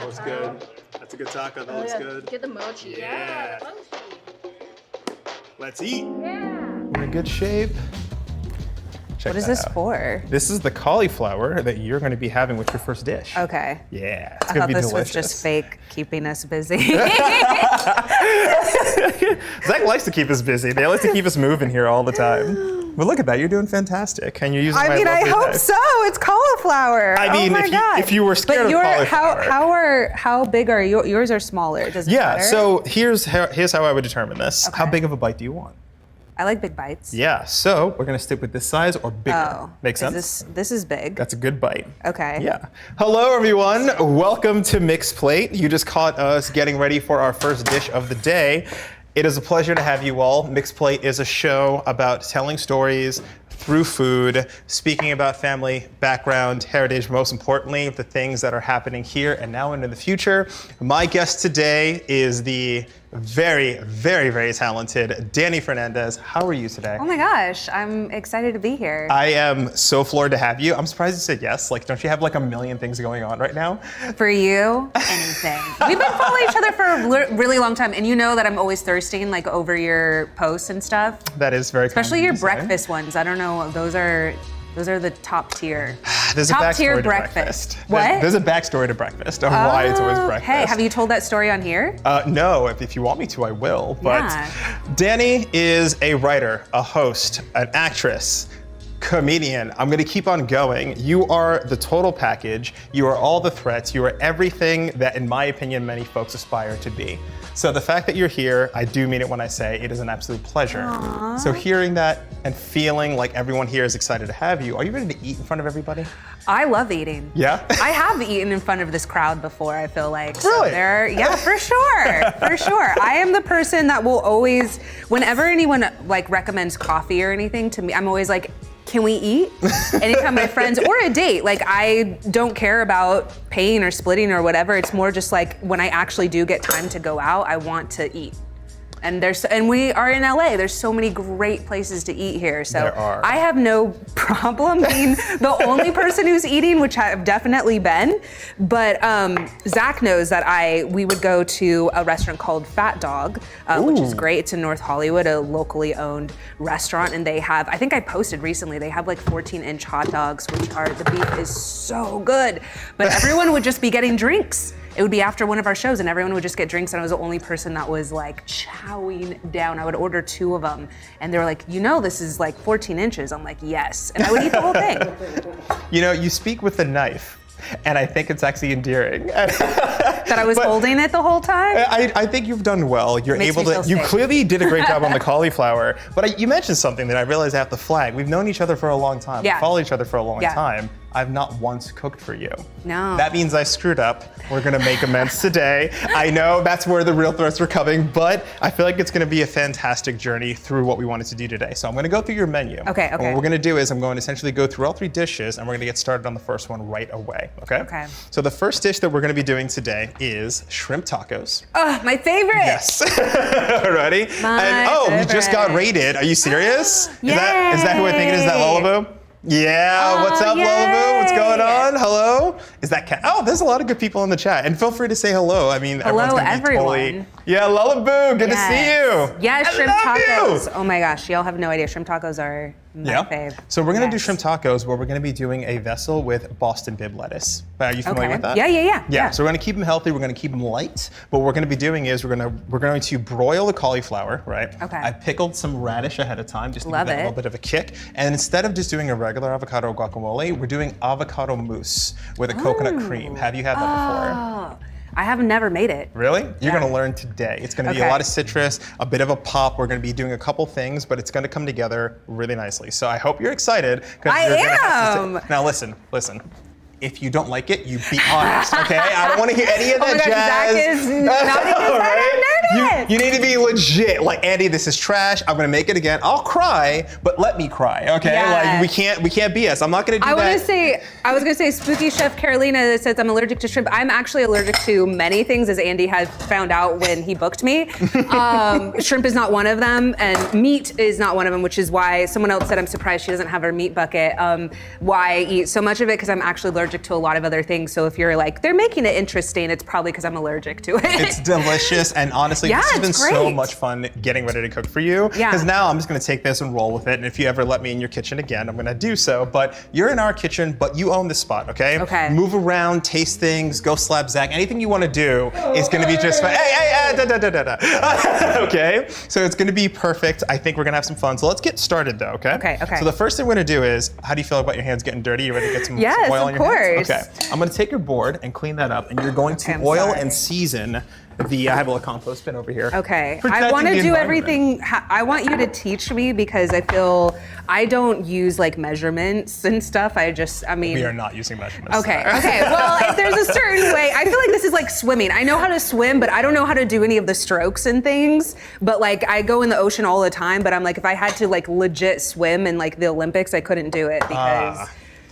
That looks good. That's a good taco. That looks good. Get the mochi. Yeah. The mochi. Let's eat. Yeah. We're in good shape. Check What is that this out. for? This is the cauliflower that you're going to be having with your first dish. Okay. Yeah, it's I going thought to be this delicious. was just fake, keeping us busy. Zach likes to keep us busy. They like to keep us moving here all the time. But look at that, you're doing fantastic, and you're using my I lovely hope knife. so. It's cauliflower. I mean, oh my God. if you were scared but of cauliflower. how big are yours? Are smaller? Does it matter? So here's how I would determine this. Okay. How big of a bite do you want? I like big bites. Yeah, so we're gonna stick with this size or bigger. Oh, Make sense? This is big. That's a good bite. Okay. Yeah. Hello, everyone. Welcome to Mixed Plate. You just caught us getting ready for our first dish of the day. It is a pleasure to have you all. Mixed Plate is a show about telling stories through food, speaking about family, background, heritage, most importantly, the things that are happening here and now and in the future. My guest today is the very, very, very talented Dani Fernandez. How are you today? Oh my gosh, I'm excited to be here. I am so floored to have you. I'm surprised you said yes. Like, don't you have like a million things going on right now? For you, anything. We've been following each other for a really long time, and you know that I'm always thirsting like over your posts and stuff. That is very Especially kind your of you to say. breakfast ones. I don't know, those are the top tier. There's a top backstory tier to breakfast. breakfast. What? There's a backstory to breakfast of why it's always breakfast. Hey, have you told that story on here? No, if you want me to, I will. But Yeah. Dani is a writer, a host, an actress, comedian. I'm gonna keep on going. You are the total package. You are all the threats. You are everything that, in my opinion, many folks aspire to be. So the fact that you're here, I do mean it when I say it is an absolute pleasure. Aww. So hearing that and feeling like everyone here is excited to have you, are you ready to eat in front of everybody? I love eating. Yeah? I have eaten in front of this crowd before, I feel like. So Really? yeah, for sure, for sure. I am the person that will always, whenever anyone like recommends coffee or anything to me, I'm always like, can we eat? Anytime my friends, or a date, like I don't care about paying or splitting or whatever. It's more just like when I actually do get time to go out, I want to eat. And we are in LA. There's so many great places to eat here. So There are. I have no problem being the only person who's eating, which I've definitely been. But Zach knows that we would go to a restaurant called Fat Dog, which is great. It's in North Hollywood, a locally owned restaurant. And they have, I think I posted recently, they have like 14-inch hot dogs, the beef is so good. But everyone would just be getting drinks. It would be after one of our shows and everyone would just get drinks and I was the only person that was like chowing down. I would order 2 of them and they were like, you know, this is like 14 inches. I'm like, yes. And I would eat the whole thing. You know, you speak with a knife. And I think it's actually endearing. That I was holding it the whole time? I think you've done well. You're Makes able me to, feel you safe. clearly did a great job on the cauliflower. But you mentioned something that I realized I have to flag. We've known each other for a long time. Yeah. We follow each other for a long Yeah. time. I've not once cooked for you. No. That means I screwed up. We're gonna make amends today. I know that's where the real threats were coming, but I feel like it's gonna be a fantastic journey through what we wanted to do today. So I'm gonna go through your menu. Okay. And what we're gonna do is I'm going to essentially go through all 3 dishes and we're gonna get started on the first one right away, okay? Okay. So the first dish that we're gonna be doing today is shrimp tacos. Oh, my favorite. Yes. Ready? My and you just got favorite. rated. Are you serious? Yay. Is that who I think it is? That Lullaboo? Yeah, what's up, yay. Lullaboo? What's going on? Hello? Is that Kat? Oh, there's a lot of good people in the chat. And feel free to say hello. I mean, everyone's gonna be everyone. totally... Yeah, Lullaboo, good to see you. Yeah, I shrimp love tacos. you. Oh my gosh, y'all have no idea. Shrimp tacos are my fave. So we're gonna do Yes. shrimp tacos where we're gonna be doing a vessel with Boston bib lettuce. Are you familiar Okay. with that? Yeah. So we're gonna keep them healthy. We're gonna keep them light. But what we're gonna be doing is we're going to broil the cauliflower, right? Okay. I pickled some radish ahead of time just to Love give that a it. little bit of a kick. And instead of just doing a regular avocado guacamole, we're doing avocado mousse with a coconut cream. Have you had that before? Oh, I have never made it. Really? You're Yeah. gonna learn today. It's gonna be a Okay. lot of citrus, a bit of a pop. We're gonna be doing a couple things, but it's gonna come together really nicely. So I hope you're excited. 'Cause I you're gonna have to am. now listen. If you don't like it, you be honest, okay? I don't wanna hear any of Oh my that gosh, jazz. Zach is nodding his head. I'm nervous. it! You need to be legit. Like, Andy, this is trash. I'm gonna make it again. I'll cry, but let me cry, okay? Yeah. Like, we can't BS. I'm not gonna do that. I was gonna say, Spooky Chef Carolina says I'm allergic to shrimp. I'm actually allergic to many things, as Andy has found out when he booked me. Shrimp is not one of them, and meat is not one of them, which is why someone else said I'm surprised she doesn't have her meat bucket. Why I eat so much of it, because I'm actually allergic to a lot of other things. So if you're like, they're making it interesting, it's probably because I'm allergic to it. It's delicious, and honestly, Yeah, this has been it's so great. much fun getting ready to cook for you. Yeah. Because now I'm just gonna take this and roll with it, and if you ever let me in your kitchen again, I'm gonna do so. But you're in our kitchen, but you own this spot, okay? Okay. Move around, taste things, go slap Zach. Anything you wanna do is gonna be just fine. Hey, da, da, da, da, da. Okay? So it's gonna be perfect. I think we're gonna have some fun. So let's get started though, okay? Okay. So the first thing we're gonna do is, how do you feel about your hands getting dirty? You ready to get some Yes, oil on of your hands? course. Okay. I'm gonna take your board and clean that up, and you're going to I'm oil sorry. and season the, I have a little compost bin over here. Okay, I Protecting want to the do environment. everything. I want you to teach me, because I feel I don't use like measurements and stuff. I mean. We are not using measurements. Okay. Well, if there's a certain way, I feel like this is like swimming. I know how to swim, but I don't know how to do any of the strokes and things. But like, I go in the ocean all the time, but I'm like, if I had to like legit swim in like the Olympics, I couldn't do it because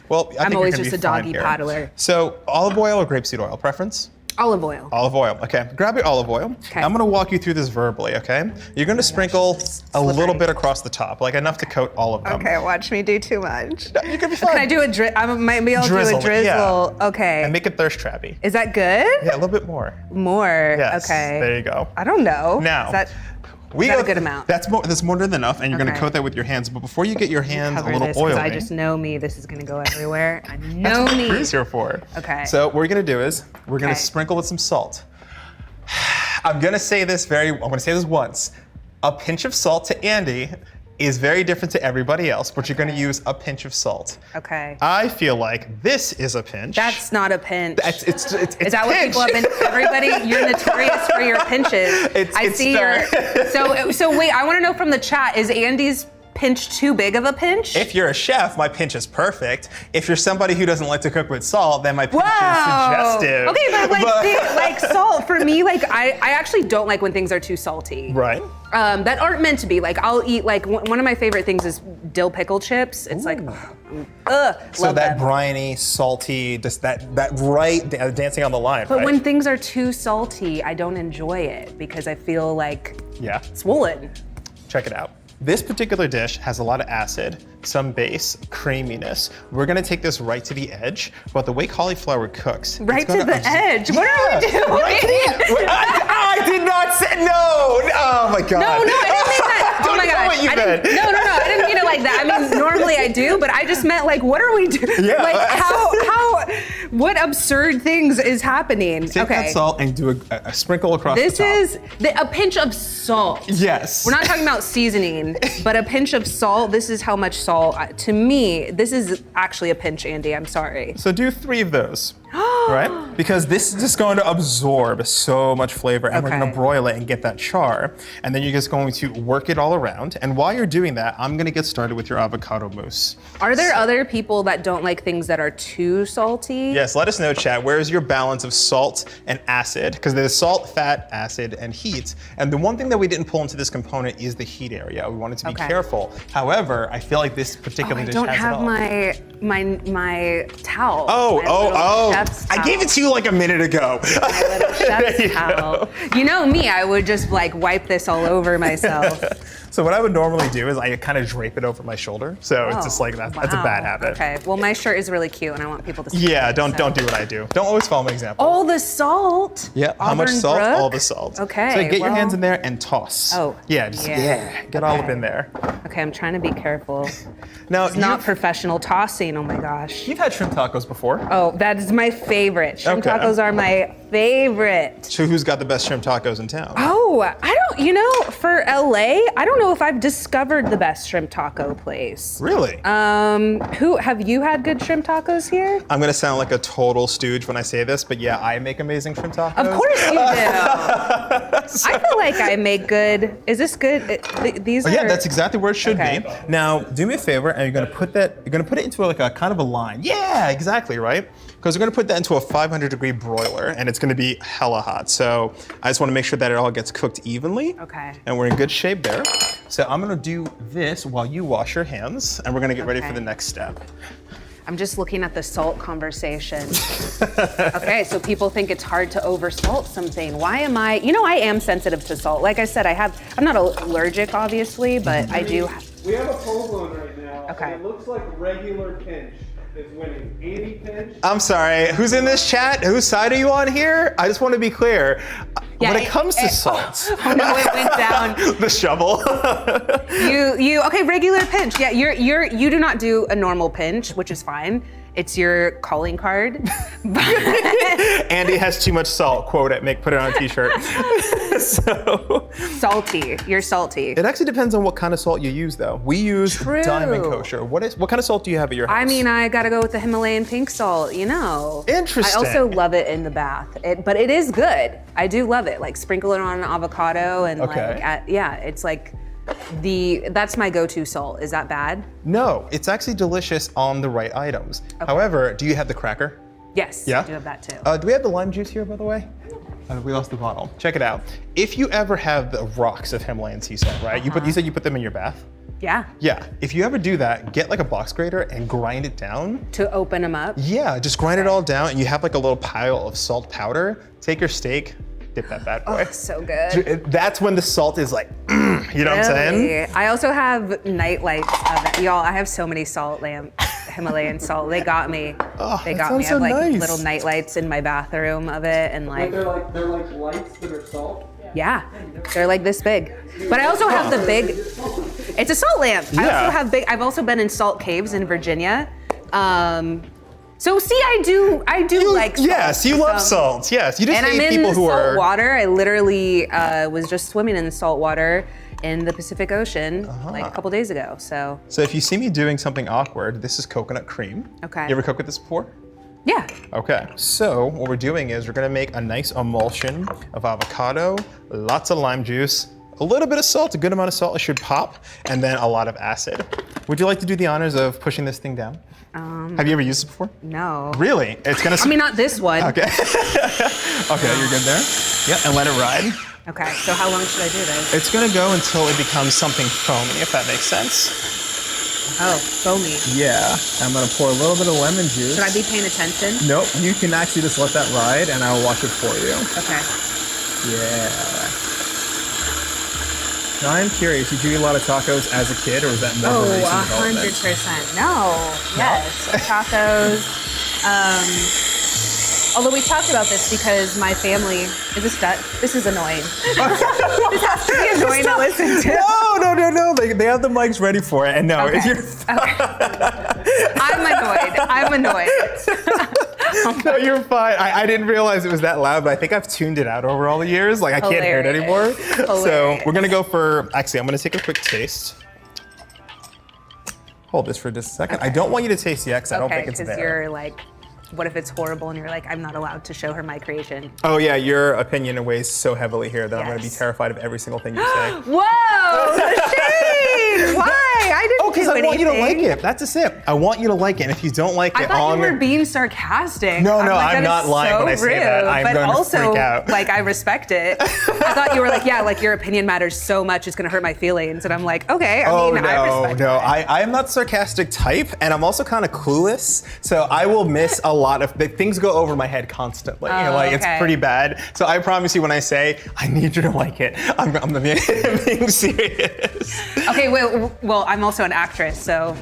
Well, I I'm think always you're gonna just be a doggy fine here. paddler. So olive oil or grapeseed oil, preference? Olive oil. Olive oil, okay. Grab your olive oil. Okay. I'm gonna walk you through this verbally, okay? You're gonna sprinkle a little bit across the top, like enough to coat all of them. Okay, watch me do too much. You're gonna be fine. Can I do a drizzle? Maybe I'll Drizzle do it, a drizzle. yeah. Okay. And make it thirst trappy. Is that good? Yeah, a little bit more. More. Yes, Okay. there you go. I don't know. Now, Is that we that a go- good amount? That's more than enough, and you're gonna Okay. coat that with your hands. But before you get your hands a cover little this, 'cause oily, I just know me. This is gonna go everywhere. I know that's what me. Cree's here for. Okay. So what we're gonna do is we're gonna Okay. sprinkle with some salt. I'm gonna say this once. A pinch of salt to Andy is very different to everybody else, but you're gonna use a pinch of salt. Okay. I feel like this is a pinch. That's not a pinch. It's Is that what pinch. people have been? Everybody, you're notorious for your pinches. It's see your. So wait, I want to know from the chat: is Andy's pinch too big of a pinch? If you're a chef, my pinch is perfect. If you're somebody who doesn't like to cook with salt, then my pinch Wow. is suggestive. Okay, but like salt for me, like I actually don't like when things are too salty. Right. That aren't meant to be. Like I'll eat like one of my favorite things is dill pickle chips. It's like, So love that them. briny, salty, just that right dancing on the line, But right? when things are too salty, I don't enjoy it because I feel like Yeah. swollen. Check it out. This particular dish has a lot of acid, some base, creaminess. We're gonna take this right to the edge, but the way cauliflower cooks, it's Right to gonna the edge. What are we doing? Right to the edge. I did not say no. Oh my god. No, I didn't mean that. Oh my know gosh. what you I didn't, meant. no, I didn't mean it like that. I mean, normally I do, but I just meant like, what are we doing? Yeah. Like what absurd things is happening? Take that salt and do a sprinkle across This the top. is a pinch of salt. Yes. We're not talking about seasoning, but a pinch of salt. This is how much salt. To me, this is actually a pinch, Andy. I'm sorry. So do 3 of those. Right? Because this is just going to absorb so much flavor, and we're Okay. gonna broil it and get that char. And then you're just going to work it all around. And while you're doing that, I'm gonna get started with your avocado mousse. Are there other people that don't like things that are too salty? Yes, let us know, chat. Where is your balance of salt and acid? Because there's salt, fat, acid, and heat. And the one thing that we didn't pull into this component is the heat area. We wanted to be Okay. careful. However, I feel like this particular I dish don't has have it all. my towel. Oh, my little chef's I gave towel. it to you like a minute ago. My little chef's There you towel. go. You know me, I would just like wipe this all over myself. So what I would normally do is I kind of drape it over my shoulder. So it's just like that's a bad habit. Okay, well my shirt is really cute and I want people to see Yeah, it, don't so. do what I do. Don't always follow my example. All the salt. Yeah, how much Auburn salt? Brook? All the salt. Okay, So get your well- hands in there and toss. Oh, Yeah, just yeah. get all up Okay. in there. Okay, I'm trying to be careful. Now, It's not professional tossing, oh my gosh. you've had shrimp tacos before. Oh, that is my favorite. Shrimp Okay. tacos are my favorite. So who's got the best shrimp tacos in town? Oh, I don't, for LA, I don't know if I've discovered the best shrimp taco place. Really? Have you had good shrimp tacos here? I'm gonna sound like a total stooge when I say this, but yeah, I make amazing shrimp tacos. Of course you do. I feel like I make good. Is this good? These are. Yeah, that's exactly where it should Okay. be. Now, do me a favor, and you're gonna put it into like a kind of a line. Yeah, exactly, right? because we're gonna put that into a 500-degree broiler, and it's gonna be hella hot. So I just wanna make sure that it all gets cooked evenly. Okay. And we're in good shape there. So I'm gonna do this while you wash your hands, and we're gonna get ready for the next step. I'm just looking at the salt conversation. Okay, so people think it's hard to oversalt something. Why am I, I am sensitive to salt. Like I said, I'm not allergic, obviously, but I do. We have a poll going right now. Okay. And it looks like regular pinch is winning. 80 pinch. I'm sorry, who's in this chat? Whose side are you on here? I just want to be clear. Yeah, when it comes to salt. Oh no, it went down. The shovel. Okay, regular pinch. Yeah, you do not do a normal pinch, which is fine. It's your calling card. Andy has too much salt, quote it, put it on a t-shirt. So. Salty, you're salty. It actually depends on what kind of salt you use though. We use True. Diamond Kosher. What kind of salt do you have at your house? I mean, I gotta go with the Himalayan pink salt, Interesting. I also love it in the bath, but it is good. I do love it. Like sprinkle it on an avocado and it's like that's my go-to salt. Is that bad? No, it's actually delicious on the right items. Okay. However, do you have the cracker? Yes, Yeah? I do have that too. Do we have the lime juice here, by the way? We lost the bottle. Check it out. If you ever have the rocks of Himalayan sea salt, right? You said you put them in your bath? Yeah. Yeah, if you ever do that, get like a box grater and grind it down. To open them up? Yeah, just grind it all down and you have like a little pile of salt powder. Take your steak, dip that bad boy. Oh, so good. That's when the salt is like, you know what I'm saying? I also have night lights of it. Y'all, I have so many Himalayan salt. They got me. Oh, They that got me. sounds I have so like nice. little night lights in my bathroom of it and like. But they're like lights that are salt. Yeah, they're like this big. But I also have the big, it's a salt lamp. I Yeah. also have I've also been in salt caves in Virginia. So see, I do like salt. Yes, you love salt. Yes, you just And I'm hate in people who salt are. water. I literally was just swimming in the salt water in the Pacific Ocean like a couple days ago, so. So if you see me doing something awkward, this is coconut cream. Okay. You ever cook with this before? Yeah. Okay, so what we're doing is we're gonna make a nice emulsion of avocado, lots of lime juice, a little bit of salt, a good amount of salt, it should pop, and then a lot of acid. Would you like to do the honors of pushing this thing down? Have you ever used it before? No. Really? It's gonna. I mean, not this one. Okay. Okay, you're good there. Yeah, and let it ride. Okay, so how long should I do this? It's gonna go until it becomes something foamy, if that makes sense. Oh, foamy. Yeah, I'm gonna pour a little bit of lemon juice. Should I be paying attention? Nope, you can actually just let that ride and I'll wash it for you. Okay. Yeah. Now I'm curious, did you eat a lot of tacos as a kid or was that more of a recent development? 100%. No. Yes. Tacos. Although we talked about this because my family this is annoying. This has to be annoying to listen to. No. They have the mics ready for it and no. Okay. If you're... I'm annoyed. No, you're fine. I didn't realize it was that loud, but I think I've tuned it out over all the years. Like I can't hear it anymore. So we're gonna go actually I'm gonna take a quick taste. Hold this for just a second. Okay. I don't want you to taste yet because I don't think it's because there. you're like, what if it's horrible and you're like, I'm not allowed to show her my creation. Oh yeah, your opinion weighs so heavily here that I'm gonna be Yes. terrified of every single thing you say. Whoa, the shade! Why? I didn't Because do I anything. want you to like it. That's just it. I want you to like it. And if you don't like I it, thought you were being sarcastic. No, I'm I'm that not is lying so when I say that. rude, I'm but gonna also, freak out. like, I respect it. I thought you were like, yeah, like your opinion matters so much, it's gonna hurt my feelings. And I'm like, okay, I respect it. I am not sarcastic type, and I'm also kind of clueless. So I will miss a lot of things go over my head constantly. It's okay. pretty bad. So I promise you, when I say I need you to like it, I'm being serious. Okay, well, I'm also an actress, so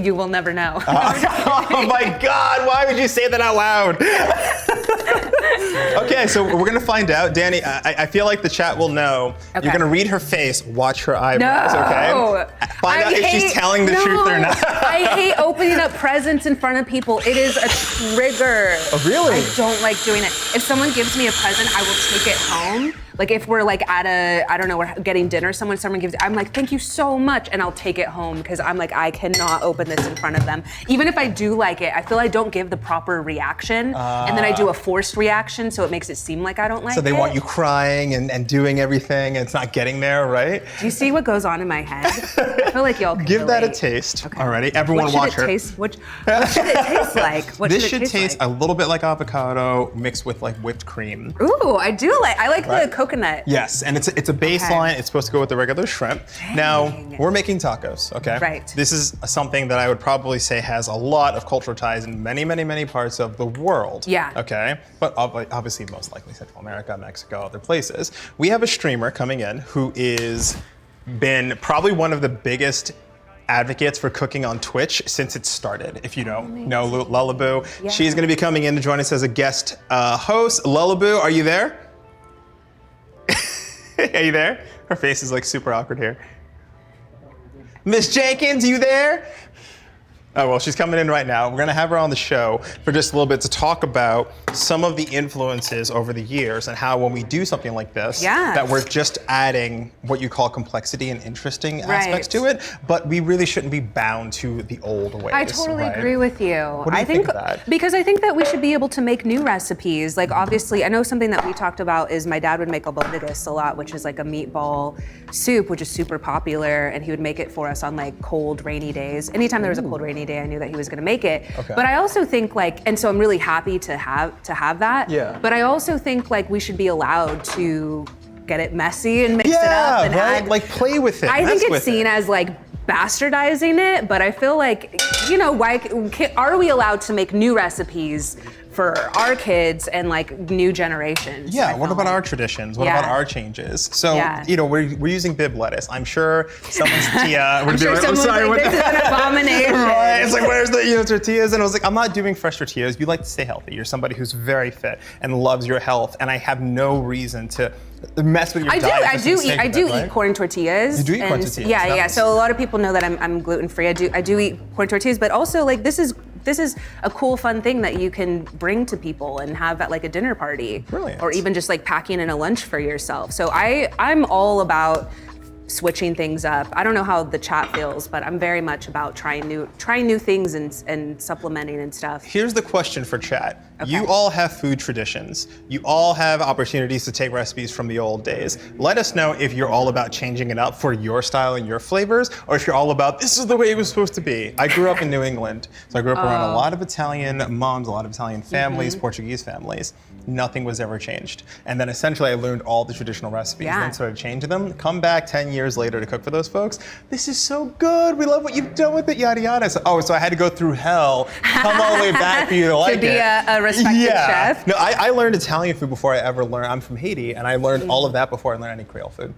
you will never know. Oh my God! Why would you say that out loud? Okay, so we're gonna find out. Dani, I feel like the chat will know. Okay. You're gonna read her face, watch her eyebrows, okay? Find out if she's telling the truth or not. I hate opening up presents in front of people. It is a trigger. Oh, really? I don't like doing it. If someone gives me a present, I will take it home. Like if we're like at I don't know, we're getting dinner, someone gives, I'm like, thank you so much, and I'll take it home because I'm like, I cannot open this in front of them. Even if I do like it, I feel I don't give the proper reaction, and then I do a forced reaction, so it makes it seem like I don't like it. So they want you crying and doing everything, and it's not getting there, right? Do you see what goes on in my head? I feel like y'all can Give that a relate. taste. Okay. Alrighty, everyone watch her. What should it taste like? What This should should it taste like? a little bit like avocado mixed with like whipped cream. Ooh, I like Right. the coconut. Yes, and it's a baseline. Okay. It's supposed to go with the regular shrimp. Now, we're making tacos, okay? Right. This is something that I would probably say has a lot of cultural ties in many, many, many parts of the world. Yeah. Okay? But obviously most likely Central America, Mexico, other places. We have a streamer coming in who is been probably one of the biggest advocates for cooking on Twitch since it started. If you know Lullaboo, Yeah. she's going to be coming in to join us as a guest host. Lullaboo, are you there? Are you there? Her face is like super awkward here. Miss Jenkins, you there? Oh, well, she's coming in right now. We're going to have her on the show for just a little bit to talk about some of the influences over the years and how when we do something like this, Yes. that we're just adding what you call complexity and interesting aspects Right. to it, but we really shouldn't be bound to the old ways. I totally right? agree with you. What do you think of that? Because I think that we should be able to make new recipes. Like obviously, I know something that we talked about is my dad would make albóndigas a lot, which is like a meatball soup, which is super popular, and he would make it for us on like cold, rainy days. Anytime there was a cold, rainy day, I knew that he was gonna make it. Okay. But I also think like, and so I'm really happy to have that. Yeah. But I also think like we should be allowed to get it messy and mix it Yeah, up and right? add. Like play with it. I mess think it's with seen it. as like bastardizing it, but I feel like, are we allowed to make new recipes for our kids and like new generations? Yeah, I what feel about like. our traditions? What Yeah. about our changes? So, Yeah. we're using bib lettuce. I'm sure someone's Tia. I'm sure someone's like, this is an abomination. Right, it's like, where's the tortillas? And I was like, I'm not doing fresh tortillas. You like to stay healthy. You're somebody who's very fit and loves your health, and I have no reason to mess with your I diet. do eat corn tortillas. You do eat corn and- tortillas, Yeah, yeah. nice. So a lot of people know that I'm gluten free. I do eat corn tortillas, but also like this is a cool, fun thing that you can bring to people and have at like a dinner party. Brilliant. Or even just like packing in a lunch for yourself. So I'm all about switching things up. I don't know how the chat feels, but I'm very much about trying new things and supplementing and stuff. Here's the question for chat. Okay. You all have food traditions. You all have opportunities to take recipes from the old days. Let us know if you're all about changing it up for your style and your flavors, or if you're all about, this is the way it was supposed to be. I grew up in New England, so I grew up around a lot of Italian moms, a lot of Italian families, Portuguese families. Nothing was ever changed. And then essentially I learned all the traditional recipes Yeah. and then started changing them. Come back 10 years later to cook for those folks. This is so good. We love what you've done with it, yada, yada. So I had to go through hell, come all the way back for you to like it. be a respected chef. No, I learned Italian food before I ever learned. I'm from Haiti, and I learned all of that before I learned any Creole food.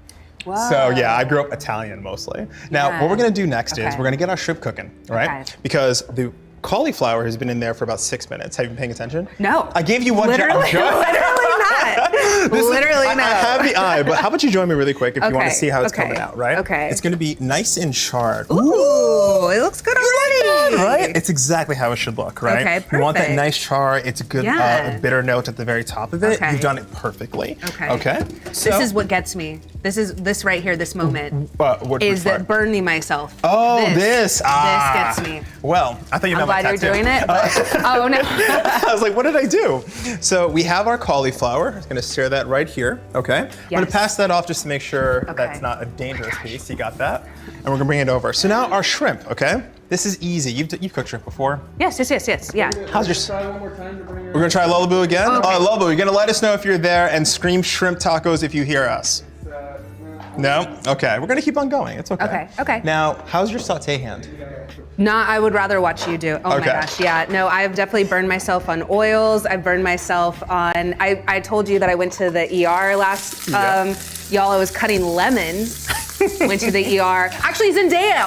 Whoa. So yeah, I grew up Italian mostly. Now, Yeah. what we're gonna do next is Okay. we're gonna get our shrimp cooking, right? Okay. Because the cauliflower has been in there for about 6 minutes. Have you been paying attention? No. I gave you one Literally, literally not. Literally I not. have the eye, but how about you join me really quick if you want to Okay, see how it's okay, coming out, right? okay. It's gonna be nice and charred. Ooh, it looks good already. Right? It's exactly how it should look, right? Okay, You want that perfect. nice char. It's a good Yeah. bitter note at the very top of it. Okay. You've done it perfectly. Okay. Okay? This is what gets me. This right here, this moment, What is part? that burning myself. Oh, this. Ah. This gets me. Well, I thought you I'm meant my glad you're tattoo. doing it, but oh no. I was like, what did I do? So we have our cauliflower. I'm gonna stir that right here, okay? I'm gonna Yes. pass that off just to make sure Okay. that's not a dangerous piece. You got that? And we're gonna bring it over. So now our shrimp, okay? This is easy. You've cooked shrimp before. Yes, yeah. How's your... Try one more time to bring her. We're gonna try Lullaboo again? Okay. Lullaboo, you're gonna let us know if you're there and scream shrimp tacos if you hear us. No? Okay, we're gonna keep on going. It's okay. Okay. Now, how's your saute hand? I would rather watch you do. Oh Okay. my gosh, yeah. No, I've definitely burned myself on oils. I've burned myself on, I told you that I went to the ER last, Yeah. y'all, I was cutting lemons. Went to the ER. Actually, Zendaya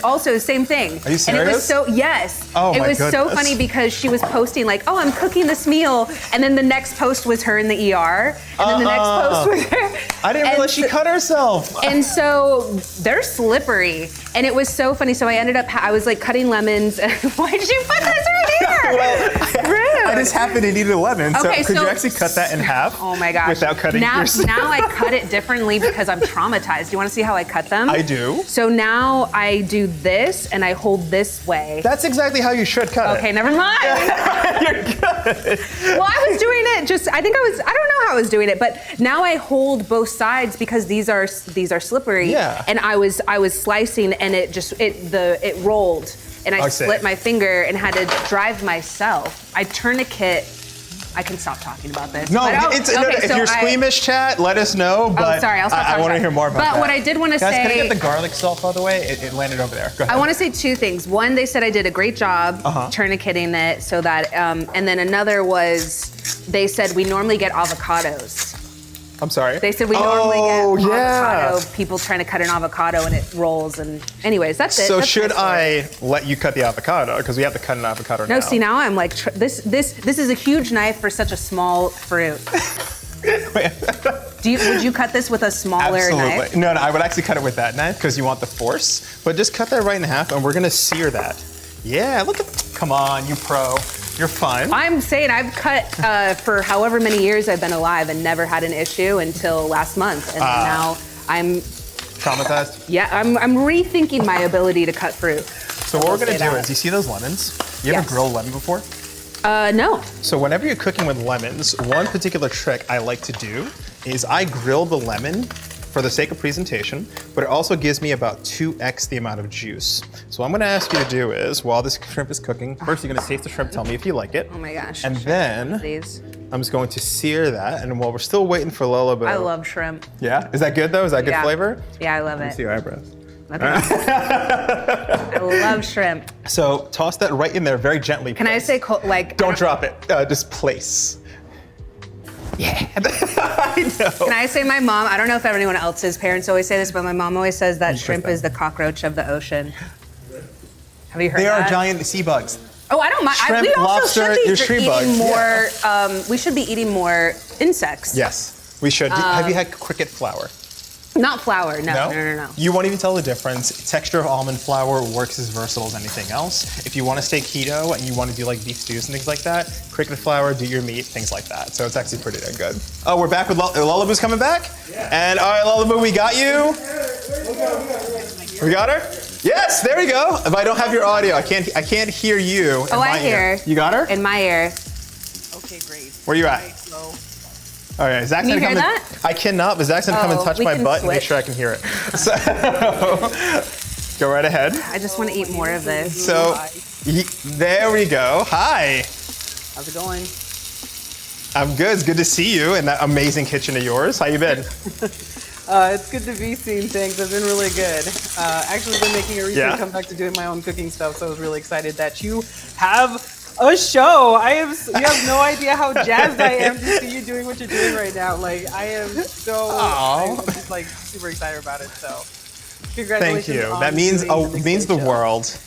also same thing. Are you And it was serious? yes. Oh it my was so goodness. funny because she was posting like, oh, I'm cooking this meal, and then the next post was her in the ER, and then the next post was her. I didn't And realize she so- cut herself. And so they're slippery, and it was so funny. So I ended up, I was like cutting lemons. Why did you put this right here? Well, Rude. I just happened to need a lemon. Okay, so could you so- actually cut that in half? Oh my gosh. Without cutting now, yourself? now I cut it differently because I'm traumatized. Do you want to see how I cut them? I do. So now I do this and I hold this way. That's exactly how you should cut Okay, it. never mind. You're good. Well, I was doing it I don't know how I was doing it, but now I hold both sides because these are slippery. Yeah. And I was slicing and it rolled and I split my finger and had to drive myself. I tourniquet. I can stop talking about this. No, but, if you're squeamish, chat, let us know. But sorry, I'll stop I talking want to about hear more about that. But what I did want to Guys, can I say, get the garlic salt, by the way? It landed over there. Go ahead. I want to say two things. One, they said I did a great job tourniqueting it so that, and then another was, they said we normally get avocados. I'm sorry. They said we normally get avocado, people trying to cut an avocado and it rolls. And anyways, that's it. So That's should my story. I let you cut the avocado? Because we have to cut an avocado now. No, see now I'm like, this is a huge knife for such a small fruit. Would you cut this with a smaller knife? Absolutely. No, I would actually cut it with that knife because you want the force. But just cut that right in half and we're gonna sear that. Yeah, look at, come on, you pro. You're fine. I'm saying I've cut for however many years I've been alive and never had an issue until last month. And now I'm traumatized? Yeah, I'm rethinking my ability to cut fruit. So what we're gonna do is, you see those lemons? You ever grilled a lemon before? No. So whenever you're cooking with lemons, one particular trick I like to do is I grill the lemon for the sake of presentation, but it also gives me about 2x the amount of juice. So what I'm gonna ask you to do is, while this shrimp is cooking, first you're gonna taste the shrimp, tell me if you like it. Oh my gosh. And then Please. I'm just going to sear that, and while we're still waiting for Lullaby. I love shrimp. Yeah? Is that good though? Is that good flavor? Yeah, I love Let me see it. your eyebrows. Okay. I love shrimp. So toss that right in there very gently. Can I say like? Don't drop it. Just place. Yeah. I know. Can I say my mom? I don't know if anyone else's parents always say this, but my mom always says that shrimp is the cockroach of the ocean. Have you heard They that? are giant sea bugs. Oh, I don't mind. Shrimp, We also lobster, should they're be tree eating bugs. more. We should be eating more insects. Yes, we should. Have you had cricket flour? Not flour. No. You won't even tell the difference. Texture of almond flour works as versatile as anything else. If you want to stay keto and you want to do like beef stews and things like that, cricket flour, do your meat, things like that. So it's actually pretty damn good. Oh, we're back with Lullaby's coming back? Yeah. And all right, Lullaby, we got you. We got her? Yes, there we go. If I don't have your audio, I can't hear you. Oh, I hear. You got her? In my ear. Okay, great. Where you at? All right, Zach's Can you gonna come hear in. that? I cannot, but Zach's gonna come and touch we my can butt and make switch. sure I can hear it. So, go right ahead. I just want to eat more of this. So, there we go. Hi. How's it going? I'm good. It's good to see you in that amazing kitchen of yours. How you been? It's good to be seen, thanks. I've been really good. Actually been making a recent comeback to doing my own cooking stuff, so I was really excited that you have a show. You have no idea how jazzed I am to see you doing what you're doing right now. Like, I am so, I'm just like super excited about it, so congratulations. Thank you. on That means doing this means the show. world.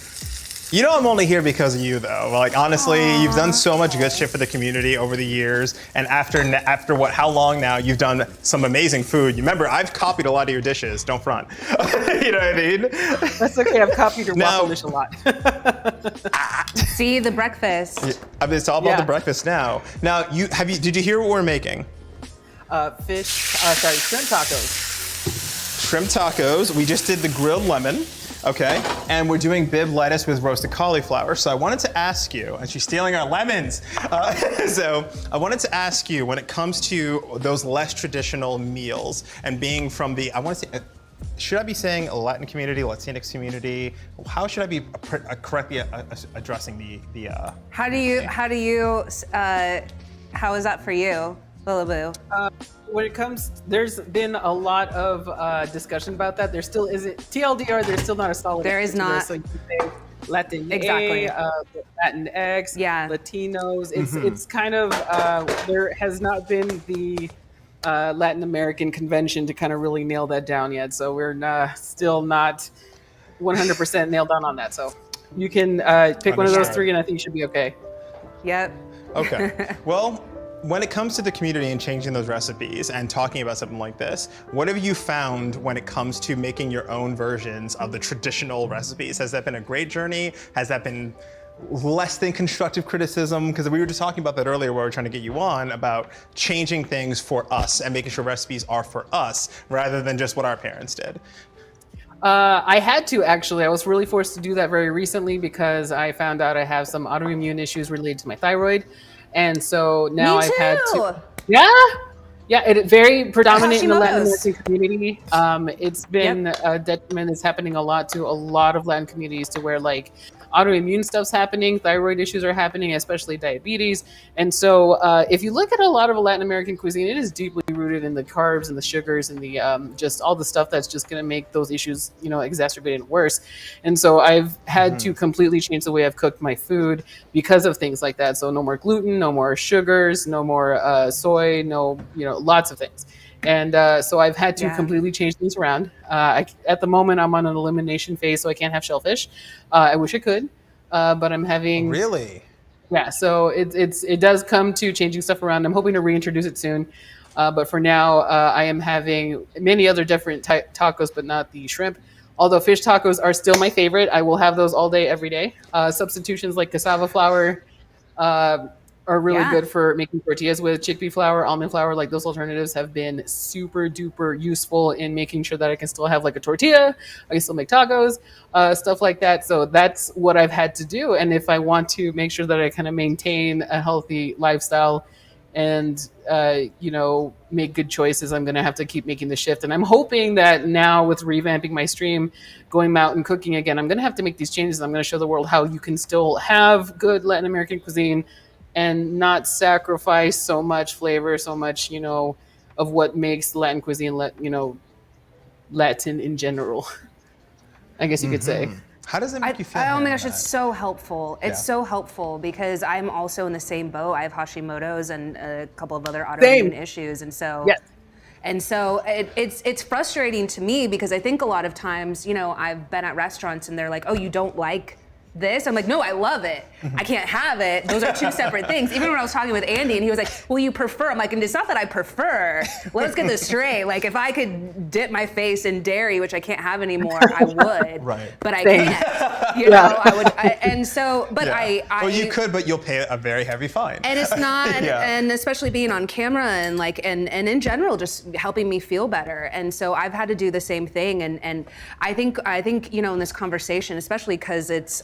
You know I'm only here because of you, though. Like, honestly, you've done so much good shit for the community over the years, and after how long now, you've done some amazing food. You remember, I've copied a lot of your dishes. Don't front. You know what I mean? That's okay, I've copied your Now- waffle dish a lot. See the breakfast. I mean, it's all about the breakfast now. Now, did you hear what we're making? Shrimp tacos. Shrimp tacos. We just did the grilled lemon. Okay, and we're doing bib lettuce with roasted cauliflower. So I wanted to ask you, and she's stealing our lemons. So I wanted to ask you, when it comes to those less traditional meals and being from the, I want to say, should I be saying Latin community, Latinx community? How should I be correctly addressing the? How is that for you, Lullaby? When it comes, there's been a lot of discussion about that. There still isn't, TLDR, there's still not a solid There is answer to not. this. So you can say Latin, Exactly. Latinx, Yeah. Latinos. It's kind of, there has not been the Latin American convention to kind of really nail that down yet. So we're still not 100% nailed down on that. So you can pick one of those three and I think you should be okay. Yep. Okay. Well, when it comes to the community and changing those recipes and talking about something like this, what have you found when it comes to making your own versions of the traditional recipes? Has that been a great journey? Has that been less than constructive criticism? Because we were just talking about that earlier where we were trying to get you on about changing things for us and making sure recipes are for us rather than just what our parents did. I had to actually. I was really forced to do that very recently because I found out I have some autoimmune issues related to my thyroid, and so now Me I've had too. to. Yeah, it very predominant in the Latin Hashimoto's. American community. It's been a detriment. It's happening a lot to a lot of Latin communities to where like autoimmune stuff's happening, thyroid issues are happening, especially diabetes. And so if you look at a lot of Latin American cuisine, it is deeply rooted in the carbs and the sugars and the just all the stuff that's just going to make those issues, exacerbated worse. And so I've had to completely change the way I've cooked my food because of things like that. So no more gluten, no more sugars, no more soy, no, lots of things. And so I've had to completely change things around. At the moment, I'm on an elimination phase, so I can't have shellfish. I wish I could, but I'm having... Really? Yeah, so it does come to changing stuff around. I'm hoping to reintroduce it soon. But for now, I am having many other different tacos, but not the shrimp. Although fish tacos are still my favorite. I will have those all day, every day. Substitutions like cassava flour, are really good for making tortillas with. Chickpea flour, almond flour, like those alternatives have been super duper useful in making sure that I can still have like a tortilla, I can still make tacos, stuff like that. So that's what I've had to do. And if I want to make sure that I kind of maintain a healthy lifestyle and, make good choices, I'm going to have to keep making the shift. And I'm hoping that now with revamping my stream, going out and cooking again, I'm going to have to make these changes. I'm going to show the world how you can still have good Latin American cuisine and not sacrifice so much flavor, so much, of what makes Latin cuisine, Latin in general, I guess you could say. How does it make you feel? Oh my gosh, that? it's so helpful. It's so helpful because I'm also in the same boat. I have Hashimoto's and a couple of other autoimmune issues. And so, it's frustrating to me because I think a lot of times, I've been at restaurants and they're like, oh, you don't like this? I'm like, no, I love it. I can't have it. Those are two separate things. Even when I was talking with Andy and he was like, well, you prefer. I'm like, and it's not that I prefer. Let's get this straight. Like if I could dip my face in dairy, which I can't have anymore, I would. Right. But I can't. I would. Well, you could, but you'll pay a very heavy fine. And it's not, and especially being on camera and and in general, just helping me feel better. And so I've had to do the same thing. And I think, in this conversation, especially because it's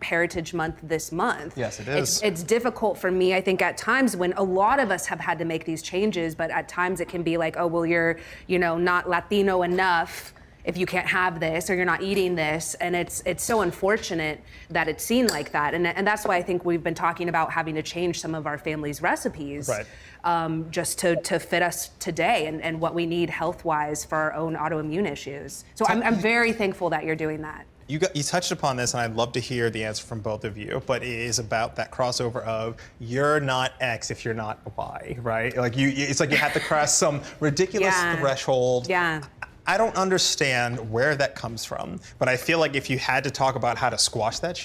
Heritage Month this month. Yes, it is. It's difficult for me, I think, at times when a lot of us have had to make these changes, but at times it can be like, oh, well, you're, not Latino enough if you can't have this or you're not eating this. And it's so unfortunate that it's seen like that. And that's why I think we've been talking about having to change some of our family's recipes. Right. Just to fit us today and what we need health-wise for our own autoimmune issues. So I'm very thankful that you're doing that. You touched upon this, and I'd love to hear the answer from both of you, but it is about that crossover of you're not X if you're not Y, right? Like it's like you have to cross some ridiculous threshold. Yeah. I don't understand where that comes from, but I feel like if you had to talk about how to squash that,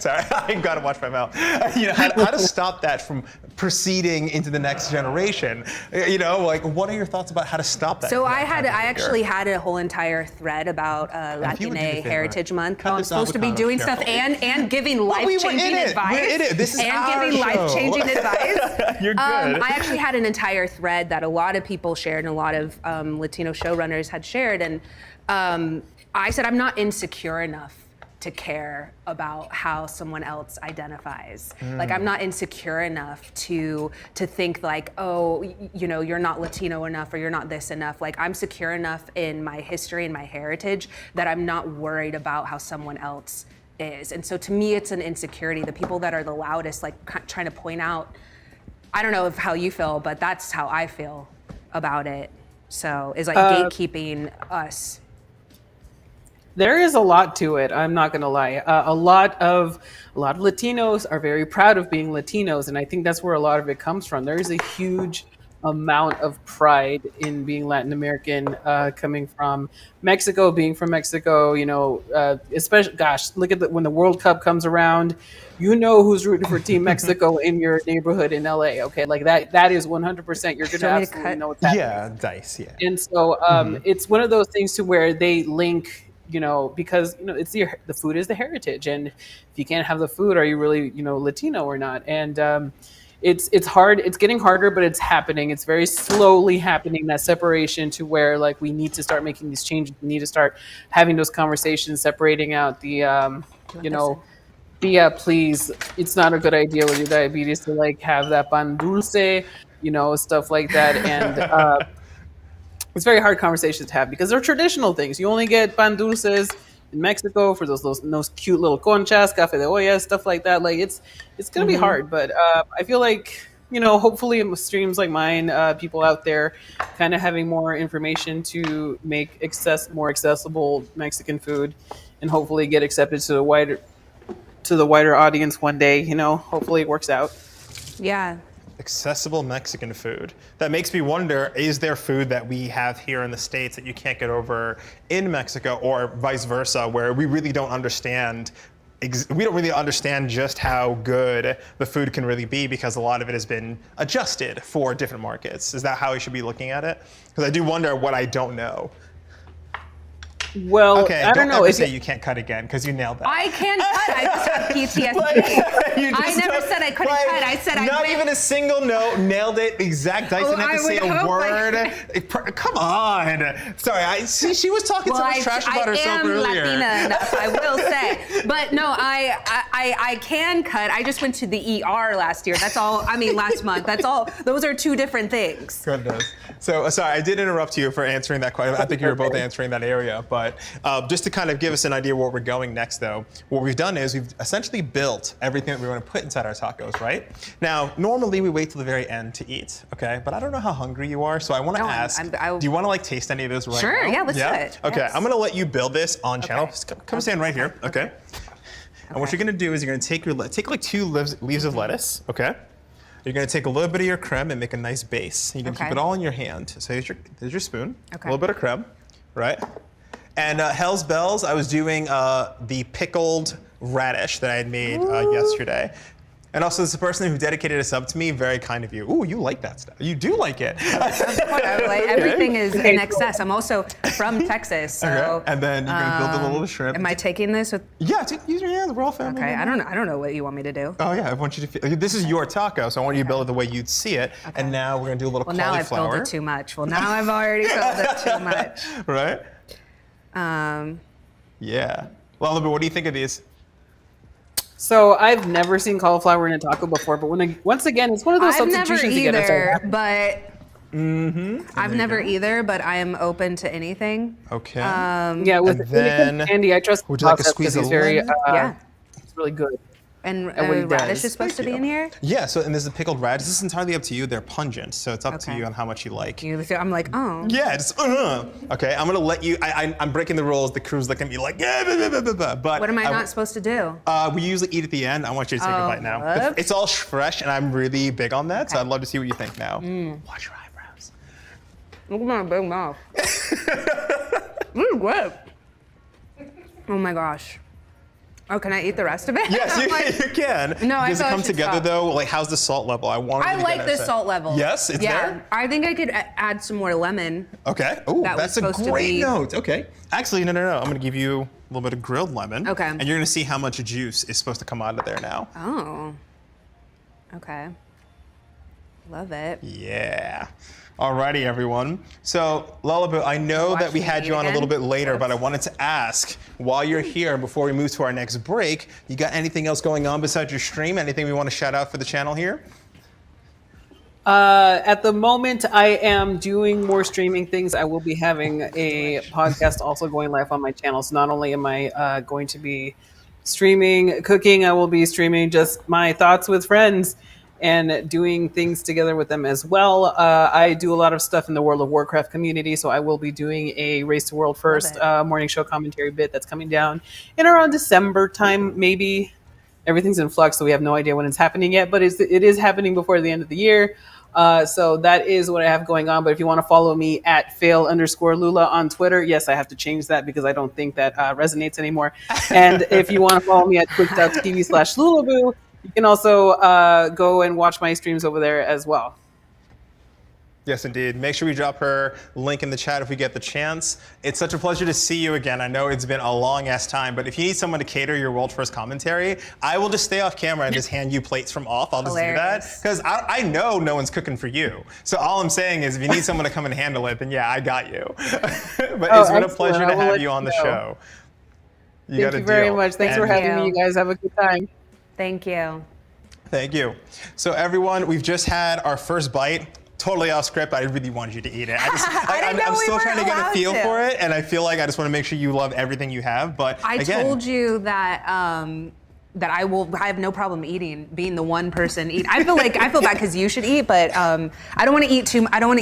sorry, I gotta watch my mouth. How to stop that from proceeding into the next generation. What are your thoughts about how to stop that? So I actually had a whole entire thread about Latina Heritage Month. I'm supposed to be doing stuff and giving life-changing advice. We're in it. This is our giving show. Life-changing advice. You're good. I actually had an entire thread that a lot of people shared and a lot of Latino showrunners had shared, and I said I'm not insecure enough to care about how someone else identifies. Like I'm not insecure enough to think like, oh, you're not Latino enough or you're not this enough. Like I'm secure enough in my history and my heritage that I'm not worried about how someone else is. And so to me, it's an insecurity. The people that are the loudest, like trying to point out, I don't know how you feel, but that's how I feel about it. So it's like gatekeeping us. There is a lot to it. I'm not going to lie. A lot of Latinos are very proud of being Latinos, and I think that's where a lot of it comes from. There is a huge amount of pride in being Latin American, coming from Mexico, being from Mexico. Especially, gosh, look at when the World Cup comes around. Who's rooting for Team Mexico in your neighborhood in LA. Okay, like that is 100%. You're going to absolutely know what's happening. Yeah, dice. Yeah. And so it's one of those things to where they link because it's the food is the heritage, and if you can't have the food, are you really Latino or not? And it's hard. It's getting harder, but it's happening. It's very slowly happening, that separation, to where like we need to start making these changes. We need to start having those conversations, separating out please, it's not a good idea with your diabetes to like have that pan dulce, stuff like that. And it's very hard conversations to have because they're traditional things. You only get pan dulces in Mexico for those cute little conchas, cafe de olla, stuff like that. Like it's gonna be hard, but I feel like hopefully in streams like mine, people out there kind of having more information to make more accessible Mexican food, and hopefully get accepted to the wider audience one day. Hopefully it works out. Yeah. Accessible Mexican food. That makes me wonder, is there food that we have here in the States that you can't get over in Mexico, or vice versa, where we really don't understand just how good the food can really be because a lot of it has been adjusted for different markets? Is that how we should be looking at it? Because I do wonder what I don't know. Well, okay, I don't know. Say you can't cut again because you nailed that. I can cut. I just have PTSD. I never said I couldn't cut. I said not even a single note. Nailed it. Exact. I didn't have to say a word. Come on. Sorry. She was talking so much trash about herself earlier. I am Latina enough, I will say. But no, I can cut. I just went to the ER last year. That's all. I mean, last month. That's all. Those are two different things. Goodness. So sorry, I did interrupt you for answering that question. I think you were both answering that area, but just to kind of give us an idea where we're going next, though, what we've done is we've essentially built everything that we want to put inside our tacos, right? Now, normally we wait till the very end to eat, okay? But I don't know how hungry you are, so I want to ask, do you want to like taste any of this right now? Sure, yeah, let's do it. Okay, yes. I'm going to let you build this on channel. Just come stand right here, okay? And what you're going to do is you're going to take like 2 leaves of lettuce, okay? You're going to take a little bit of your creme and make a nice base. You can keep it all in your hand. So here's your spoon, a little bit of creme, right? And Hell's Bells, I was doing the pickled radish that I had made yesterday. And also, this is a person who dedicated a sub to me. Very kind of you. Ooh, you like that stuff. You do like it. Everything is in excess. I'm also from Texas, so. Okay. And then you're gonna build a little shrimp. Am I taking this with? Yeah, use your hands. We're all family. Okay. I don't know what you want me to do. Oh yeah, I want you to. This is your taco, so I want you to build it the way you'd see it. Okay. And now we're gonna do a little cauliflower. Well, now I've filled it too much. Well, now I've already filled it too much. Right. Yeah. Well, what do you think of these? So I've never seen cauliflower in a taco before, but once again, it's one of those substitutions you get. I've never either, but I am open to anything. Okay. Yeah, when it comes to Andy, I trust. Would you like a squeeze of lemon? Yeah. It's really good. And radish is supposed to be in here? Yeah, so and there's the pickled radish. This is entirely up to you. They're pungent, so it's up to you on how much you like. I'm like, oh. Yeah, just Okay, I'm gonna let you. I'm breaking the rules. The crew's looking at me like, yeah, but what am I not supposed to do? We usually eat at the end. I want you to take a bite now. It's all fresh, and I'm really big on that, so I'd love to see what you think now. Watch your eyebrows. Look at my big mouth. Good. Oh my gosh. Oh, can I eat the rest of it? Yes, you can. No, Does it come together though? Like, how's the salt level? I like the salt level. Yes, it's there? I think I could add some more lemon. Okay. Oh, that's a great note. Okay. Actually, no. I'm going to give you a little bit of grilled lemon. Okay. And you're going to see how much juice is supposed to come out of there now. Oh. Okay. Love it. Yeah. Alrighty, everyone. So, Lullaby, I know that we had you on a little bit later, but I wanted to ask, while you're here, before we move to our next break, you got anything else going on besides your stream? Anything we want to shout out for the channel here? At the moment, I am doing more streaming things. I will be having a podcast also going live on my channel. So not only am I going to be streaming cooking, I will be streaming just my thoughts with friends and doing things together with them as well. I do a lot of stuff in the World of Warcraft community, so I will be doing a Race to World First morning show commentary bit that's coming down in around December time, maybe. Everything's in flux, so we have no idea when it's happening yet, but it is happening before the end of the year. So that is what I have going on. But if you want to follow me at fail_Lula on Twitter, yes, I have to change that because I don't think that resonates anymore. And if you want to follow me at twitch.tv/Lulaboo, you can also go and watch my streams over there as well. Yes, indeed. Make sure we drop her link in the chat if we get the chance. It's such a pleasure to see you again. I know it's been a long ass time, but if you need someone to cater your world first commentary, I will just stay off camera and just hand you plates from off. I'll just do that. Because I know no one's cooking for you. So all I'm saying is if you need someone to come and handle it, then yeah, I got you. But it's been a pleasure to have you on the show. Thank you very much. Thanks for having me. You guys have a good time. Thank you. Thank you. So everyone, we've just had our first bite. Totally off script. I really wanted you to eat it. I'm still trying to get a feel for it, and I feel like I just want to make sure you love everything you have. But I told you that that I have no problem being the one person eat. I feel bad because you should eat, but I don't want to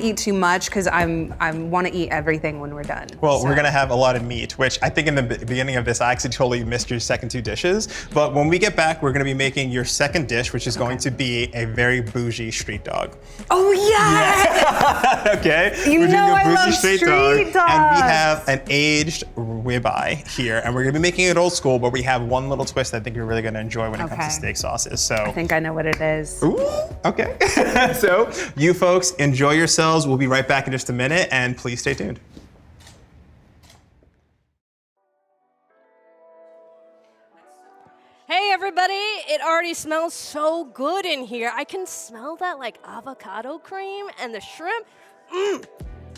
eat too much because I want to eat everything when we're done. Well, we're gonna have a lot of meat, which I think in the beginning of this I actually totally missed your second two dishes. But when we get back, we're gonna be making your second dish, which is going to be a very bougie street dog. Oh yeah! Okay. We're doing a bougie street dog, and we have an aged ribeye here, and we're gonna be making it old school, but we have one little twist I think you're really gonna enjoy when it comes to steak sauces. So I think I know what it is. Ooh, okay. So you folks enjoy yourselves. We'll be right back in just a minute, and please stay tuned. Hey everybody, it already smells so good in here. I can smell that like avocado cream and the shrimp.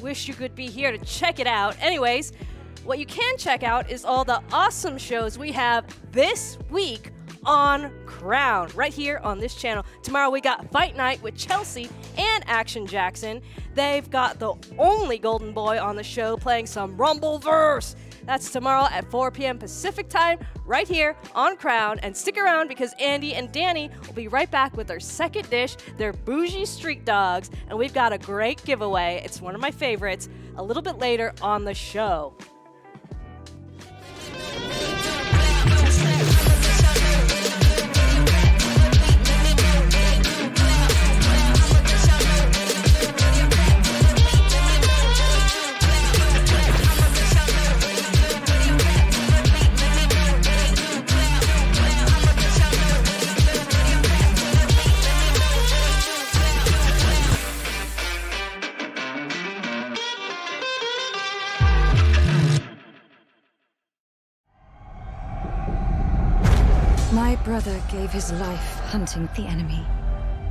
Wish you could be here to check it out. Anyways, what you can check out is all the awesome shows we have this week on Crown, right here on this channel. Tomorrow we got Fight Night with Chelsea and Action Jackson. They've got the only golden boy on the show playing some Rumbleverse. That's tomorrow at 4 p.m. Pacific time, right here on Crown. And stick around because Andy and Dani will be right back with their second dish, their bougie street dogs. And we've got a great giveaway. It's one of my favorites a little bit later on the show. My brother gave his life hunting the enemy.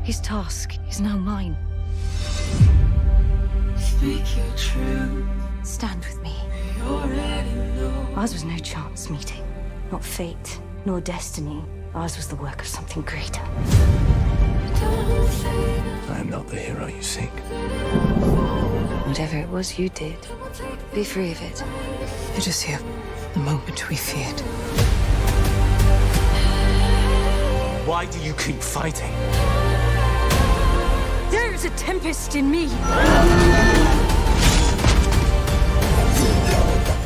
His task is now mine. Speak your truth. Stand with me. Ours was no chance meeting. Not fate, nor destiny. Ours was the work of something greater. I am not the hero you seek. Whatever it was you did, be free of it. It is here, the moment we feared. Why do you keep fighting? There is a tempest in me.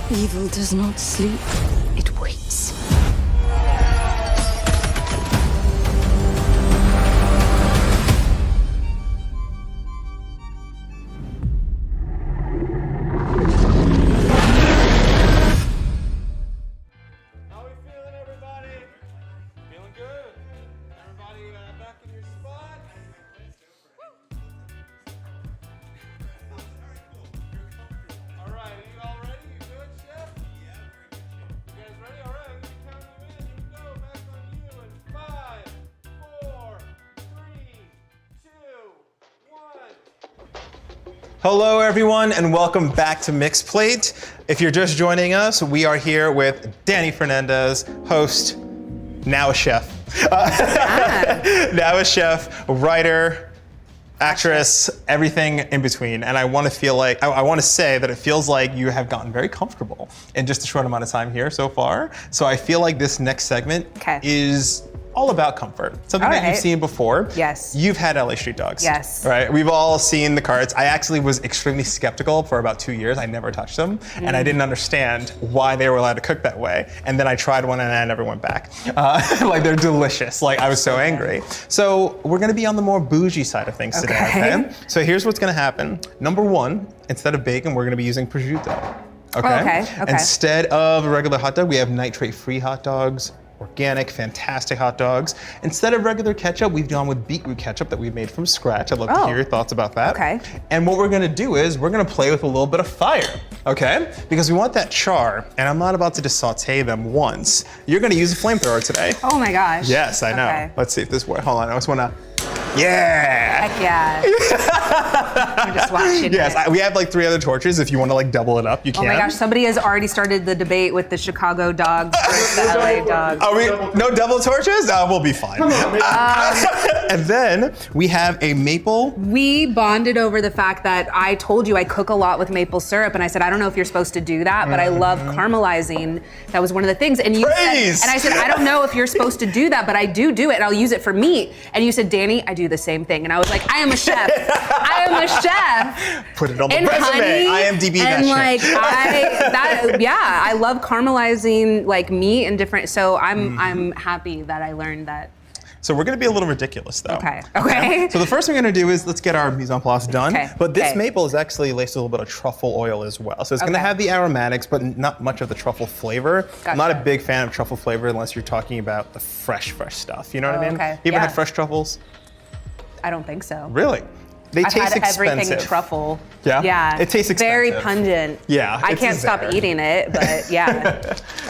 Evil does not sleep, it waits. Hello everyone and welcome back to Mixed Plate. If you're just joining us, we are here with Dani Fernandez, host, now a chef. Now a chef, writer, actress, everything in between. And I want to say that it feels like you have gotten very comfortable in just a short amount of time here so far. So I feel like this next segment is all about comfort. Something that you've seen before. Yes. You've had LA Street Dogs. Yes. Right? We've all seen the carts. I actually was extremely skeptical for about 2 years. I never touched them. And I didn't understand why they were allowed to cook that way. And then I tried one and I never went back. Like they're delicious. Like I was so angry. So we're gonna be on the more bougie side of things today, okay? So here's what's gonna happen. Number one, instead of bacon, we're gonna be using prosciutto. Okay? Okay. Instead of a regular hot dog, we have nitrate-free hot dogs. organic, fantastic hot dogs. Instead of regular ketchup, we've gone with beetroot ketchup that we've made from scratch. I'd love to hear your thoughts about that. Okay. And what we're gonna do is we're gonna play with a little bit of fire, okay? Because we want that char, and I'm not about to just saute them once. You're gonna use a flamethrower today. Oh my gosh. Yes, I know. Okay. Let's see if this works. Hold on, I just wanna, yeah! Heck yeah. I'm just watching Yes, it. we have like 3 other torches. If you wanna like double it up, you can. Oh my gosh, somebody has already started the debate with the Chicago dogs versus the LA dogs. Are we, no double torches? We'll be fine. And then we have a maple. We bonded over the fact that I told you I cook a lot with maple syrup, and I said, I don't know if you're supposed to do that, but I love caramelizing. That was one of the things. And you Praise! said, and I said, I don't know if you're supposed to do that, but I do it, and I'll use it for meat. And you said, Dani, I do the same thing. And I was like, I am a chef. I am a chef. Put it on the And resume. honey, IMDb that and shit. I love caramelizing like meat and different. So I'm happy that I learned that. So we're gonna be a little ridiculous though. Okay. So the first thing we're gonna do is let's get our mise en place done. Okay. But this Okay. maple is actually laced with a little bit of truffle oil as well. So it's gonna Okay. have the aromatics, but not much of the truffle flavor. I'm not a Gotcha. big fan of truffle flavor unless you're talking about the fresh stuff. You know what I mean? Okay. You ever Yeah. had fresh truffles? I don't think so. Really? They I've taste had expensive. everything truffle. Yeah? Yeah. It tastes very expensive. pungent. Yeah, I it's can't stop there. eating it, but yeah.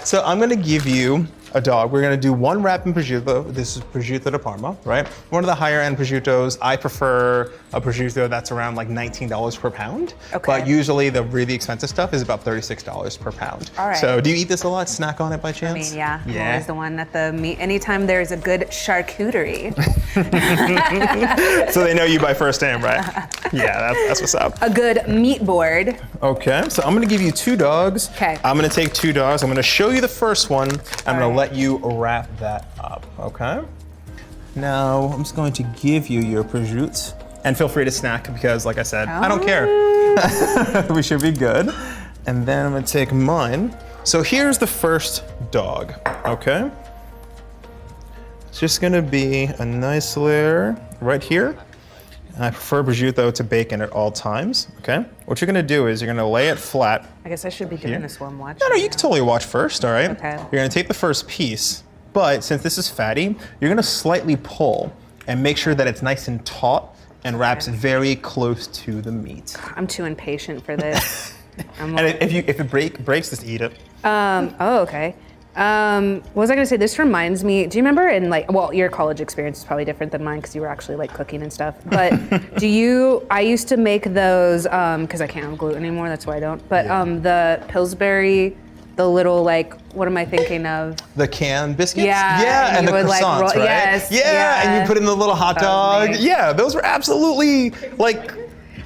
So I'm gonna give you a dog. We're gonna do 1 wrap in prosciutto. This is prosciutto di Parma, right? One of the higher end prosciuttos. I prefer a prosciutto that's around like $19 per pound. Okay. But usually the really expensive stuff is about $36 per pound. All right. So do you eat this a lot? Snack on it by I chance? mean, yeah. I'm Yeah. always the one at the meat. Anytime there's a good charcuterie, So they know you by first name, right? Yeah, that's what's up. a good meat board. Okay, so I'm gonna give you 2 dogs. Okay. I'm gonna take 2 dogs. I'm gonna show you the first one. I'm gonna right. let you wrap that up, okay? Now, I'm just going to give you your prosciutto. And feel free to snack because, like I said, I don't care. We should be good. And then I'm gonna take mine. So here's the first dog, okay? It's just gonna be a nice layer right here. I prefer prosciutto to bacon at all times, okay? What you're gonna do is you're gonna lay it flat. I guess I should be doing Here. this while I'm watching. No, you can totally watch first, all right? Okay. You're gonna take the first piece, but since this is fatty, you're gonna slightly pull and make sure that it's nice and taut and wraps very close to the meat. I'm too impatient for this. I'm And if it breaks, just eat it. Oh, okay. What was I gonna say? This reminds me. Do you remember in well, your college experience is probably different than mine because you were actually like cooking and stuff. But I used to make those because I can't have gluten anymore. That's why I don't. But the Pillsbury, the little what am I thinking of? The canned biscuits? Yeah, Yeah, and and the you would, like, croissants, roll- right? yes, yeah, and yeah. you put in the little hot dog. Amazing. Yeah, those were absolutely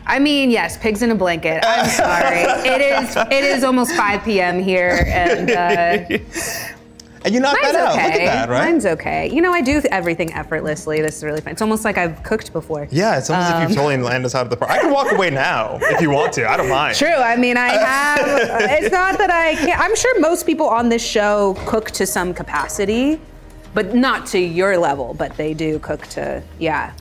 I mean, yes, pigs in a blanket. I'm sorry. It is almost 5 p.m. here, and and you knocked mine's that out. okay. Look at that, right? Mine's okay. You know, I do everything effortlessly. This is really fun. It's almost like I've cooked before. Yeah, it's almost like you've totally landed us out of the park. I can walk away now if you want to. I don't mind. True. I mean, I have. It's not that I can't. I'm sure most people on this show cook to some capacity, but not to your level. But they do cook to, yeah.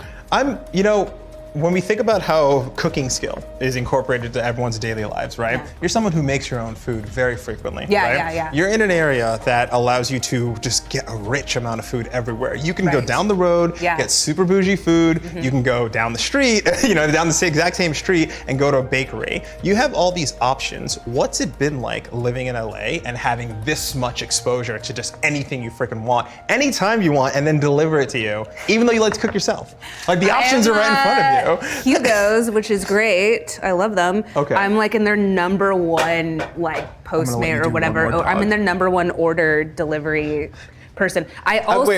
When we think about how cooking skill is incorporated to everyone's daily lives, right? Yeah. You're someone who makes your own food very frequently, Yeah, right? yeah. You're in an area that allows you to just get a rich amount of food everywhere. You can go Right. down the road, Yeah. get super bougie food. You can go down the street, down the exact same street and go to a bakery. You have all these options. What's it been like living in LA and having this much exposure to just anything you freaking want, anytime you want, and then deliver it to you, even though you like to cook yourself? Like the options are right in front of you. Hugo's, which is great. I love them. Okay. I'm like in their number one let you Postmate or do whatever. one more I'm in dog. their number one order delivery person. I also Wait.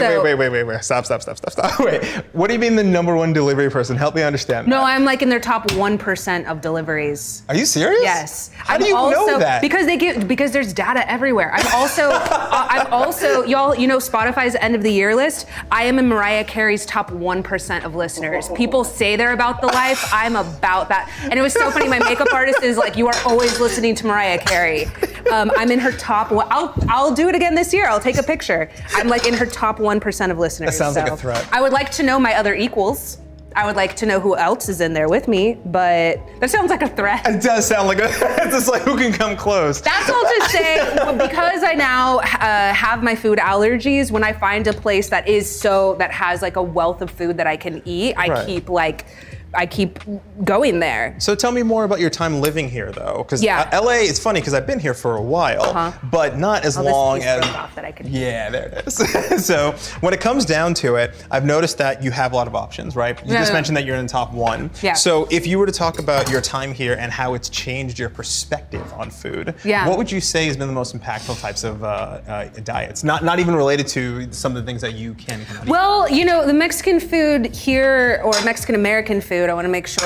Stop. Wait. What do you mean the number one delivery person? Help me understand. No, that. I'm like in their top 1% of deliveries. Are you serious? Yes. How do you know that? Because there's data everywhere. I'm also y'all, Spotify's end of the year list. I am in Mariah Carey's top 1% of listeners. People say they're about the life. I'm about that. And it was so funny. My makeup artist is like, you are always listening to Mariah Carey. I'm in her top one. I'll do it again this year. I'll take a picture. I'm like in her top 1% of listeners. That sounds like a threat. I would like to know my other equals. I would like to know who else is in there with me, but that sounds like a threat. It does sound like it's just like who can come close. That's all to say, because I now have my food allergies, when I find a place that has like a wealth of food that I can eat, I keep going there. So tell me more about your time living here, though, because LA. It's funny because I've been here for a while, but not as long as. Yeah, there it is. So when it comes down to it, I've noticed that you have a lot of options, right? You just mentioned that you're in the top 1. Yeah. So if you were to talk about your time here and how it's changed your perspective on food, what would you say has been the most impactful types of diets? Not even related to some of the things that you can eat. Well, you know, the Mexican food here, or Mexican American food, I want to make sure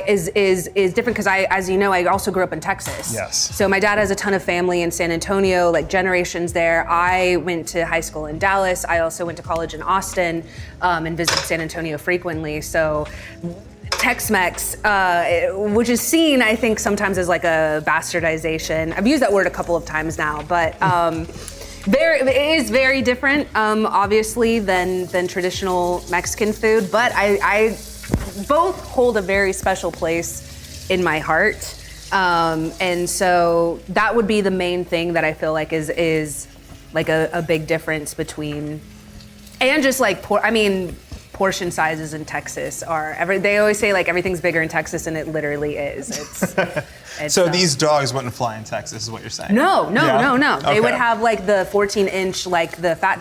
is different because as you know, I also grew up in Texas. Yes. So my dad has a ton of family in San Antonio, like generations there. I went to high school in Dallas. I also went to college in Austin and visited San Antonio frequently. So Tex-Mex, which is seen, I think, sometimes as like a bastardization. I've used that word a couple of times now, but it is very different, obviously, than traditional Mexican food. But I both hold a very special place in my heart, and so that would be the main thing that I feel like is like a big difference between, and just like portion sizes in Texas they always say like everything's bigger in Texas, and it literally is. It's so these dogs wouldn't fly in Texas, is what you're saying? No. Okay. They would have like the 14-inch, like the fat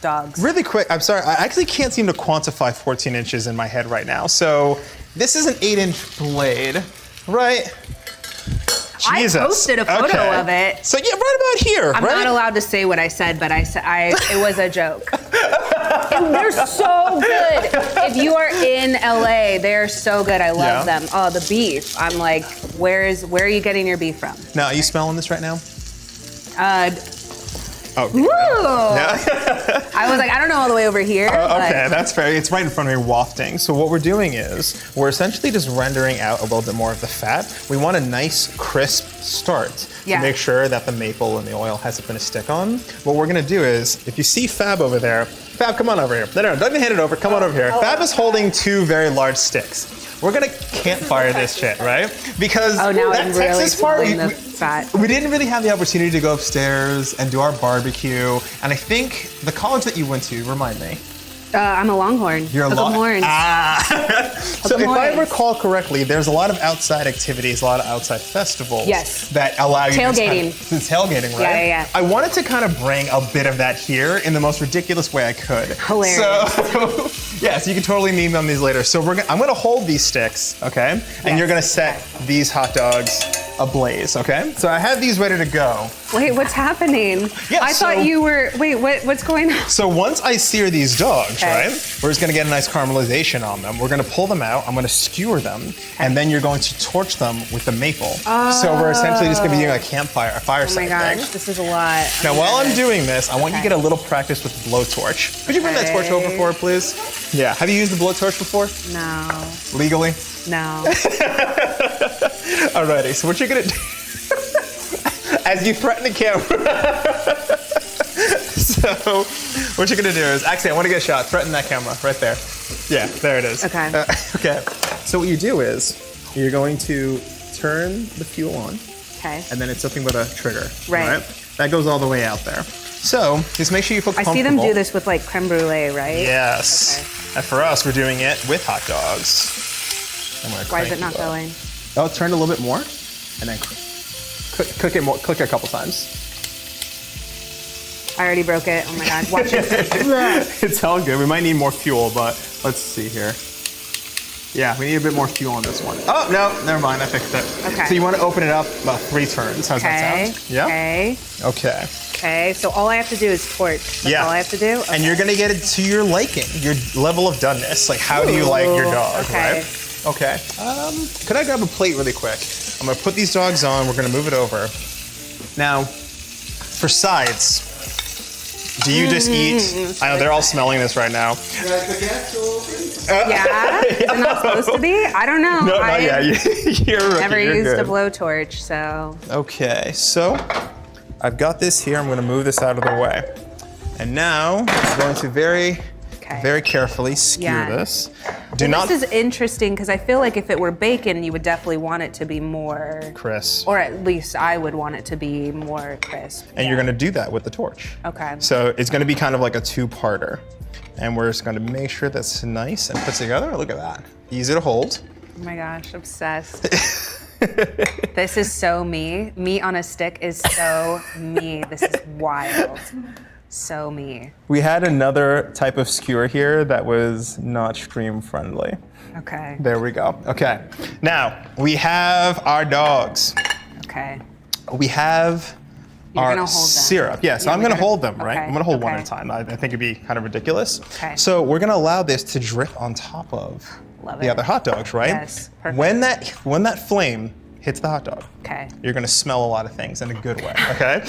dogs. Really quick, I'm sorry, I actually can't seem to quantify 14 inches in my head right now. So this is an 8-inch blade, right? Jesus. I posted a photo of it. So yeah, right about here. I'm not allowed to say what I said, but it was a joke. And they're so good. If you are in LA, they're so good. I love them. Oh, the beef. I'm like, where are you getting your beef from? Now, are you smelling this right now? Ooh. I was like, I don't know all the way over here. Okay, that's fair. It's right in front of me, wafting. So what we're doing is we're essentially just rendering out a little bit more of the fat. We want a nice, crisp start to make sure that the maple and the oil has something to stick on. What we're gonna do is, if you see Fab over there, Fab, come on over here. No, don't even hand it over. Come on over here. Fab is holding 2 very large sticks. We're gonna campfire this shit, right? Because now that I'm Texas really part, the fat. We didn't really have the opportunity to go upstairs and do our barbecue. And I think the college that you went to, remind me. I'm a Longhorn. You're a Longhorn. So if I recall correctly, there's a lot of outside activities, a lot of outside festivals that allow you tailgating. Tailgating, right? Yeah. I wanted to kind of bring a bit of that here in the most ridiculous way I could. Hilarious. So yes, you can totally meme on these later. So I'm gonna hold these sticks, okay? And you're gonna set these hot dogs ablaze, okay? So I have these ready to go. Wait, what's happening? I thought you were, what's going on? So once I sear these dogs, right, we're just gonna get a nice caramelization on them. We're gonna pull them out, I'm gonna skewer them, and then you're going to torch them with the maple. So we're essentially just gonna be doing a campfire, a fireside thing. Oh my gosh, this is a lot. Now while I'm doing this, I want you to get a little practice with the blowtorch. Could you bring that torch over for it, please? Yeah, have you used the blowtorch before? No. Legally? No. Alrighty, so what you're gonna do, as you threaten the camera, so what you're gonna do is, actually I wanna get a shot, threaten that camera, right there. Yeah, there it is. Okay. Okay, so what you do is, you're going to turn the fuel on. Okay. And then it's something with a trigger. Right. That goes all the way out there. So, just make sure you feel comfortable. I see them do this with like creme brulee, right? Yes. Okay. And for us, we're doing it with hot dogs. Why is it not going? Oh, turn it a little bit more, and then cook it more. Cook it a couple times. I already broke it. Oh my God! Watch it. It's all good. We might need more fuel, but let's see here. Yeah, we need a bit more fuel on this one. Oh no, never mind. I fixed it. Okay. So you want to open it up about 3 turns. How's that sound? Yeah. Okay. Okay. Okay. So all I have to do is torch. That's all I have to do. Okay. And you're gonna get it to your liking, your level of doneness. Like, how do you like your dog, right? Okay. Could I grab a plate really quick? I'm gonna put these dogs on. We're gonna move it over. Now, for sides, do you just eat? I know they're all smelling this right now. Yeah? Is it not supposed to be? I don't know. No, not yet. You're rookie. Never You're used good. a blowtorch, so. Okay, so I've got this here. I'm gonna move this out of the way. And now I'm going to very Okay. very carefully skewer this. Do Well, not This is interesting because I feel like if it were bacon, you would definitely want it to be more crisp. or at least I would want it to be more crisp. And you're gonna do that with the torch. Okay. So it's gonna be kind of like a two-parter. And we're just gonna make sure that's nice and put together. Look at that. Easy to hold. Oh my gosh, obsessed. This is so me. Meat on a stick is so me. This is wild. So me. We had another type of skewer here that was not stream friendly. Okay. There we go. Okay. Now, we have our dogs. Okay. We have You're our gonna hold them. syrup. Yeah, so Yeah, I'm we're gonna gonna- hold them, right? okay, I'm gonna hold one okay. at a time. I think it'd be kind of ridiculous. Okay. So we're gonna allow this to drip on top of Love the it. other hot dogs, right? Yes, perfect. When that flame hits the hot dog, Okay. you're gonna smell a lot of things in a good way, okay?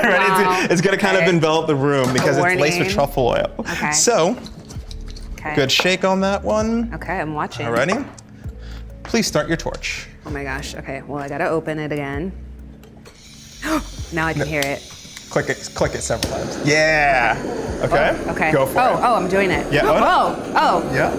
Wow. It's gonna kind of Okay. envelop the room because it's laced with Warning. truffle oil. Okay. So, Okay. good shake on that one. Okay, I'm watching. Alrighty. Please start your torch. Oh my gosh. Okay. Well, I gotta open it again. Now I can hear it. Click it several times. Yeah. Okay. Okay. Go for it. Oh, I'm doing it. Yeah. Oh. Yeah.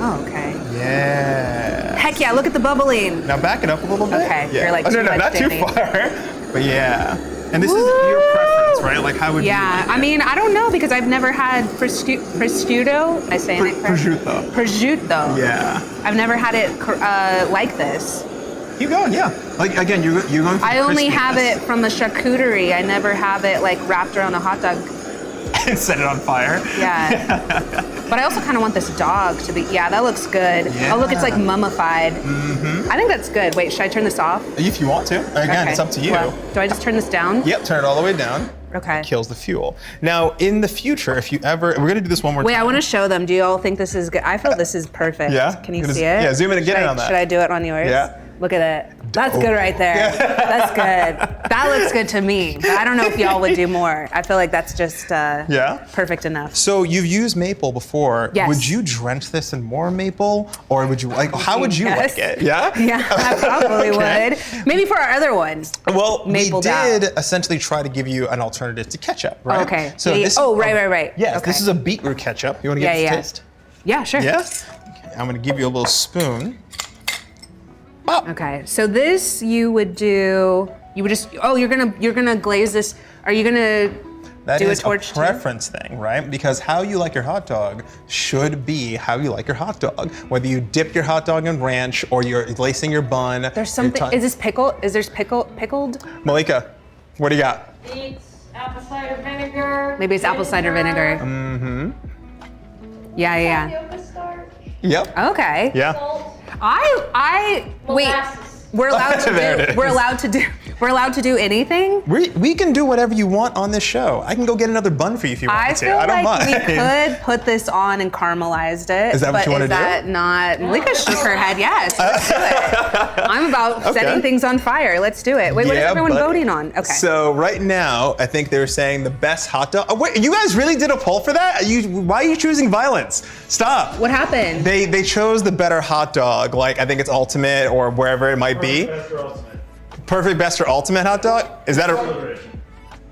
Oh, okay. Yeah. Heck yeah, look at the bubbling. Now back it up a little bit. Okay, Yeah. you're like oh, no, too no, much, not too Dani. far. But yeah. And this is your preference, right? Like how would Yeah, you like I mean, I don't know because I've never had prosciutto. Am I saying it correct? prosciutto. Prosciutto. Yeah. I've never had it like this. Keep going, yeah. Like again, you're going for I only have crispiness. it from the charcuterie. I never have it like wrapped around a hot dog. And set it on fire. Yeah. But I also kind of want this dog to be, yeah, that looks good. Oh, look, it's like mummified. I think that's good. Wait, should I turn this off? If you want to. Again, Okay. it's up to you. Well, do I just turn this down? Yep, turn it all the way down. Okay. Kills the fuel. Now, in the future, if you ever, we're gonna do this one more Wait, time. I want to show them. Do you all think this is good? I feel this is perfect. Yeah? Can you Gonna- see it? yeah, zoom in and get Should in I- on that. Should I do it on yours? Yeah. Look at it. That's good right there. That's good. That looks good to me. But I don't know if y'all would do more. I feel like that's just perfect enough. So you've used maple before. Yes. Would you drench this in more maple, or would you like? How would you Yes. like it? Yeah. Yeah, I probably Okay. would. Maybe for our other ones. Well, Maple we did essentially try to give you an alternative to ketchup, right? Okay. So Yeah, this. oh, right. Yes, Okay. this is a beetroot ketchup. You want to get Yeah, this yeah. taste? Yeah, sure. Yeah. Okay, I'm gonna give you a little spoon. Okay, so this you would do. You would just. Oh, you're gonna glaze this. Are you gonna That do a is torch too? preference thing, right? Because how you like your hot dog should be how you like your hot dog. Whether you dip your hot dog in ranch or you're lacing your bun. There's something. Is this pickle? Is there pickled? Malika, what do you got? It's apple cider vinegar. Maybe it's apple cider vinegar. Mm-hmm. Yeah. Tapioca starch. Yep. Okay. Yeah. Salt. I wait. Molasses. We're allowed to There it do. is. We're allowed to do anything. We can do whatever you want on this show. I can go get another bun for you if you want I to. feel I don't like mind. we could put this on and caramelized it. Is that what but you wanna is do? that not? Malika shook her head. Yes, let's do it. I'm about Okay. setting things on fire. Let's do it. Wait, what is Yeah, everyone but- voting on? Okay. So right now, I think they're saying the best hot dog. Oh, wait, you guys really did a poll for that? Why are you choosing violence? Stop. What happened? They chose the better hot dog. Like I think it's ultimate or wherever it might be. Best or ultimate. Perfect best or ultimate hot dog? Is that a?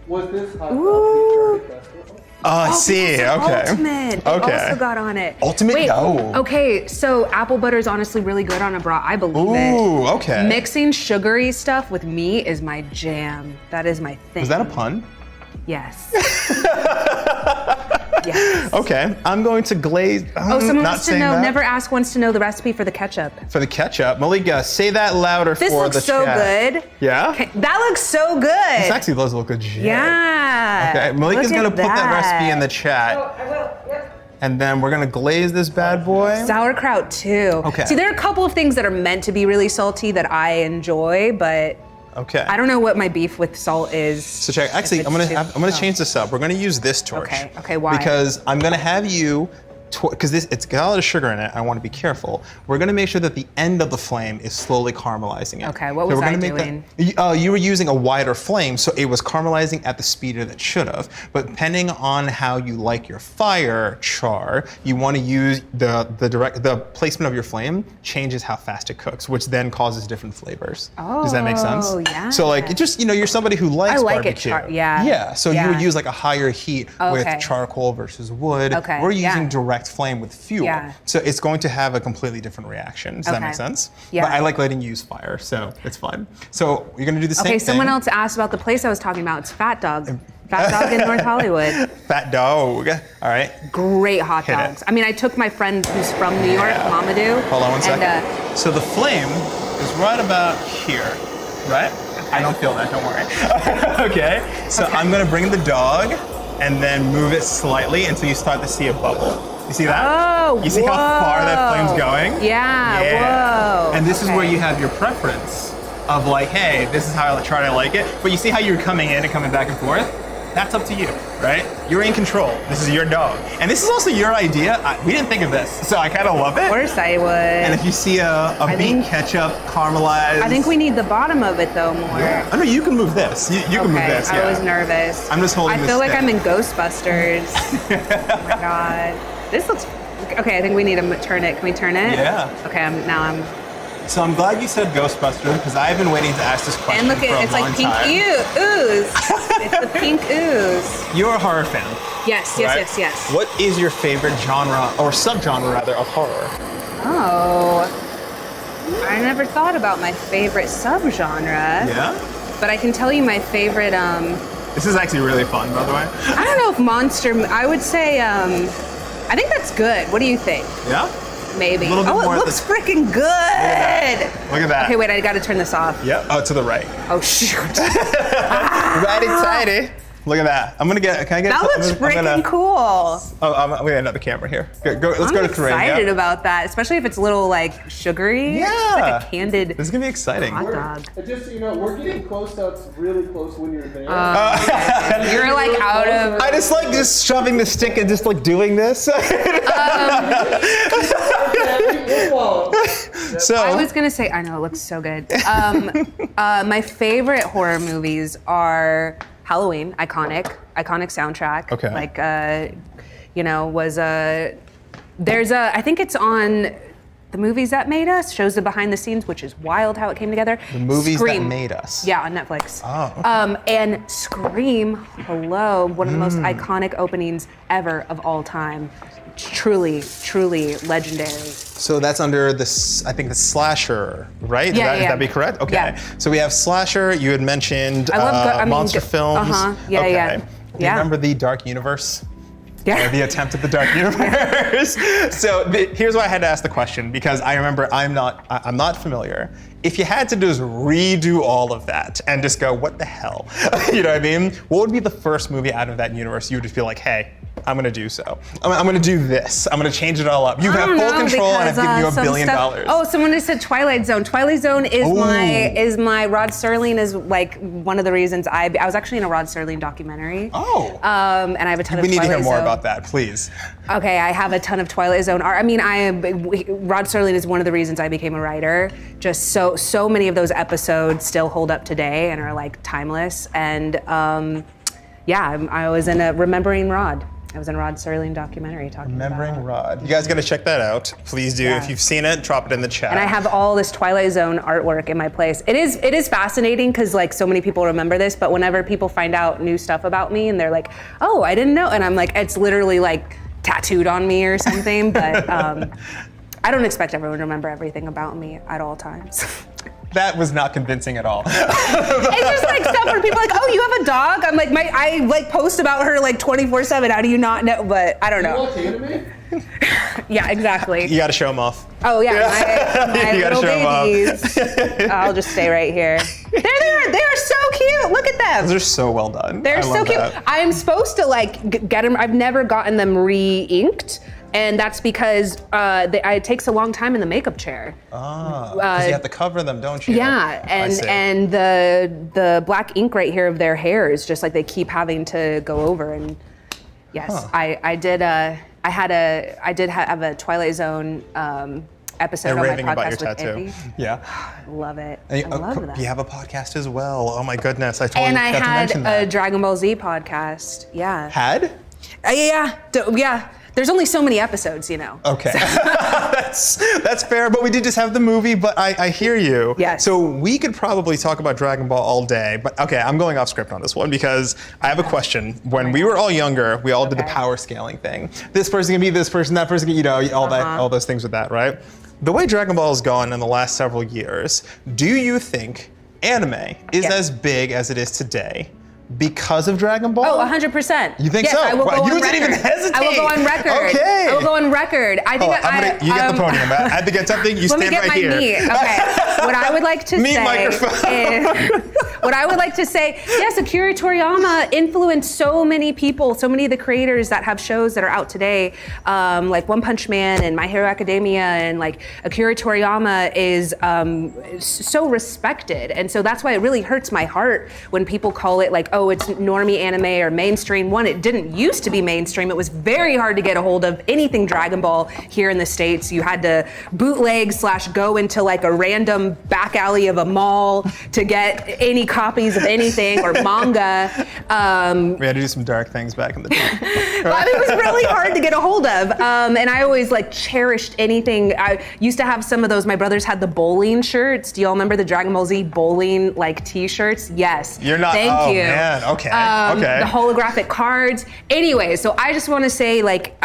Was this hot Ooh. dog the perfect best? Oh, I see. It's Okay. Ultimate. They Okay. also got on it. Ultimate? Wait, No. Okay, so apple butter is honestly really good on a bra. I believe it. Ooh, okay. Mixing sugary stuff with meat is my jam. That is my thing. Was that a pun? Yes. Yes. Okay. I'm going to glaze. Oh, someone not wants to saying know. that. Never ask wants to know the recipe for the ketchup. For the ketchup, Malika, say that louder This for looks the so chat. good. Yeah. Okay, that looks so good. This actually does look good. Yeah. Okay, Malika's Look gonna at put that recipe in the chat, I will. Yep. and then we're gonna glaze this bad boy. Sauerkraut too. Okay. See, there are a couple of things that are meant to be really salty that I enjoy, but Okay. I don't know what my beef with salt is. So check. Actually, If I'm it's gonna too- change this up. We're gonna use this torch. Okay, why? Because I'm gonna have you because it's got a lot of sugar in it, I want to be careful. We're going to make sure that the end of the flame is slowly caramelizing it. Okay, what was I doing? You were using a wider flame, so it was caramelizing at the speed that it should have. But depending on how you like your fire char, you want to use the placement of your flame changes how fast it cooks, which then causes different flavors. Oh, does that make sense? yeah. So like, it just, you're somebody who likes barbecue. Yeah. So you would use like a higher heat with Okay. charcoal versus wood. Okay, We're using yeah. direct flame with fuel. Yeah. So it's going to have a completely different reaction. Does that Okay. make sense? Yeah. But I like letting you use fire, so it's fun. So you're gonna do the same thing. Okay, someone else asked about the place I was talking about. It's Fat Dog. Fat Dog in North Hollywood. Fat Dog. All right. Great hot Hit it. dogs. I mean, I took my friend who's from New York, Mamadou. Hold on one second. And, So the flame is right about here, right? I don't feel that, don't worry. Okay, so I'm gonna bring the dog and then move it slightly until you start to see a bubble. You see that? Oh, You see how far that flame's going? Yeah, whoa. And this is Okay. where you have your preference of like, hey, this is how I try to like it. But you see how you're coming in and coming back and forth? That's up to you, right? You're in control. This is your dog. And this is also your idea. We didn't think of this, so I kind of love it. Of course I would. And if you see a beet think- ketchup caramelized. I think we need the bottom of it though more. I know you can move this. You can move this. Yeah. I was nervous. I'm just holding I this feel like stick. I'm in Ghostbusters. Oh my god. This looks. Okay, I think we need to turn it. Can we turn it? Yeah. Okay, now I'm. So I'm glad you said Ghostbusters because I've been waiting to ask this question And look for at a it's long like pink time. ooze. It's the pink ooze. You're a horror fan. Yes, right? yes. What is your favorite genre or subgenre rather of horror? Oh. I never thought about my favorite subgenre. Yeah. But I can tell you my favorite. This is actually really fun, by the way. I don't know if monster. I would say. I think that's good. What do you think? Yeah. Maybe. A little bit Oh, more it at looks the- freaking good. Look at that. Okay, wait. I got to turn this off. Yep. Oh, to the right. Oh shoot. Righty tighty. Look at that. I'm gonna get. Can I get? That looks freaking cool. Oh, we got another camera here. Let's I'm go to three. excited Yeah. about that, especially if it's a little like sugary. Yeah. It's like a candied This is gonna be exciting. hot dog. Just so you know, we're getting close, so it's really close when you're there. You're like out of. I just like just shoving the stick and just like doing this. So I was gonna say, I know it looks so good. My favorite horror movies are Halloween, iconic soundtrack. Okay. Like, there's a, I think it's on The Movies That Made Us, shows the behind the scenes, which is wild how it came together. The Movies Scream. That Made Us. Yeah, on Netflix. Oh, okay. And Scream, hello, one of the most iconic openings ever of all time. Truly, truly legendary. So that's under this, I think the slasher, right? Yeah, Would yeah. that be correct? Okay. Yeah. So we have slasher. You had mentioned I love monster films. Yeah, okay. yeah. Do you Yeah. remember the Dark Universe? Yeah. Or the attempt at the Dark Universe. So here's why I had to ask the question, because I remember I'm not familiar. If you had to just redo all of that and just go, what the hell? You know what I mean? What would be the first movie out of that universe you would just feel like, hey, I'm gonna do so. I'm gonna do this. I'm gonna change it all up. You I have don't full know, control and I've because, given you $1 some billion. stuff- Oh, someone just said Twilight Zone. Twilight Zone is my Rod Serling is like one of the reasons I was actually in a Rod Serling documentary. Oh. And I have a ton of We need Twilight to hear more Zone. about that, please. Okay, I have a ton of Twilight Zone art. I mean, Rod Serling is one of the reasons I became a writer. Just so many of those episodes still hold up today and are like timeless. And I was in a Remembering Rod. I was in a Rod Serling documentary talking Remembering about. Rod. You guys gotta check that out. Please do. Yeah. If you've seen it, drop it in the chat. And I have all this Twilight Zone artwork in my place. It is fascinating because like so many people remember this, but whenever people find out new stuff about me and they're like, oh, I didn't know, and I'm like, it's literally like tattooed on me or something, but I don't expect everyone to remember everything about me at all times. That was not convincing at all. It's just like stuff where people are like, oh, you have a dog? I'm like, I like post about her like 24/7. How do you not know? But I don't know. Yeah, exactly. You gotta show them off. Oh yeah, my You gotta little show 'em off. babies. I'll just stay right here. They're so cute. Look at them. Those are so well done. They're I so love cute. that. I am supposed to like get them. I've never gotten them re-inked, and that's because it takes a long time in the makeup chair. Because you have to cover them, don't you? Yeah, I see. and the black ink right here of their hair is just like they keep having to go over. And yes, I did I did have a Twilight Zone episode They're on my raving about your podcast with tattoo. Andy. Yeah. Love it. And I love that. You have a podcast as well. Oh my goodness, I totally And I forgot to had mention a that. Dragon Ball Z podcast. Yeah. Had? Yeah. There's only so many episodes, you know. Okay. that's fair, but we did just have the movie, but I hear you. Yes. So we could probably talk about Dragon Ball all day, but okay, I'm going off script on this one because I have a question. When we were all younger, we all did the power scaling thing. This person can be this person, that person can, all those things with that, right? The way Dragon Ball has gone in the last several years, do you think anime is as big as it is today because of Dragon Ball? Oh, 100%. You think yes, so? I will go You on didn't even record. hesitate. I will go on record. Okay. I will go on record. I think you get the podium. I had to get something. You let stand me get right my here. meat. Okay. What I would like to Meat say microphone. is, what I would like to say, yes, Akira Toriyama influenced so many people, so many of the creators that have shows that are out today, like One Punch Man and My Hero Academia, and like Akira Toriyama is so respected, and so that's why it really hurts my heart when people call it like, oh, it's normie anime or mainstream. One, it didn't used to be mainstream. It was very hard to get a hold of anything Dragon Ball here in the States. You had to bootleg / go into like a random back alley of a mall to get any copies of anything or manga. We had to do some dark things back in the day. Well, it was really hard to get a hold of. And I always like cherished anything. I used to have some of those. My brothers had the bowling shirts. Do y'all remember the Dragon Ball Z bowling like t-shirts? Yes. You're not. Thank you. Man. Okay. The holographic cards. Anyway, so I just want to say like,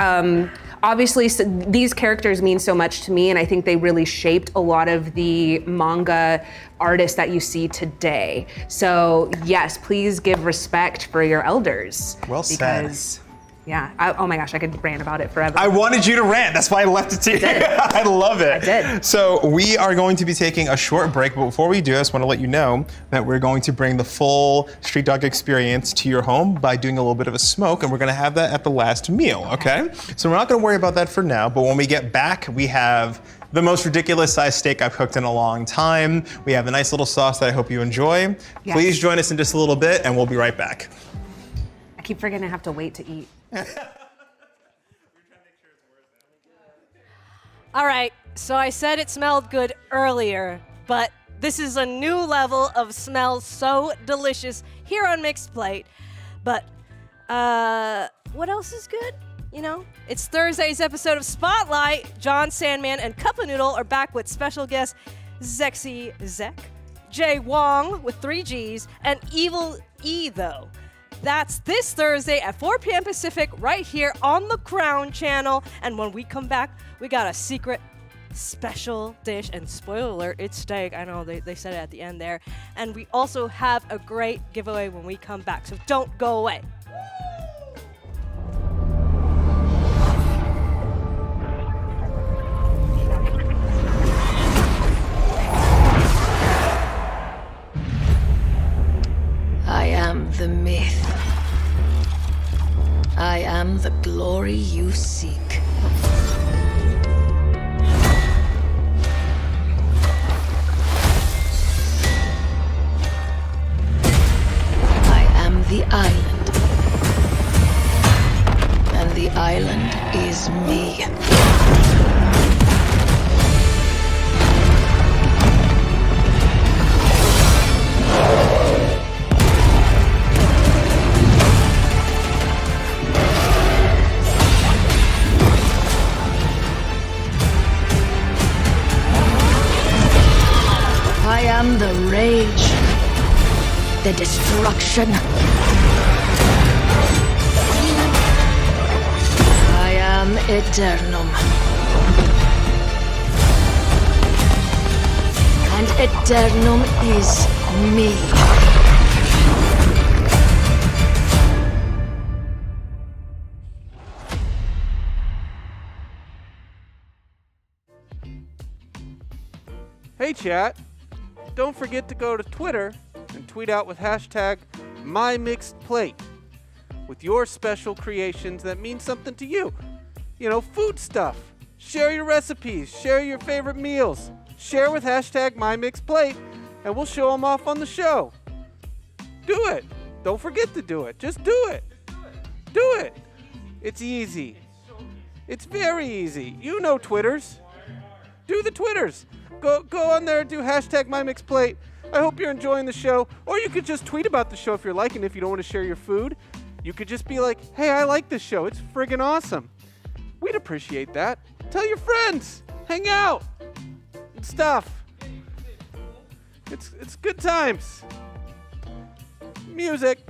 obviously these characters mean so much to me, and I think they really shaped a lot of the manga artists that you see today. So yes, please give respect for your elders. Well said. Because, yeah, oh my gosh, I could rant about it forever. I wanted you to rant. That's why I left it to you. I love it. I did. So we are going to be taking a short break, but before we do, I just want to let you know that we're going to bring the full Street Dog experience to your home by doing a little bit of a smoke, and we're going to have that at the last meal, okay? So we're not going to worry about that for now, but when we get back, we have the most ridiculous sized steak I've cooked in a long time. We have a nice little sauce that I hope you enjoy. Yes. Please join us in just a little bit, and we'll be right back. I keep forgetting I have to wait to eat. All right, so I said it smelled good earlier, but this is a new level of smell so delicious here on Mixed Plate. But what else is good? You know, it's Thursday's episode of Spotlight. John Sandman and Cup of Noodle are back with special guest Zexy Zek, Jay Wong with 3 Gs, and Evil E, though. That's this Thursday at 4 p.m. Pacific right here on the Crown Channel. And when we come back, we got a secret special dish. And spoiler alert, it's steak. I know they said it at the end there. And we also have a great giveaway when we come back. So don't go away. I am the myth. I am the glory you seek. I am the island. And the island is me. I am the rage, the destruction. I am Eternum. And Eternum is me. Hey chat, don't forget to go to Twitter and tweet out with hashtag #MyMixedPlate with your special creations that mean something to you. You know, food stuff. Share your recipes, share your favorite meals. Share with hashtag #MyMixedPlate and we'll show them off on the show. Do it. Don't forget to do it. Just do it. Do it. It's easy. It's very easy. You know Twitters. Do the Twitters. Go on there and do hashtag MyMixPlate. I hope you're enjoying the show. Or you could just tweet about the show if you're liking it, if you don't want to share your food. You could just be like, hey, I like this show. It's friggin' awesome. We'd appreciate that. Tell your friends. Hang out. And stuff. It's good times. Music.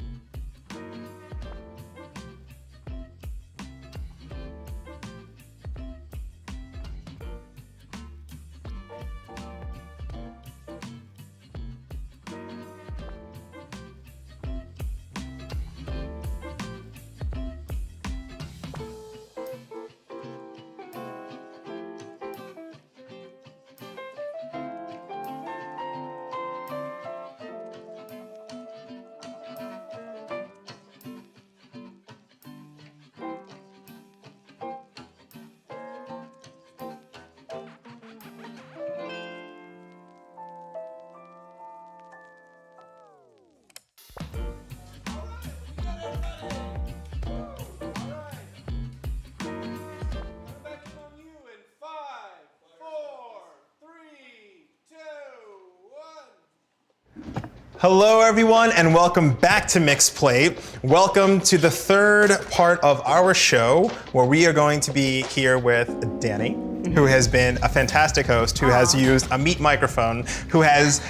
Hello, everyone, and welcome back to Mixed Plate. Welcome to the third part of our show, where we are going to be here with Dani, who has been a fantastic host, who has used a meat microphone, who has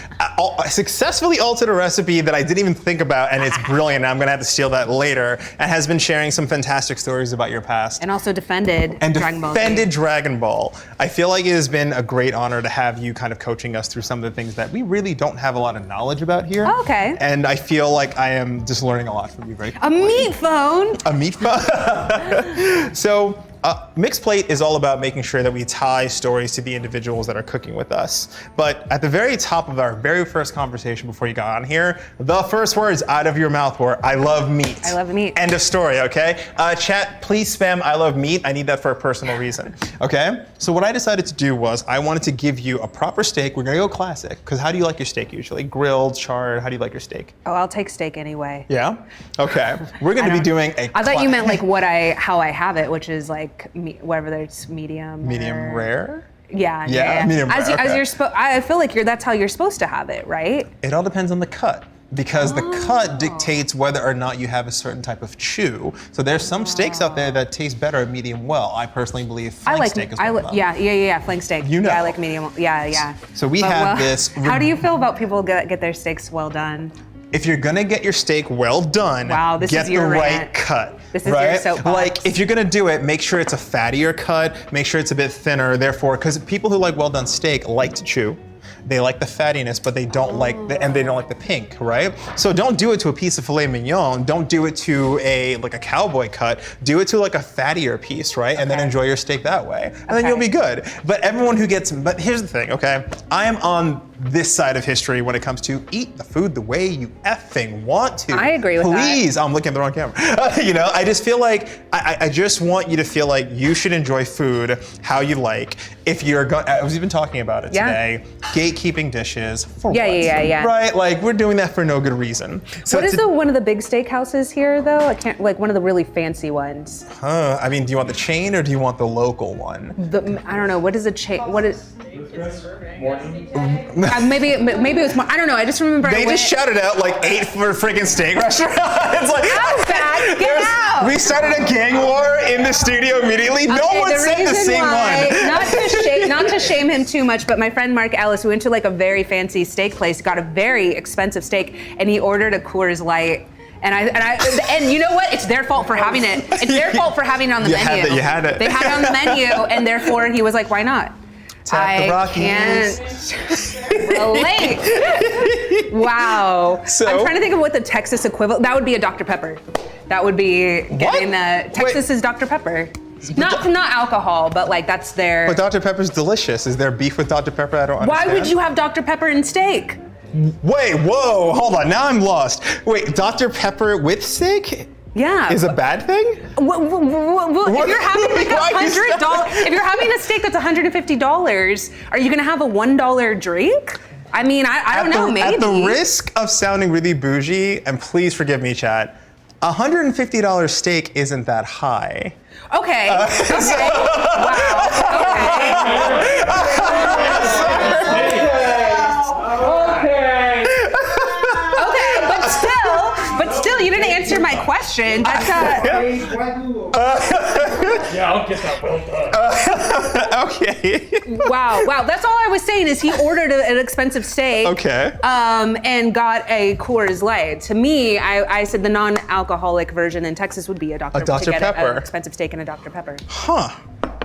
successfully altered a recipe that I didn't even think about, and it's brilliant. I'm gonna have to steal that later, and has been sharing some fantastic stories about your past. And also defended Dragon Ball. Defended Dragon Ball. I feel like it has been a great honor to have you kind of coaching us through some of the things that we really don't have a lot of knowledge about here. Oh, okay. And I feel like I am just learning a lot from you very quickly. A meat phone? A meat phone? So, Mixed Plate is all about making sure that we tie stories to the individuals that are cooking with us. But at the very top of our very first conversation before you got on here, the first words out of your mouth were, I love meat. I love meat. End of story, okay? Chat, please spam I love meat. I need that for a personal reason, okay? So what I decided to do was I wanted to give you a proper steak. We're gonna go classic, because how do you like your steak usually? Grilled, charred, how do you like your steak? Oh, I'll take steak anyway. Yeah? Okay. We're gonna be doing a I thought you meant like how I have it, which is like whatever it's medium. Medium rare? Yeah. Medium rare. As I feel like that's how you're supposed to have it, right? It all depends on the cut, because the cut dictates whether or not you have a certain type of chew. So there's some steaks out there that taste better at medium well. I personally believe flank steak is one of them. Yeah, flank steak. You know. Yeah, I like medium. Yeah. So we have this. How do you feel about people get their steaks well done? If you're gonna get your steak well done, get the right cut. This is your soapbox. Like, if you're gonna do it, make sure it's a fattier cut, make sure it's a bit thinner, therefore, because people who like well done steak like to chew. They like the fattiness, but they don't like they don't like the pink, right? So don't do it to a piece of filet mignon. Don't do it to a cowboy cut. Do it to like a fattier piece, right? And then enjoy your steak that way, and then you'll be good. But but here's the thing, okay? I am on this side of history when it comes to eat the food the way you effing want to. I agree with that. Please, I'm looking at the wrong camera. I just feel like I just want you to feel like you should enjoy food how you like. If you're going, I was even talking about it today. Gatekeeping dishes for what? Yeah. Right, like we're doing that for no good reason. So what is one of the big steakhouses here though? I can't one of the really fancy ones. I mean, do you want the chain or do you want the local one? I don't know. What is a chain? What is? Maybe it was more. I don't know. I just remember they just shouted out like 8 for a freaking steak restaurant. It's like, how bad? Get out! We started a gang war in the studio immediately. No one said the same one. Not to shame him too much, but my friend Mark Ellis went to like a very fancy steak place, got a very expensive steak, and he ordered a Coors Light. And you know what? It's their fault for having it. It's their fault for having it on the menu. You had it. They had it on the menu, and therefore he was like, "Why not?" I can't relate. Wow. So, I'm trying to think of what the Texas equivalent. That would be a Dr. Pepper. That would be getting the Texas is Dr. Pepper. Not alcohol, but like that's their. But Dr. Pepper's delicious. Is there beef with Dr. Pepper? I don't understand. Why would you have Dr. Pepper in steak? Wait, whoa, hold on. Now I'm lost. Wait, Dr. Pepper with steak? Yeah. Is a bad thing? If you're having like $100, if you're having a steak that's $150, are you gonna have a $1 drink? I mean, I don't know, maybe. At the risk of sounding really bougie, and please forgive me, chat, $150 steak isn't that high. Okay. Okay. Wow. Okay. Okay, but still, you didn't answer my question. That's Yeah, I'll get that well done. Okay. wow. That's all I was saying is he ordered an expensive steak. Okay. And got a Coors Light. To me, I said the non-alcoholic version in Texas would be a Dr. Dr. to get Pepper. an expensive steak and a Dr. Pepper. Huh.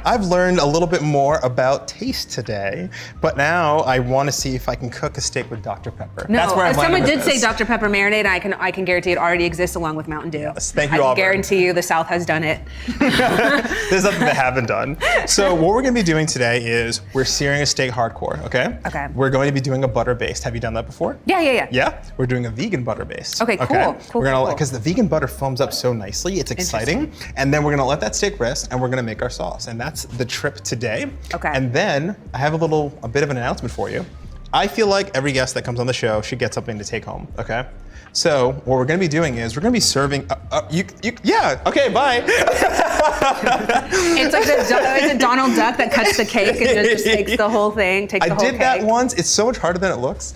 I've learned a little bit more about taste today, but now I want to see if I can cook a steak with Dr. Pepper. No, That's where I'm someone landing did with say this. Dr. Pepper marinade. I can guarantee it already exists along with Mountain Dew. Yes, thank you, I can Auburn. guarantee you the South has done it. There's nothing they haven't done. So what we're going to be doing today is we're searing a steak hardcore, okay? Okay. We're going to be doing a butter based. Have you done that before? Yeah. Yeah? We're doing a vegan butter based. Okay, cool. Cool, We're gonna, cool. because the vegan butter foams up so nicely, it's exciting. And then we're gonna let that steak rest and we're gonna make our sauce. And that's the trip today. Okay. And then I have a bit of an announcement for you. I feel like every guest that comes on the show should get something to take home, okay? So what we're gonna be doing is we're gonna be serving, yeah, okay, bye. It's like it's a Donald Duck that cuts the cake and just takes the whole thing, takes the I whole did cake. that once. It's so much harder than it looks.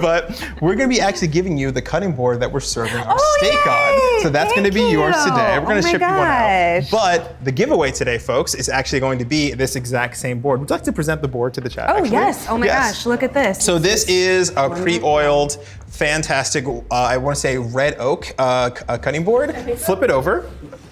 But we're going to be actually giving you the cutting board that we're serving our steak on. So that's going to be yours today. We're going to ship you one out. But the giveaway today, folks, is actually going to be this exact same board. Would you like to present the board to the chat? Oh, actually? yes. Oh, my gosh. Look at this. So this is a pre-oiled, fantastic, I want to say red oak cutting board. Flip it over.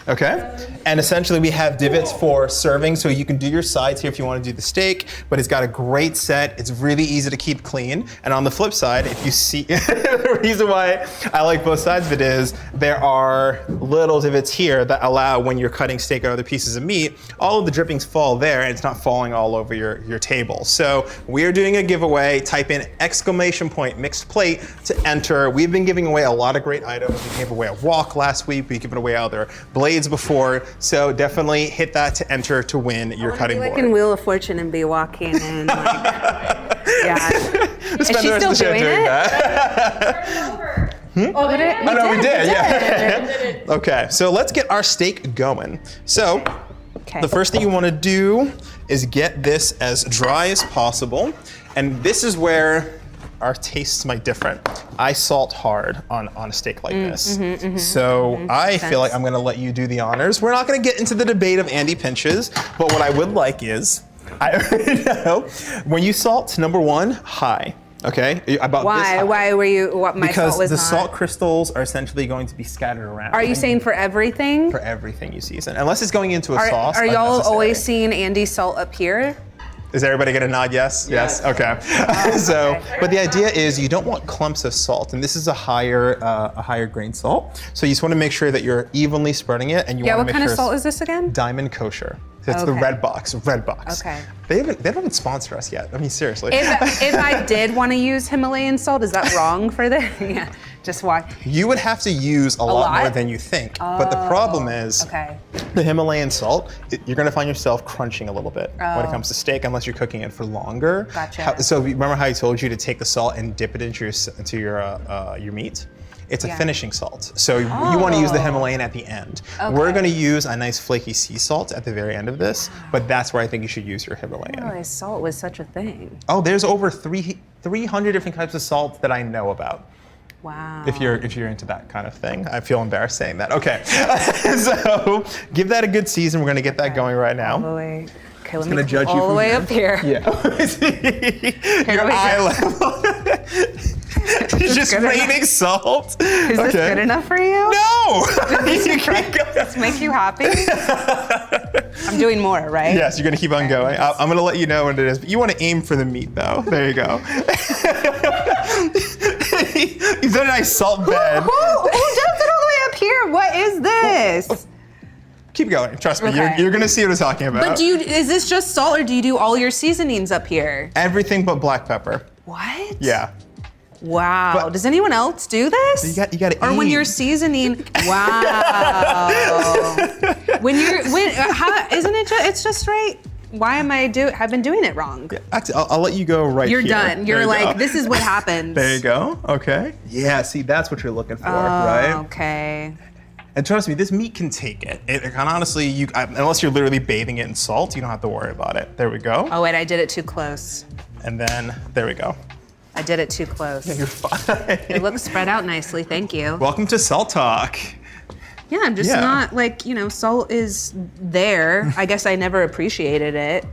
Okay, and essentially we have divots for serving, so you can do your sides here if you want to do the steak, but it's got a great set. It's really easy to keep clean. And on the flip side, if you see, the reason why I like both sides of it is there are little divots here that allow when you're cutting steak or other pieces of meat, all of the drippings fall there and it's not falling all over your table. So we are doing a giveaway. Type in !mixed plate to enter. We've been giving away a lot of great items. We gave away a wok last week. We've given away other blades before, so definitely hit that to enter to win your cutting board. Like in Wheel of Fortune and be walking in, like, yeah. Is she still doing it? That. Oh, we did. Yeah. Okay, so let's get our steak going. So, the first thing you want to do is get this as dry as possible, and this is where our tastes might differ. I salt hard on a steak like this. So I feel like I'm gonna let you do the honors. We're not gonna get into the debate of Andy pinches, but what I would like is, I already know, when you salt, number one, high. Okay? About Why? this high. Why were you? What my Because salt was the not? salt crystals are essentially going to be scattered around. Are you saying for everything? For everything you season, unless it's going into a sauce. Are y'all unnecessary. always seeing Andy's salt up here? Is everybody gonna nod yes? Yes, okay. But the idea is you don't want clumps of salt, and this is a higher grain salt. So you just wanna make sure that you're evenly spreading it, and you wanna what make kind sure of salt is this again? Diamond Kosher. It's the red box. Okay. They don't even sponsor us yet. I mean, seriously. If I did want to use Himalayan salt, is that wrong for this? Yeah, just why? You would have to use a lot more than you think. But the problem is, the Himalayan salt, you're gonna find yourself crunching a little bit when it comes to steak, unless you're cooking it for longer. Gotcha. So remember how I told you to take the salt and dip it into your meat? It's a finishing salt. So you want to use the Himalayan at the end. We're going to use a nice flaky sea salt at the very end of this, but that's where I think you should use your Himalayan. I realized salt was such a thing. Oh, there's over 300 different types of salt that I know about. Wow. If you're into that kind of thing. I feel embarrassed saying that. Okay. So give that a good season. We're going to get that going right now. Okay, let me judge you all the way up here. Yeah. Your eye level. You're just raining salt. Is this good enough for you? No! Does this make you happy? I'm doing more, right? Yes, you're gonna keep on going. I'm gonna let you know what it is, but you wanna aim for the meat though. There you go. You've done a nice salt bed. Who does it all the way up here? What is this? Keep going, trust me, you're gonna see what I'm talking about. But is this just salt or do you do all your seasonings up here? Everything but black pepper. What? Yeah. Wow. But does anyone else do this? You gotta Or when aim. you're seasoning, wow. How, isn't it just, it's just right? Why am I've been doing it wrong. Yeah, actually, I'll let you go right You're here. done. You're There you like, go. this is what happens. There you go, okay. Yeah, see, that's what you're looking for, right? Okay. And trust me, this meat can take it. It can honestly, unless you're literally bathing it in salt, you don't have to worry about it. There we go. Oh wait, I did it too close. And then, there we go. I did it too close. You're fine. It looks spread out nicely, thank you. Welcome to Salt Talk. Yeah, I'm just not like, salt is there. I guess I never appreciated it.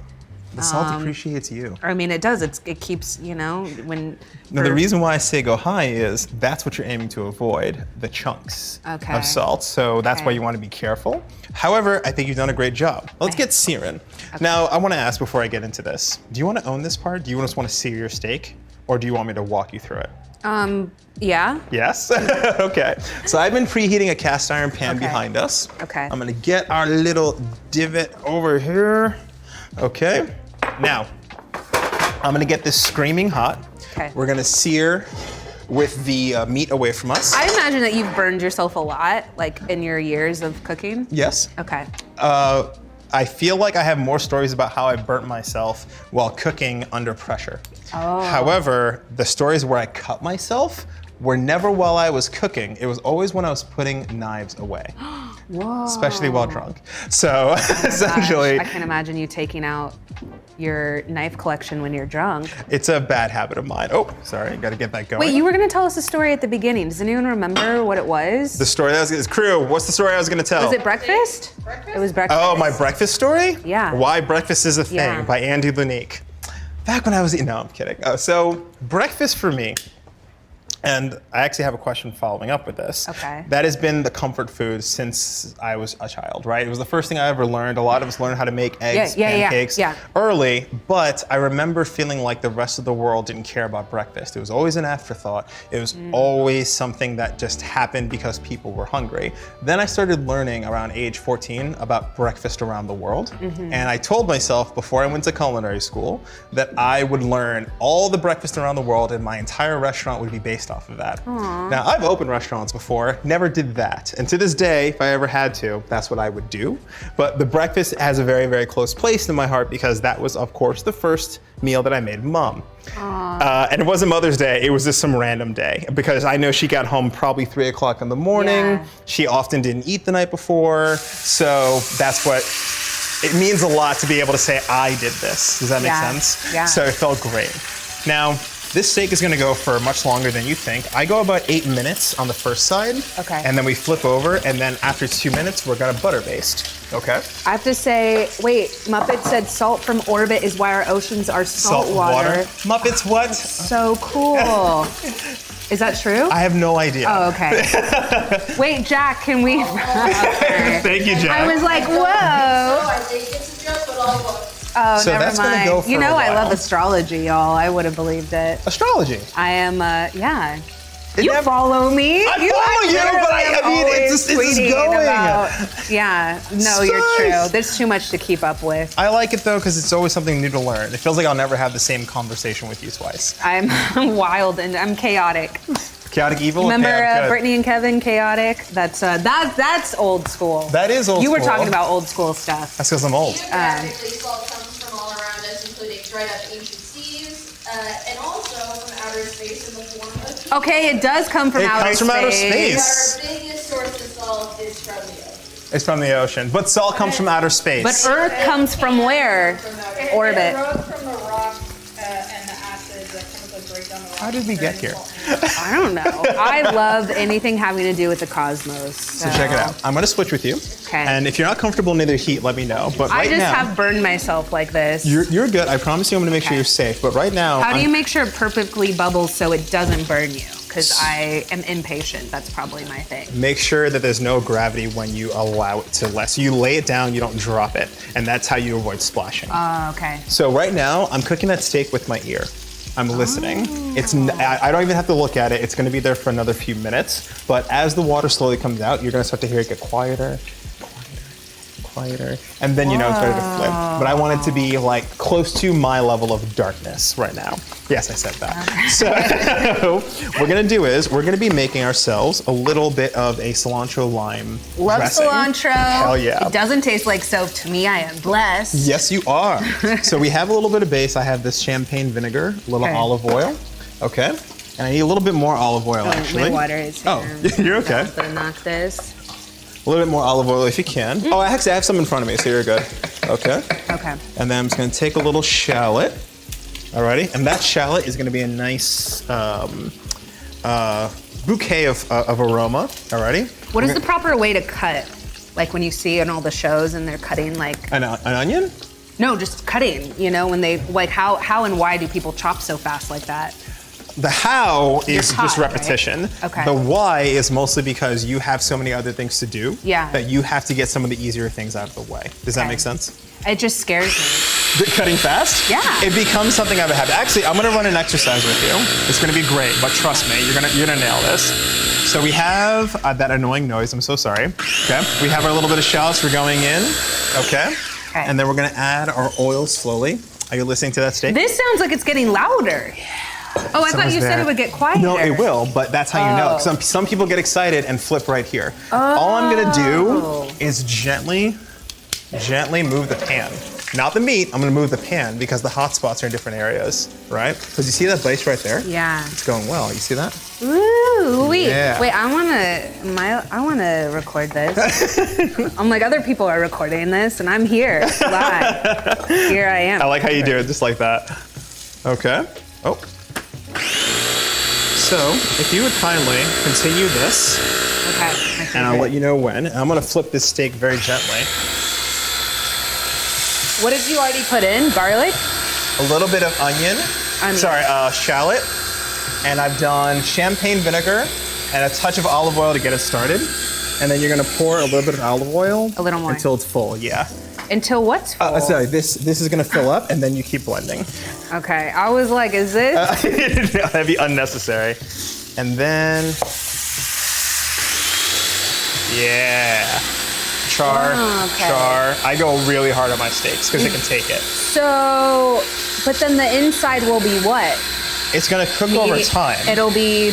The salt appreciates you. I mean, it does. It keeps, when. Now, the reason why I say go high is that's what you're aiming to avoid, the chunks of salt. So that's why you want to be careful. However, I think you've done a great job. Let's get searing. Okay. Now, I want to ask before I get into this, do you want to own this part? Do you just want to sear your steak? Or do you want me to walk you through it? Yeah. Yes? Okay. So I've been preheating a cast iron pan behind us. Okay. I'm gonna get our little divot over here. Okay. Now, I'm gonna get this screaming hot. Okay. We're gonna sear with the meat away from us. I imagine that you've burned yourself a lot, like in your years of cooking. Yes. Okay. I feel like I have more stories about how I burnt myself while cooking under pressure. Oh. However, the stories where I cut myself were never while I was cooking. It was always when I was putting knives away. Whoa. Especially while drunk. So essentially. Gosh, I can't imagine you taking out your knife collection when you're drunk. It's a bad habit of mine. Oh, sorry, gotta get that going. Wait, you were gonna tell us a story at the beginning. Does anyone remember what it was? The story crew, what's the story I was gonna tell? Was it breakfast? It was breakfast. Oh, my breakfast story? Yeah. Why Breakfast is a Thing Yeah. by Andy Lunique. Back when I was no, I'm kidding. So breakfast for me, and I actually have a question following up with this. Okay. That has been the comfort food since I was a child, right? It was the first thing I ever learned. A lot of us learned how to make eggs, pancakes early, but I remember feeling like the rest of the world didn't care about breakfast. It was always an afterthought. It was always something that just happened because people were hungry. Then I started learning around age 14 about breakfast around the world. And I told myself before I went to culinary school that I would learn all the breakfast around the world and my entire restaurant would be based off of that. Aww. Now, I've opened restaurants before, never did that. And to this day, if I ever had to, that's what I would do. But the breakfast has a very, very close place in my heart because that was, of course, the first meal that I made Mom. And it wasn't Mother's Day, it was just some random day because I know she got home probably 3 o'clock in the morning. Yeah. She often didn't eat the night before. So that's what, it means a lot to be able to say, I did this. Does that make sense? Yeah. So it felt great. Now, this steak is gonna go for much longer than you think. I go about 8 minutes on the first side. Okay. And then we flip over, and then after 2 minutes, we're gonna butter baste. Okay? I have to say, wait, Muppet said salt from orbit is why our oceans are salt water. Muppets what? So cool. Is that true? I have no idea. Oh, okay. Wait, Jack, can we? Okay. Thank you, Jack. I was like, whoa. I think it's a joke, but I'll look. Oh, So never that's gonna mind. go for You know, a I love while. astrology, y'all. I would have believed it. Astrology. I am, yeah. It You never- follow me. I follow you, but I mean, it's just going. Yeah, no, you're Nice. true. There's too much to keep up with. I like it though, because it's always something new to learn. It feels like I'll never have the same conversation with you twice. I'm wild and I'm chaotic. Chaotic evil? Remember Chaotic good. Brittany and Kevin, chaotic? That's old school. That is old You were school. talking about old school stuff. That's because I'm old. Geographically, salt comes from all around us, including dried up ancient seas, and also from outer space in the form of heat. Okay, it does come from It outer comes from outer space. Our biggest source of salt is from the ocean. It's from the ocean. But salt comes from outer space. But Earth comes from where? Orbit. It rose from the rock and the acid that chemically break down the rock. How did we get here? I don't know. I love anything having to do with the cosmos. So check it out. I'm gonna switch with you. Okay. And if you're not comfortable near the heat, let me know. But I right just now, have burned myself like this. you're good. I promise you I'm gonna make sure you're safe. But right now, How do I'm- you make sure it perfectly bubbles so it doesn't burn you? Because I am impatient. That's probably my thing. make sure that there's no gravity when you allow it to let. So you lay it down, you don't drop it. And that's how you avoid splashing. Okay. So right now, I'm cooking that steak with my ear. I'm listening. I don't even have to look at it. It's gonna be there for another few minutes. But as the water slowly comes out, you're gonna start to hear it get quieter, quieter. And then, it's ready to flip. But I want it to be like close to my level of darkness right now. Yes, I said that. So what we're gonna do is, we're gonna be making ourselves a little bit of a cilantro lime Love dressing. cilantro. Hell yeah. It doesn't taste like soap to me. I am blessed. Yes, you are. So we have a little bit of base. I have this champagne vinegar, a little Okay. olive oil. Okay. And I need a little bit more olive oil, actually. My water is here. Oh, you're okay. I'm gonna knock this. A little bit more olive oil if you can. Oh, actually, I have some in front of me, so you're good. Okay. Okay. And then I'm just gonna take a little shallot. Alrighty, and that shallot is gonna be a nice bouquet of aroma. Alrighty. What is the proper way to cut? Like when you see in all the shows and they're cutting like An onion? no, just cutting. You know, when they like how and why do people chop so fast like that? The how is taught, just repetition. right? Okay. The why is mostly because you have so many other things to do Yeah. that you have to get some of the easier things out of the way. Does that Okay. make sense? It just scares me. Cutting fast? Yeah. It becomes something of a habit. Actually, I'm gonna run an exercise with you. It's gonna be great, but trust me, you're gonna nail this. So we have that annoying noise. I'm so sorry. Okay. We have our little bit of shallots. We're going in. Okay. Okay. And then we're gonna add our oil slowly. Are you listening to that steak? This sounds like it's getting louder. Oh, I thought Sounds you said bad. it would get quieter. No, it will, but that's how you know. Oh. Some people get excited and flip right here. All I'm gonna do is gently move the pan. Not the meat, I'm gonna move the pan because the hot spots are in different areas, right? Because you see that base right there? Yeah. It's going well, you see that? Ooh, wait, Yeah. wait! I wanna record this. I'm like other people are recording this, and I'm here live. Here I am. I like how you do it, just like that. Okay. Oh. So, if you would kindly continue this, Okay. and I'll let you know when. I'm gonna flip this steak very gently. What did you already put in? Garlic? A little bit of onion. Sorry, shallot. And I've done champagne vinegar and a touch of olive oil to get it started. And then you're gonna pour a little bit of olive oil. A little more. Until it's full, yeah. Until what's full? Sorry, this is gonna fill up and then you keep blending. Okay, I was like, is this? That'd be unnecessary. And then, yeah. Char, okay. char. I go really hard on my steaks because it can take it. So, but then the inside will be what? It's gonna cook over time. It'll be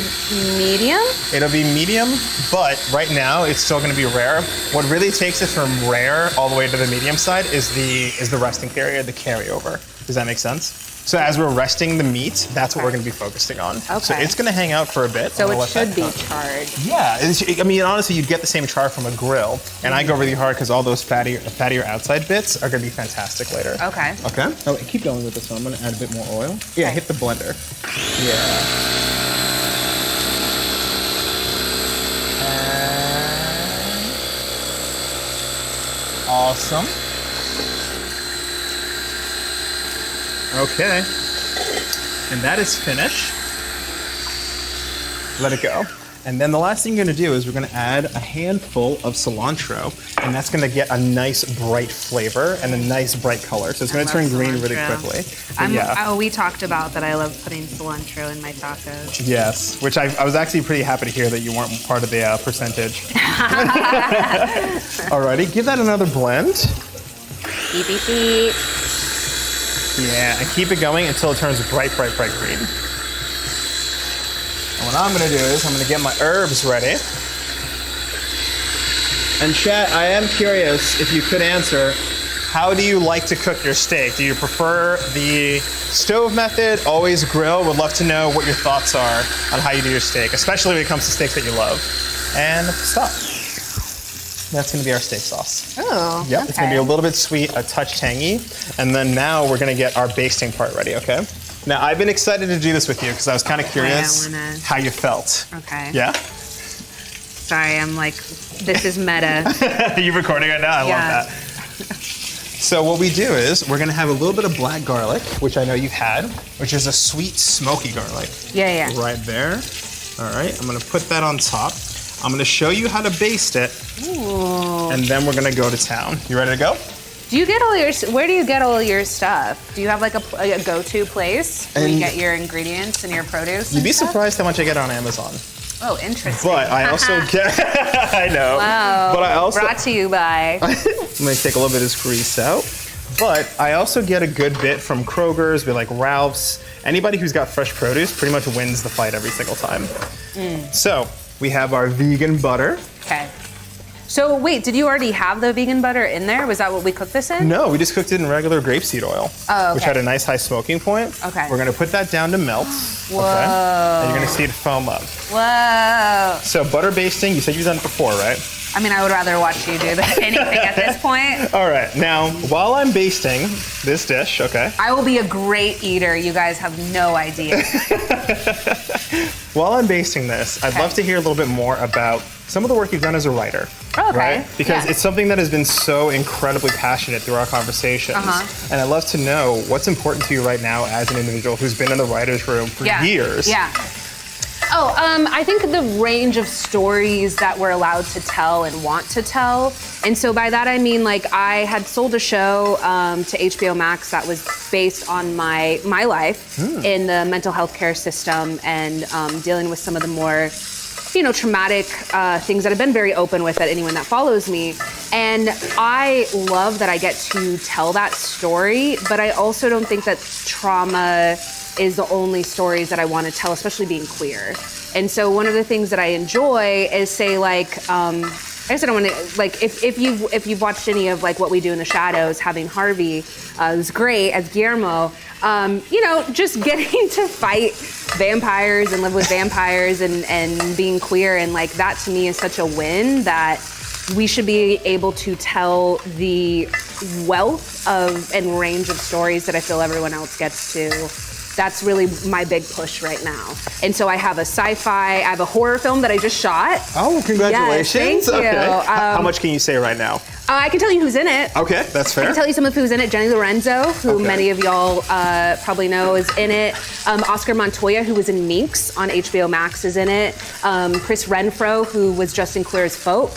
medium? It'll be medium, but right now it's still gonna be rare. What really takes it from rare all the way to the medium side is the resting period, the carryover. Does that make sense? So as we're resting the meat, that's what we're gonna be focusing on. So Okay. it's gonna hang out for a bit. So and it we'll let should that be cook. charred. Yeah, I mean, honestly, you'd get the same char from a grill, and I go really hard because all those fattier outside bits are gonna be fantastic later. Okay. Okay. Oh, keep going with this one. I'm gonna add a bit more oil. Yeah, hit the blender. Yeah. Awesome. Okay. And that is finished. Let it go. And then the last thing you're gonna do is we're gonna add a handful of cilantro, and that's gonna get a nice bright flavor and a nice bright color. So it's gonna turn green really quickly. But yeah. We talked about that I love putting cilantro in my tacos. Yes, which I was actually pretty happy to hear that you weren't part of the percentage. Alrighty, give that another blend. Beep, beep, beep. Yeah, and keep it going until it turns bright, bright, bright green. And what I'm gonna do is I'm gonna get my herbs ready. And chat, I am curious if you could answer, how do you like to cook your steak? Do you prefer the stove method, always grill? Would love to know what your thoughts are on how you do your steak, especially when it comes to steaks that you love. And stop. That's gonna be our steak sauce. Oh, Yep, it's gonna be a little bit sweet, a touch tangy. And then now we're gonna get our basting part ready, okay? Now, I've been excited to do this with you because I was kind of curious how you felt. Okay. Yeah? Sorry, I'm like, this is meta. Are you recording right now? I Yeah. love that. So what we do is we're gonna have a little bit of black garlic, which I know you've had, which is a sweet, smoky garlic. Yeah. Right there. All right, I'm gonna put that on top. I'm gonna show you how to baste it, Ooh. and then we're gonna go to town. You ready to go? Do you get all your? Where do you get all your stuff? Do you have like a go-to place where you And- get your ingredients and your produce? You'd be and stuff? surprised how much I get on Amazon. Oh, interesting. But I also get, I know. Wow. But I also, Brought to you by. I'm gonna take a little bit of this grease out. But I also get a good bit from Kroger's, be like Ralph's. Anybody who's got fresh produce pretty much wins the fight every single time. So we have our vegan butter. Okay. So wait, did you already have the vegan butter in there? Was that what we cooked this in? No, we just cooked it in regular grapeseed oil, Oh, which okay. had a nice high smoking point. Okay. We're gonna put that down to melt. Whoa. Okay. And you're gonna see it foam up. Whoa. So butter basting, you said you've done it before, right? I mean, I would rather watch you do than anything at this point. All right, now, while I'm basting this dish, okay? I will be a great eater. You guys have no idea. While I'm basting this, I'd love to hear a little bit more about some of the work you've done as a writer. Okay. Right? Because it's something that has been so incredibly passionate through our conversations. And I'd love to know what's important to you right now as an individual who's been in the writer's room for years. Yeah. Oh, I think the range of stories that we're allowed to tell and want to tell. And so by that I mean, like, I had sold a show to HBO Max that was based on my life in the mental health care system and dealing with some of the more, you know, traumatic things that I've been very open with at anyone that follows me. And I love that I get to tell that story, but I also don't think that trauma is the only stories that I want to tell, especially being queer. And so one of the things that I enjoy is, say, like, I guess I don't want to, like, if you've watched any of like What We Do in the Shadows, having Harvey, it was great as Guillermo. You know, just getting to fight vampires and live with vampires and being queer, and like that to me is such a win that we should be able to tell the wealth of and range of stories that I feel everyone else gets to. That's really my big push right now. And so I have a sci-fi, I have a horror film that I just shot. Oh, congratulations. Yes, thank you. Okay. How much can you say right now? I can tell you who's in it. Okay, that's fair. I can tell you some of who's in it. Jenny Lorenzo, who many of y'all probably know is in it. Oscar Montoya, who was in Minx on HBO Max, is in it. Chris Renfro, who was just in Clear as Folk.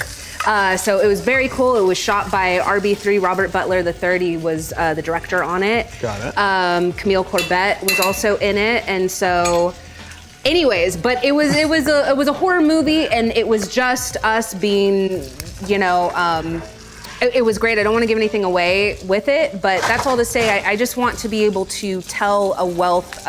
So it was very cool. It was shot by RB3, Robert Butler III. He was the director on it. Got it. Camille Corbett was also in it, and so, anyways, but it was a horror movie, and it was just us being, you know, it was great. I don't want to give anything away with it, but that's all to say. I just want to be able to tell a wealth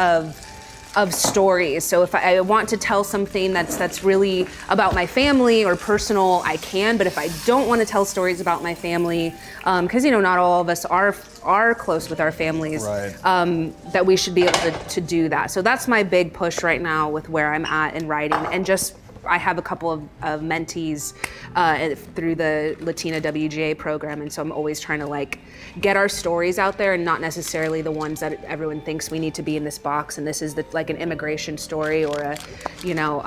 of stories. So if I want to tell something that's really about my family or personal, I can. But if I don't want to tell stories about my family, because you know not all of us are close with our families, that we should be able to do that. So that's my big push right now with where I'm at in writing, and just I have a couple of mentees through the Latina WGA program, and so I'm always trying to like get our stories out there, and not necessarily the ones that everyone thinks we need to be in this box. And this is like an immigration story or a, you know,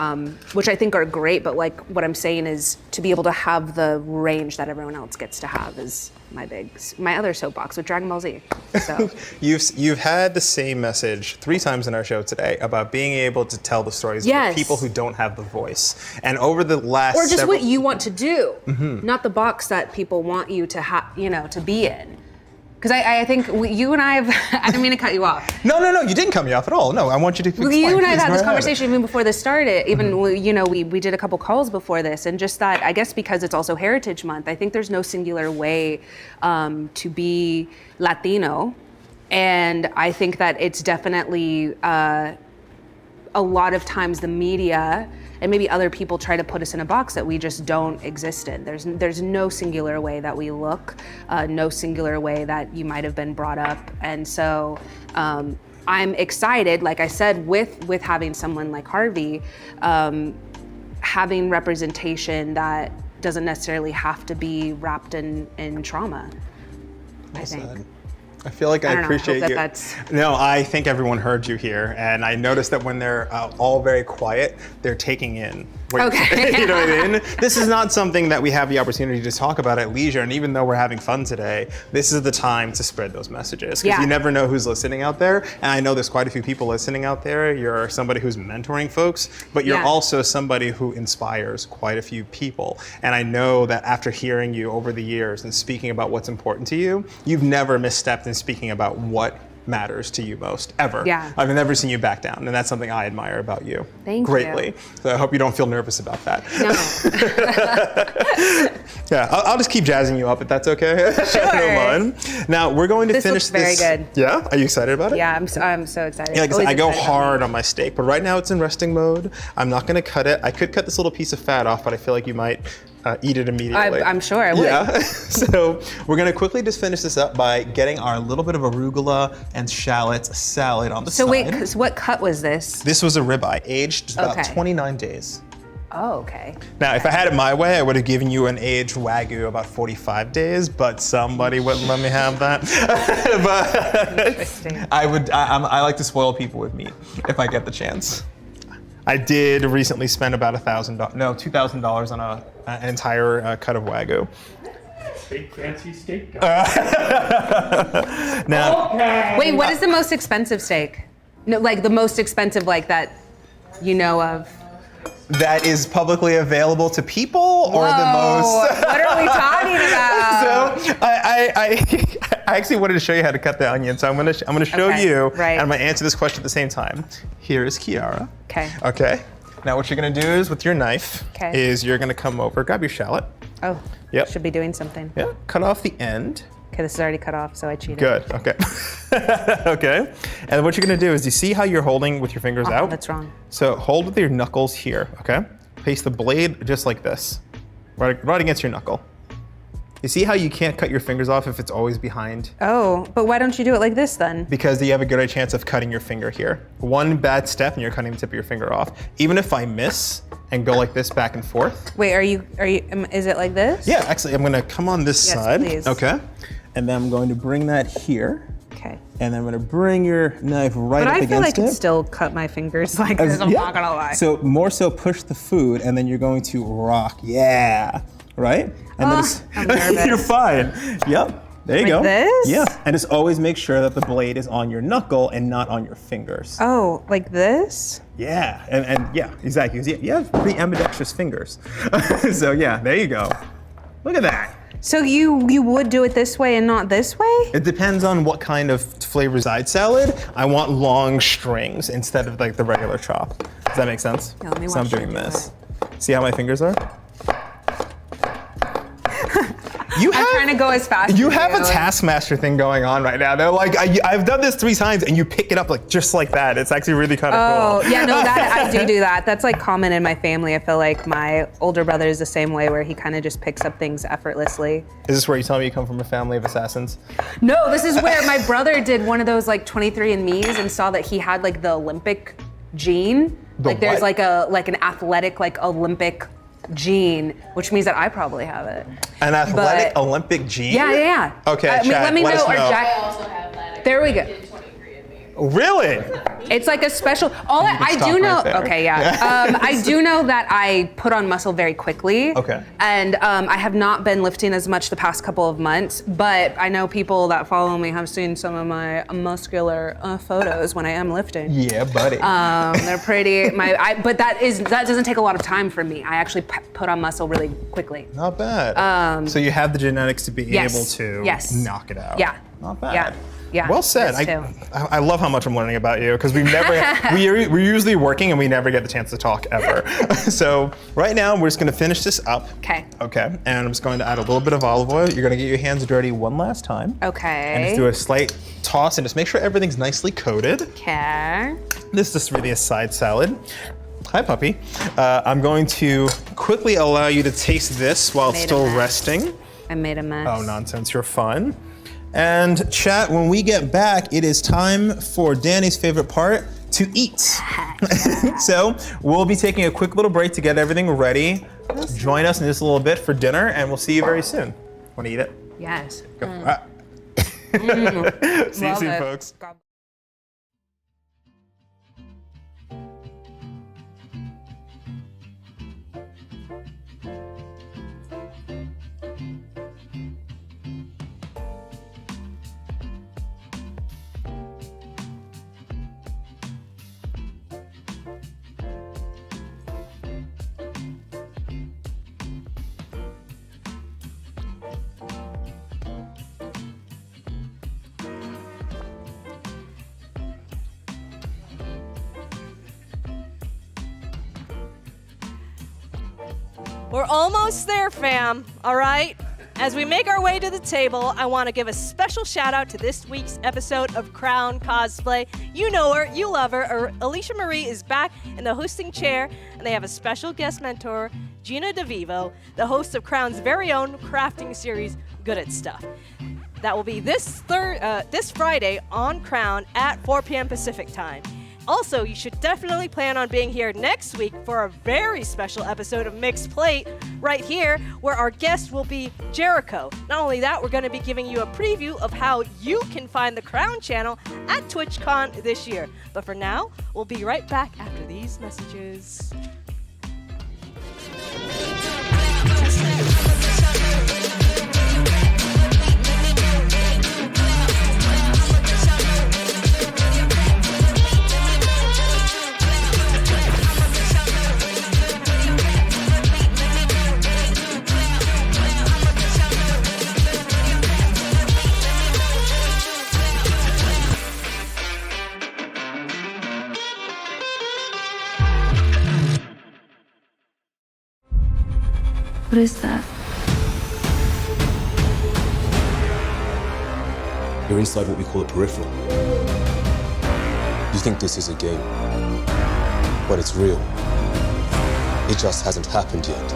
which I think are great. But like what I'm saying is to be able to have the range that everyone else gets to have is my other soapbox with Dragon Ball Z. So you've had the same message 3 times in our show today about being able to tell the stories of people who don't have the voice. And over the last or just what you want to do, not the box that people want you to you know, to be in. Because I think you and I have, I didn't mean to cut you off. No, you didn't cut me off at all. No, I want you to explain. You and I have had this conversation even before this started. Even, you know, we did a couple calls before this, and just that, I guess because it's also Heritage Month, I think there's no singular way to be Latino. And I think that it's definitely a lot of times the media and maybe other people try to put us in a box that we just don't exist in. There's no singular way that we look, no singular way that you might have been brought up. And so I'm excited, like I said, with having someone like Harvey, having representation that doesn't necessarily have to be wrapped in trauma, I think. I feel like I appreciate you. That's... No, I think everyone heard you here, and I noticed that when they're all very quiet, they're taking in. You know what I mean? This is not something that we have the opportunity to talk about at leisure, and even though we're having fun today, this is the time to spread those messages, because you never know who's listening out there, and I know there's quite a few people listening out there. You're somebody who's mentoring folks, but you're also somebody who inspires quite a few people, and I know that after hearing you over the years and speaking about what's important to you, you've never misstepped in speaking about what matters to you most, ever. Yeah. I've never seen you back down, and that's something I admire about you. Thank greatly. you. So I hope you don't feel nervous about that. No. Yeah, I'll just keep jazzing you up if that's okay. Sure. No mind. Now we're going to finish this. Very good. Yeah, are you excited about it? Yeah, I'm so excited. Yeah, like I said, I go hard on my steak, but right now it's in resting mode. I'm not going to cut it. I could cut this little piece of fat off, but I feel like you might eat it immediately. I'm sure I would. Yeah. So we're going to quickly just finish this up by getting our little bit of arugula and shallots salad on the side. So wait, what cut was this? This was a ribeye, aged about 29 days. Oh, okay. Now, if I had it my way, I would have given you an aged Wagyu about 45 days, but somebody wouldn't let me have that. But Interesting. I like to spoil people with meat if I get the chance. I did recently spend about $2,000 on an entire cut of Wagyu. Big fancy steak. Now, Wait, what is the most expensive steak? No, like the most expensive, like that you know of. that is publicly available to people, or the Whoa, most? what are we talking about? So I actually wanted to show you how to cut the onion. So I'm gonna show Okay, you, right. and I'm gonna answer this question at the same time. Here is Kiara. Okay. Okay. Now what you're gonna do is with your knife, Okay. is you're gonna come over, grab your shallot. Oh, Yep. should be doing something. Yeah. Cut off the end. Okay, this is already cut off, so I cheated. Good. Okay. Okay. And what you're gonna do is, you see how you're holding with your fingers Oh, out? that's wrong. So hold with your knuckles here. Okay. Place the blade just like this, right against your knuckle. You see how you can't cut your fingers off if it's always behind? Oh, but why don't you do it like this then? Because you have a good chance of cutting your finger here. One bad step and you're cutting the tip of your finger off. Even if I miss and go like this back and forth. Wait, is it like this? Yeah, actually, I'm gonna come on this Yes, side. please. Okay. And then I'm going to bring that here. Okay. And then I'm gonna bring your knife right But up I feel against I it. could still cut my fingers like this, I'm Yeah. not gonna lie. So more so push the food, and then you're going to rock. Yeah. Right? And then I'm nervous. you're fine. Yep. There you Like go. this? Yeah. And just always make sure that the blade is on your knuckle and not on your fingers. Oh, like this? Yeah. And yeah, exactly. You have pretty ambidextrous fingers. So yeah, there you go. Look at that. So you would do it this way and not this way? It depends on what kind of flavor side salad. I want long strings instead of like the regular chop. Does that make sense? Yeah, let me So I'm watch you doing do this. See how my fingers are? You I'm trying to go as fast You as have a you. Taskmaster thing going on right now. They're like, I've done this 3 times, and you pick it up like just like that. It's actually really kind of Oh, cool. yeah, no, that I do that. That's like common in my family. I feel like my older brother is the same way, where he kind of just picks up things effortlessly. Is this where you tell me you come from a family of assassins? No, this is where my brother did one of those like 23andMe's and saw that he had like the Olympic gene. The Like there's what? like an athletic like Olympic gene, which means that I probably have it. An athletic But- Olympic gene? Yeah. Okay, I mean, Chad, let me let know. us Or know. Jack. also have that. There we go. Did 23andMe. Really? It's like a special. I stop do know. right there. Okay, yeah. I do know that I put on muscle very quickly. Okay. And I have not been lifting as much the past couple of months, but I know people that follow me have seen some of my muscular photos when I am lifting. Yeah, buddy. They're pretty. But that doesn't take a lot of time for me. I actually put on muscle really quickly. Not bad. So you have the genetics to be Yes. able to Yes. knock it out. Yeah. Not bad. Yeah. Yeah. Well said. This too. I love how much I'm learning about you, because we're usually working and we never get the chance to talk ever. So right now we're just gonna finish this up. Okay. Okay. And I'm just going to add a little bit of olive oil. You're gonna get your hands dirty one last time. Okay. And just do a slight toss and just make sure everything's nicely coated. Okay. This is just really a side salad. Hi, puppy. I'm going to quickly allow you to taste this while it's Made a still mess. resting. I made a mess. Oh, nonsense, you're fun. And chat, when we get back, it is time for Dani's favorite part, to eat. So we'll be taking a quick little break to get everything ready. Join us in just a little bit for dinner, and we'll see you very soon. Want to eat it? Yes. Go. See you Love soon, it. folks. We're almost there, fam, all right? As we make our way to the table, I want to give a special shout out to this week's episode of Crown Cosplay. You know her, you love her. Alicia Marie is back in the hosting chair, and they have a special guest mentor, Gina DeVivo, the host of Crown's very own crafting series, Good at Stuff. That will be this Friday on Crown at 4 p.m. Pacific time. Also, you should definitely plan on being here next week for a very special episode of Mixed Plate right here, where our guest will be Jericho. Not only that, we're going to be giving you a preview of how you can find the Crown Channel at TwitchCon this year. But for now, we'll be right back after these messages. What is that? You're inside what we call a peripheral. You think this is a game, but it's real. It just hasn't happened yet.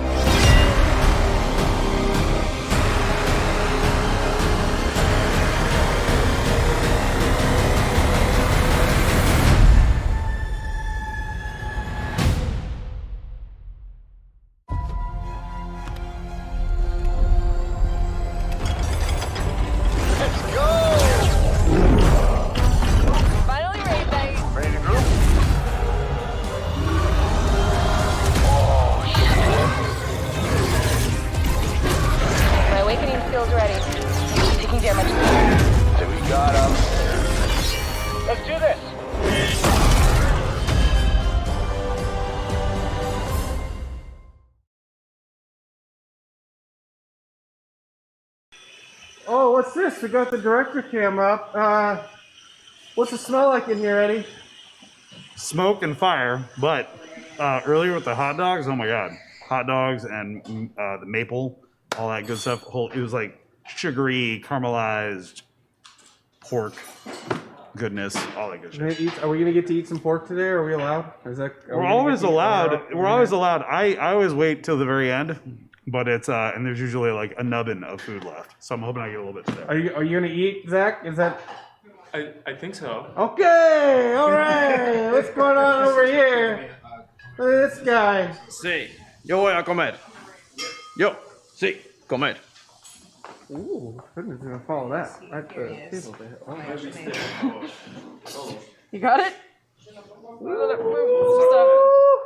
Oh, what's this? We got the director cam up. What's it smell like in here, Eddie? Smoke and fire, but earlier with the hot dogs, oh my god. Hot dogs and the maple, all that good stuff. It was like sugary, caramelized pork goodness, all that good shit. Are we gonna get to eat some pork today? Are we allowed? We're always allowed. We're always allowed. I always wait till the very end. But it's and there's usually like a nubbin of food left, so I'm hoping I get a little bit today. Are you gonna eat, Zach? Is that? I think so. Okay, all right. What's going on over here? Look at this guy. Sí, yo voy a comer. Yo, sí, comer. Ooh, goodness, gonna follow that right to the table there. Oh. You got it? Oh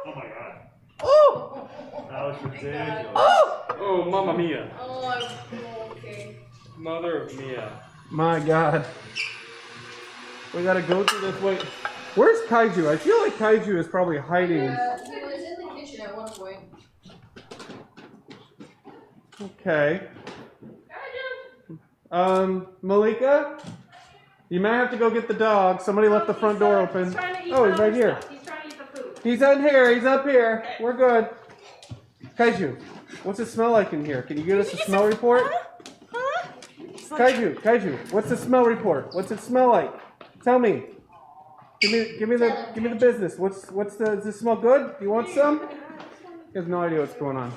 my god. Oh! That was ridiculous. Oh! Oh, mamma mia. Oh, okay. Mother mia. My god. We gotta go through this way. Where's Kaiju? I feel like Kaiju is probably hiding. He was in the kitchen at one point. Okay. Malika? You might have to go get the dog. Somebody left the front door open. Oh, he's right here. He's trying to eat the food. He's in here. He's up here. We're good. Kaiju, what's it smell like in here? Can you give us a smell report? Kaiju, what's the smell report? What's it smell like? Tell me. Give me the business. Does it smell good? Do you want some? He has no idea what's going on.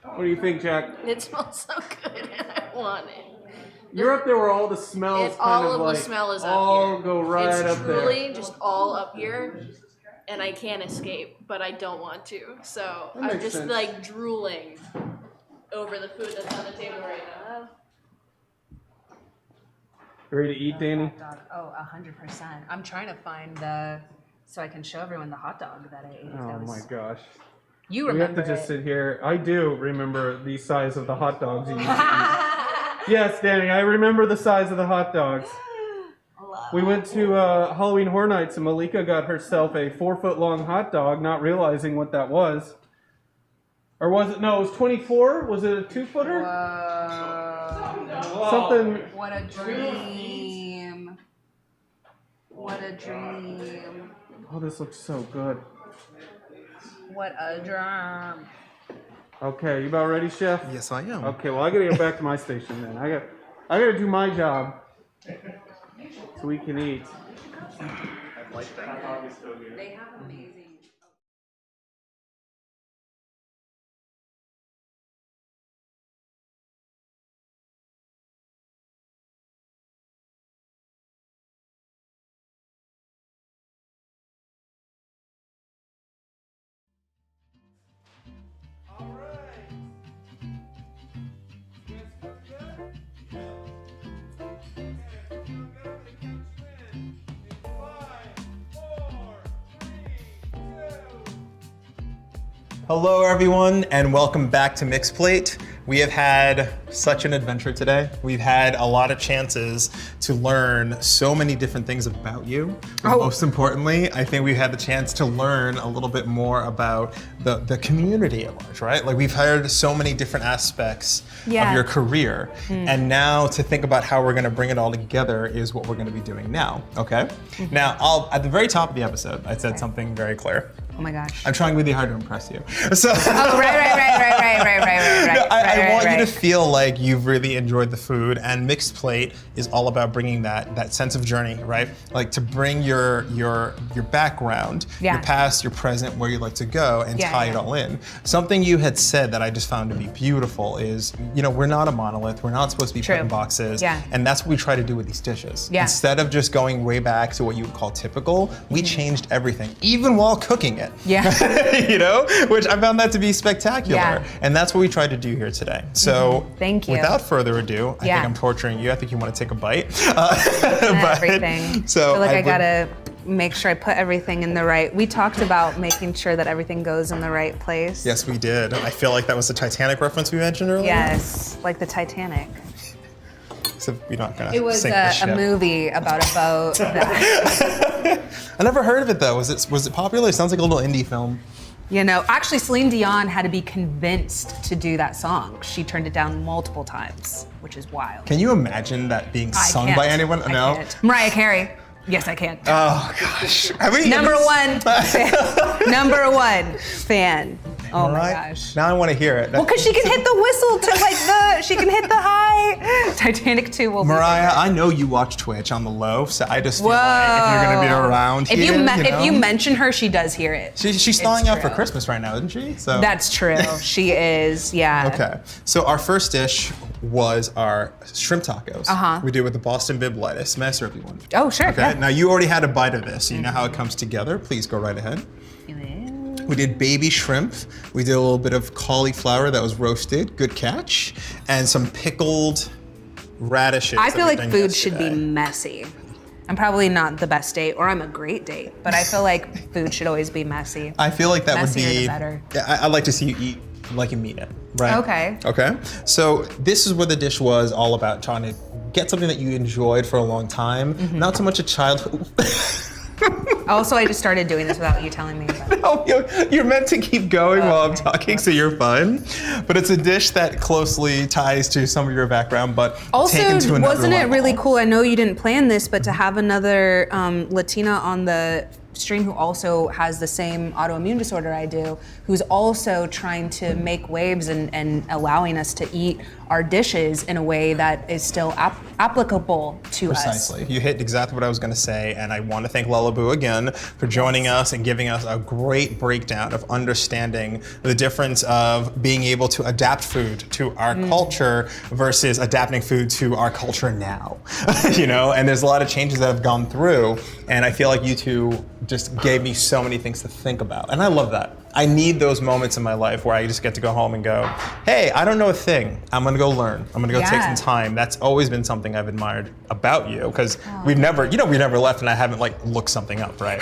What do you think, Jack? It smells so good and I want it. You're up there where all the smells all of the smell is up all here. go right it's up there. It's truly just all up here, and I can't escape, but I don't want to. So That I'm makes just sense. like drooling over the food that's on the table right now. Ready to eat, Dani? Oh, 100%. I'm trying to find so I can show everyone the hot dog that I ate. Oh my gosh. You We remember have to just it. sit here. I do remember the size of the hot dogs you used to eat. Yes, Dani, I remember the size of the hot dogs. We went to Halloween Horror Nights and Malika got herself a 4-foot-long hot dog, not realizing what that was. Or was it? No, it was 24. Was it a 2-footer? Something. What a dream. What a dream. Oh, this looks so good. What a dream. Okay, you about ready, Chef? Yes, I am. Okay, well, I gotta get back to my station then. I gotta do my job so we can eat. They have amazing. Hello, everyone, and welcome back to Mixed Plate. We have had such an adventure today. We've had a lot of chances to learn so many different things about you. But most importantly, I think we've had the chance to learn a little bit more about the community at large, right? Like we've heard so many different aspects of your career. And now to think about how we're gonna bring it all together is what we're gonna be doing now, okay? Now, at the very top of the episode, I said something very clear. Oh my gosh. I'm trying really hard to impress you. So I want you to feel like you've really enjoyed the food, and Mixed Plate is all about bringing that sense of journey, right? Like to bring your background, your past, your present, where you'd like to go, and tie it all in. Something you had said that I just found to be beautiful is, you know, we're not a monolith. We're not supposed to be put in boxes. And that's what we try to do with these dishes. Instead of just going way back to what you would call typical, we changed everything, even while cooking it. You know, which I found that to be spectacular. And that's what we tried to do here today. So thank you. Without further ado, I think I'm torturing you. I think you want to take a bite. Everything. So I feel like I gotta make sure I put everything in the right. We talked about making sure that everything goes in the right place. Yes, we did. I feel like that was the Titanic reference we mentioned earlier. Yes, like the Titanic. So you're not gonna It was sink the ship. a movie about a boat. That, I never heard of it though. Was it popular? It sounds like a little indie film. you know, actually Celine Dion had to be convinced to do that song. She turned it down multiple times, which is wild. Can you imagine that being sung by anyone? I No. can't. Mariah Carey. Yes, I can. Oh gosh. Number one fan. Oh my gosh. Now I want to hear it. Well, because she can hit the whistle to she can hit the high. Titanic 2 will be Mariah, I know you watch Twitch on the low, so I just feel like if you're gonna be around if here, if you mention her, she does hear it. She's stalling out for Christmas right now, isn't she? So that's true. She is, yeah. Okay. So our first dish was our shrimp tacos. We did with the Boston bib lettuce. May I serve you one? Oh, sure. Okay. Now you already had a bite of this, so you know how it comes together. Please go right ahead. We did baby shrimp. We did a little bit of cauliflower that was roasted, good catch, and some pickled radishes. I feel like food should be messy. I'm probably not the best date, or I'm a great date, but I feel like food should always be messy. I feel like that Messier would be. the better. I'd like to see you eat like you mean it, right? Okay. Okay. So this is what the dish was all about, trying to get something that you enjoyed for a long time, not so much a childhood. Also, I just started doing this without you telling me. No, you're meant to keep going while I'm talking, so you're fine. But it's a dish that closely ties to some of your background, but Also, taken to another wasn't it level. really cool? I know you didn't plan this, but to have another Latina on the stream who also has the same autoimmune disorder I do, who's also trying to make waves and allowing us to eat our dishes in a way that is still applicable to us. Precisely. You hit exactly what I was going to say, and I want to thank Lullaby again for joining us and giving us a great breakdown of understanding the difference of being able to adapt food to our culture versus adapting food to our culture now. You know, and there's a lot of changes that have gone through, and I feel like you two just gave me so many things to think about, and I love that. I need those moments in my life where I just get to go home and go, hey, I don't know a thing. I'm gonna go learn. I'm gonna go take some time. That's always been something I've admired about you, because we never left and I haven't like looked something up, right?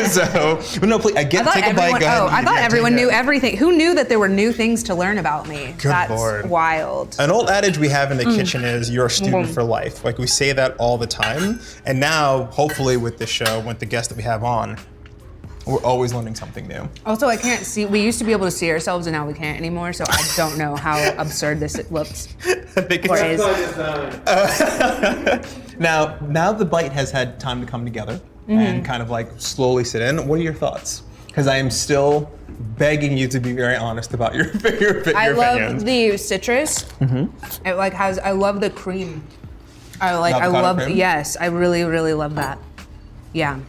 So, no, please, I get to take a bite. Go ahead. I thought everyone knew everything. Who knew that there were new things to learn about me? Good That's Lord. wild. An old adage we have in the kitchen is you're a student for life. Like we say that all the time. And now, hopefully with this show, with the guests that we have on, we're always learning something new. Also, I can't see, we used to be able to see ourselves and now we can't anymore, so I don't know how absurd this looks. I think or is. Now the bite has had time to come together and kind of like slowly sit in. What are your thoughts? Because I am still begging you to be very honest about your opinions. I love the citrus. It like has, I love the cream. Cream? Yes, I really, really love that. Yeah.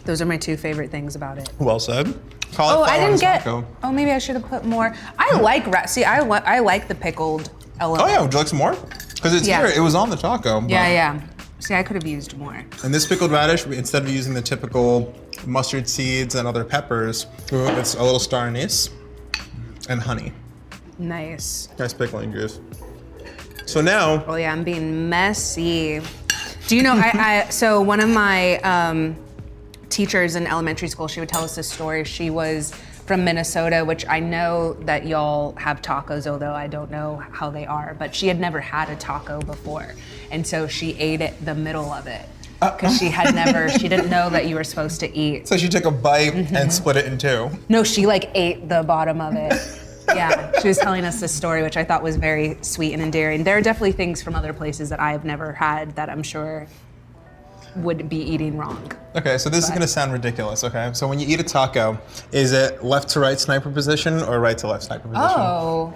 Those are my two favorite things about it. Well said. Oh, I didn't get. Taco. Oh, maybe I should have put more. I like I like the pickled element. Oh yeah, would you like some more? Because it's here. It was on the taco. But... Yeah. See, I could have used more. And this pickled radish, instead of using the typical mustard seeds and other peppers, it's a little star anise and honey. Nice. Nice pickling juice. So now. Oh yeah, I'm being messy. Do you know? So one of my teachers in elementary school, she would tell us this story. She was from Minnesota, which I know that y'all have tacos, although I don't know how they are, but she had never had a taco before. And so she ate it, the middle of it. Because she didn't know that you were supposed to eat. So she took a bite and split it in two. No, she like ate the bottom of it. Yeah, she was telling us this story, which I thought was very sweet and endearing. There are definitely things from other places that I've never had that I'm sure would be eating wrong. Okay, so this is gonna sound ridiculous, okay? So when you eat a taco, is it left to right sniper position or right to left sniper position? Oh,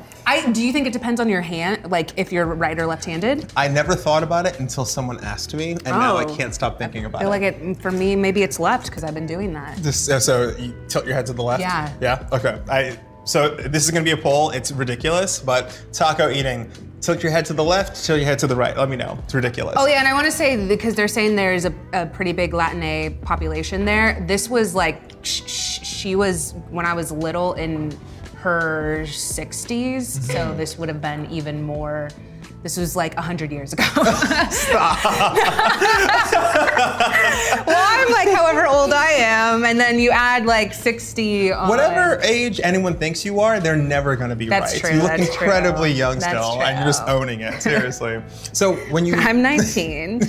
do you think it depends on your hand, like if you're right or left-handed? I never thought about it until someone asked me, and now I can't stop thinking about I feel it. like for me, maybe it's left because I've been doing that. So you tilt your head to the left? Yeah. Yeah, okay. So this is gonna be a poll, it's ridiculous, but taco eating, tilt your head to the left, tilt your head to the right, let me know, it's ridiculous. Oh yeah, and I wanna say, because they're saying there's a pretty big Latina population there, this was like, she was, when I was little, in her 60s, so this would have been even more, this was like 100 years ago. Stop. Well, I'm like however old I am, and then you add like 60 on. Whatever age anyone thinks you are, they're never gonna be That's right. true, You look that's incredibly true. young That's still, true. and you're just owning it, seriously. So when you- I'm 19.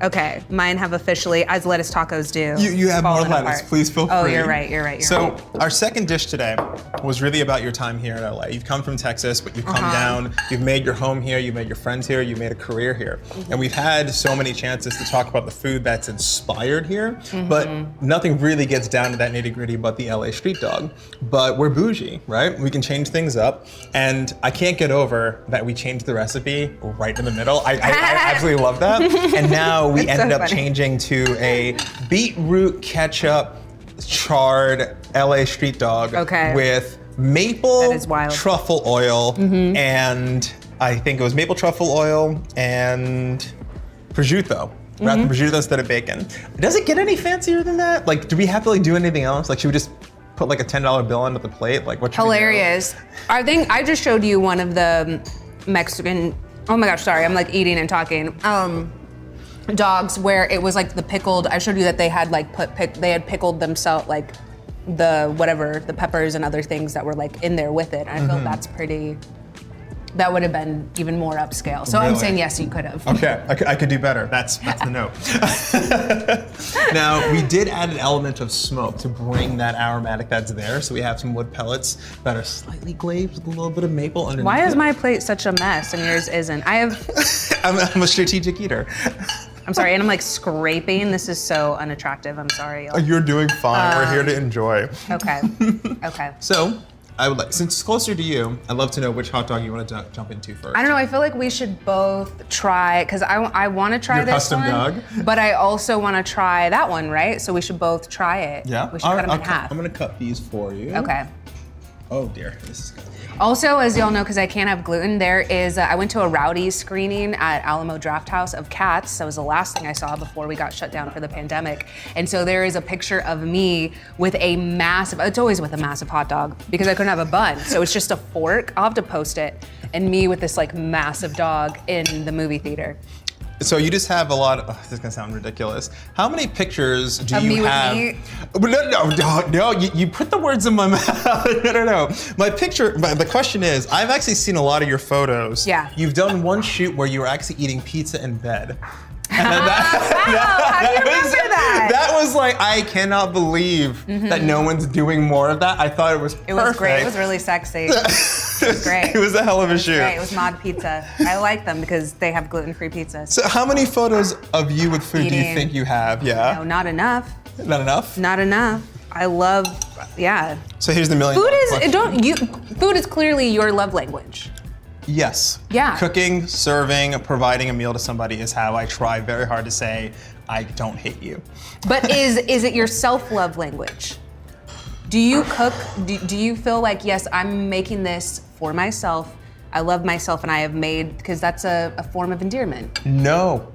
Okay, mine have officially, as lettuce tacos do. You have more fallen lettuce, apart. please feel free. Oh, you're right, you're right. So our second dish today was really about your time here in LA. You've come from Texas, but you've come down, you've made your home here, you've made your friends here, you've made a career here. And we've had so many chances to talk about the food that's inspired here, but nothing really gets down to that nitty gritty but the LA street dog. But we're bougie, right? We can change things up. And I can't get over that we changed the recipe right in the middle. I absolutely love that. And now we ended up changing to a beetroot ketchup charred LA street dog with maple truffle oil and I think it was maple truffle oil and prosciutto. Wrapped in prosciutto instead of bacon. Does it get any fancier than that? Like, do we have to like do anything else? Like, should we just put like a $10 bill onto the plate? Like, what should Hilarious. I think I just showed you one of the Mexican, oh my gosh, sorry, I'm like eating and talking. Dogs where it was like the pickled, I showed you that they had like they had pickled themselves, like the peppers and other things that were like in there with it. And I feel that's pretty, that would have been even more upscale. So I'm saying yes, you could have. Okay, I could do better. That's the note. Now, we did add an element of smoke to bring that aromatic that's there. So we have some wood pellets that are slightly glazed with a little bit of maple underneath. Why is my plate such a mess and yours isn't? I'm a strategic eater. I'm sorry, and I'm like scraping. This is so unattractive. I'm sorry, y'all. You're doing fine. We're here to enjoy. Okay. Okay. So, I would like, since it's closer to you, I'd love to know which hot dog you want to jump into first. I don't know. I feel like we should both try, because I want to try Your this custom one, dog? but I also want to try that one, right? So we should both try it. Yeah. We should cut them in half. I'm gonna cut these for you. Okay. Oh dear, this is good. Also, as y'all know, because I can't have gluten, there is, I went to a Rowdy's screening at Alamo Drafthouse of Cats. That was the last thing I saw before we got shut down for the pandemic. And so there is a picture of me with a massive, it's always with a massive hot dog because I couldn't have a bun. So it's just a fork, I'll have to post it, and me with this like massive dog in the movie theater. So you just have a lot of, this is gonna sound ridiculous. How many pictures do you have? No, you put the words in my mouth. No. The question is, I've actually seen a lot of your photos. Yeah. You've done one shoot where you were actually eating pizza in bed. And How do you remember that? That was like, I cannot believe that no one's doing more of that. I thought it was perfect. It was great, it was really sexy. It was great. It was a hell of a shoot. Great. It was Mod Pizza. I like them because they have gluten-free pizza. So how many photos of you with food do you Eating. think you have? Yeah. No, not enough. Not enough? Not enough. I love, yeah. So here's the million dollar question. Food is clearly your love language. Yes. Yeah. Cooking, serving, providing a meal to somebody is how I try very hard to say, I don't hate you. But is it your self-love language? Do you cook, do you feel like, yes, I'm making this for myself, I love myself and I have made, because that's a form of endearment. No.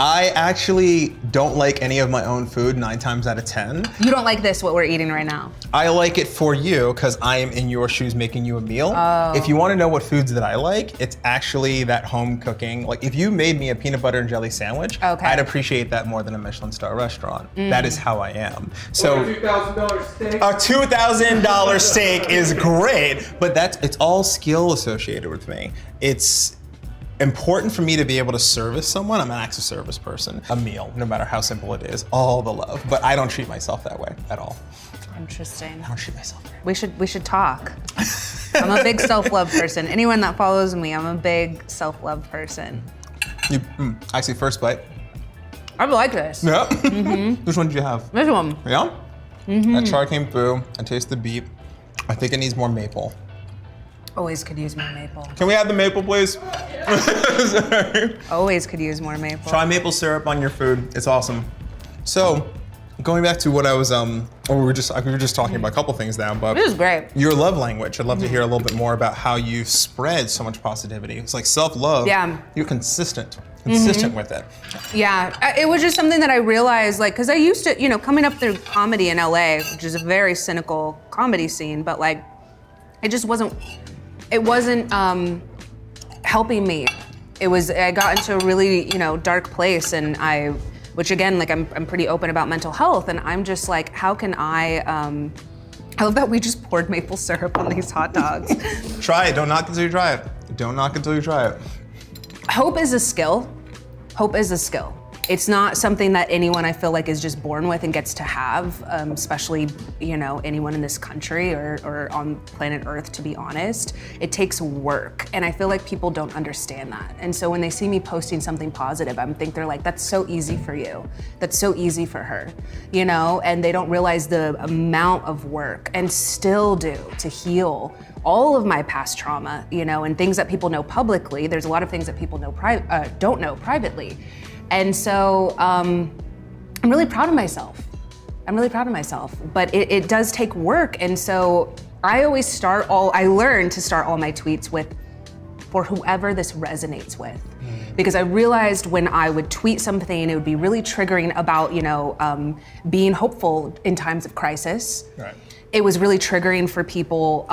I actually don't like any of my own food 9 times out of 10. You don't like this, what we're eating right now? I like it for you because I am in your shoes making you a meal. Oh. If you want to know what foods that I like, it's actually that home cooking. Like if you made me a peanut butter and jelly sandwich, Okay. I'd appreciate that more than a Michelin star restaurant. That is how I am. So Or a $2,000 steak. a $2,000 steak is great, but it's all skill associated with me. It's important for me to be able to service someone. I'm an acts of service person. A meal, no matter how simple it is, all the love. But I don't treat myself that way at all. Interesting. I don't treat myself. We should talk. I'm a big self-love person. Anyone that follows me, I'm a big self-love person. Actually, first bite. I like this. Yeah. Which one did you have? This one. Yeah? That char came through. I taste the beet. I think it needs more maple. Always could use more maple. Can we have the maple, please? Always could use more maple. Try maple syrup on your food. It's awesome. So, going back to what I was, we were just talking about a couple things now, but This is great. Your love language. I'd love to hear a little bit more about how you spread so much positivity. It's like self-love. Yeah. You're consistent Mhm. with it. Yeah, it was just something that I realized, like, because I used to, coming up through comedy in LA, which is a very cynical comedy scene, but like, it just wasn't helping me. I got into a really, dark place, and which again, like, I'm pretty open about mental health, and I'm just like, how can I love that we just poured maple syrup on these hot dogs. Try it. Don't knock until you try it. Don't knock until you try it. Hope is a skill. Hope is a skill. It's not something that anyone I feel like is just born with and gets to have, especially, anyone in this country or on planet Earth, to be honest. It takes work, and I feel like people don't understand that. And so when they see me posting something positive, they're like, that's so easy for you. That's so easy for her, and they don't realize the amount of work, and still do, to heal all of my past trauma, and things that people know publicly. There's a lot of things that people don't know privately. And so I'm really proud of myself. But it does take work. And so I learn to start all my tweets with, for whoever this resonates with. Because I realized when I would tweet something, it would be really triggering about, being hopeful in times of crisis. Right. It was really triggering for people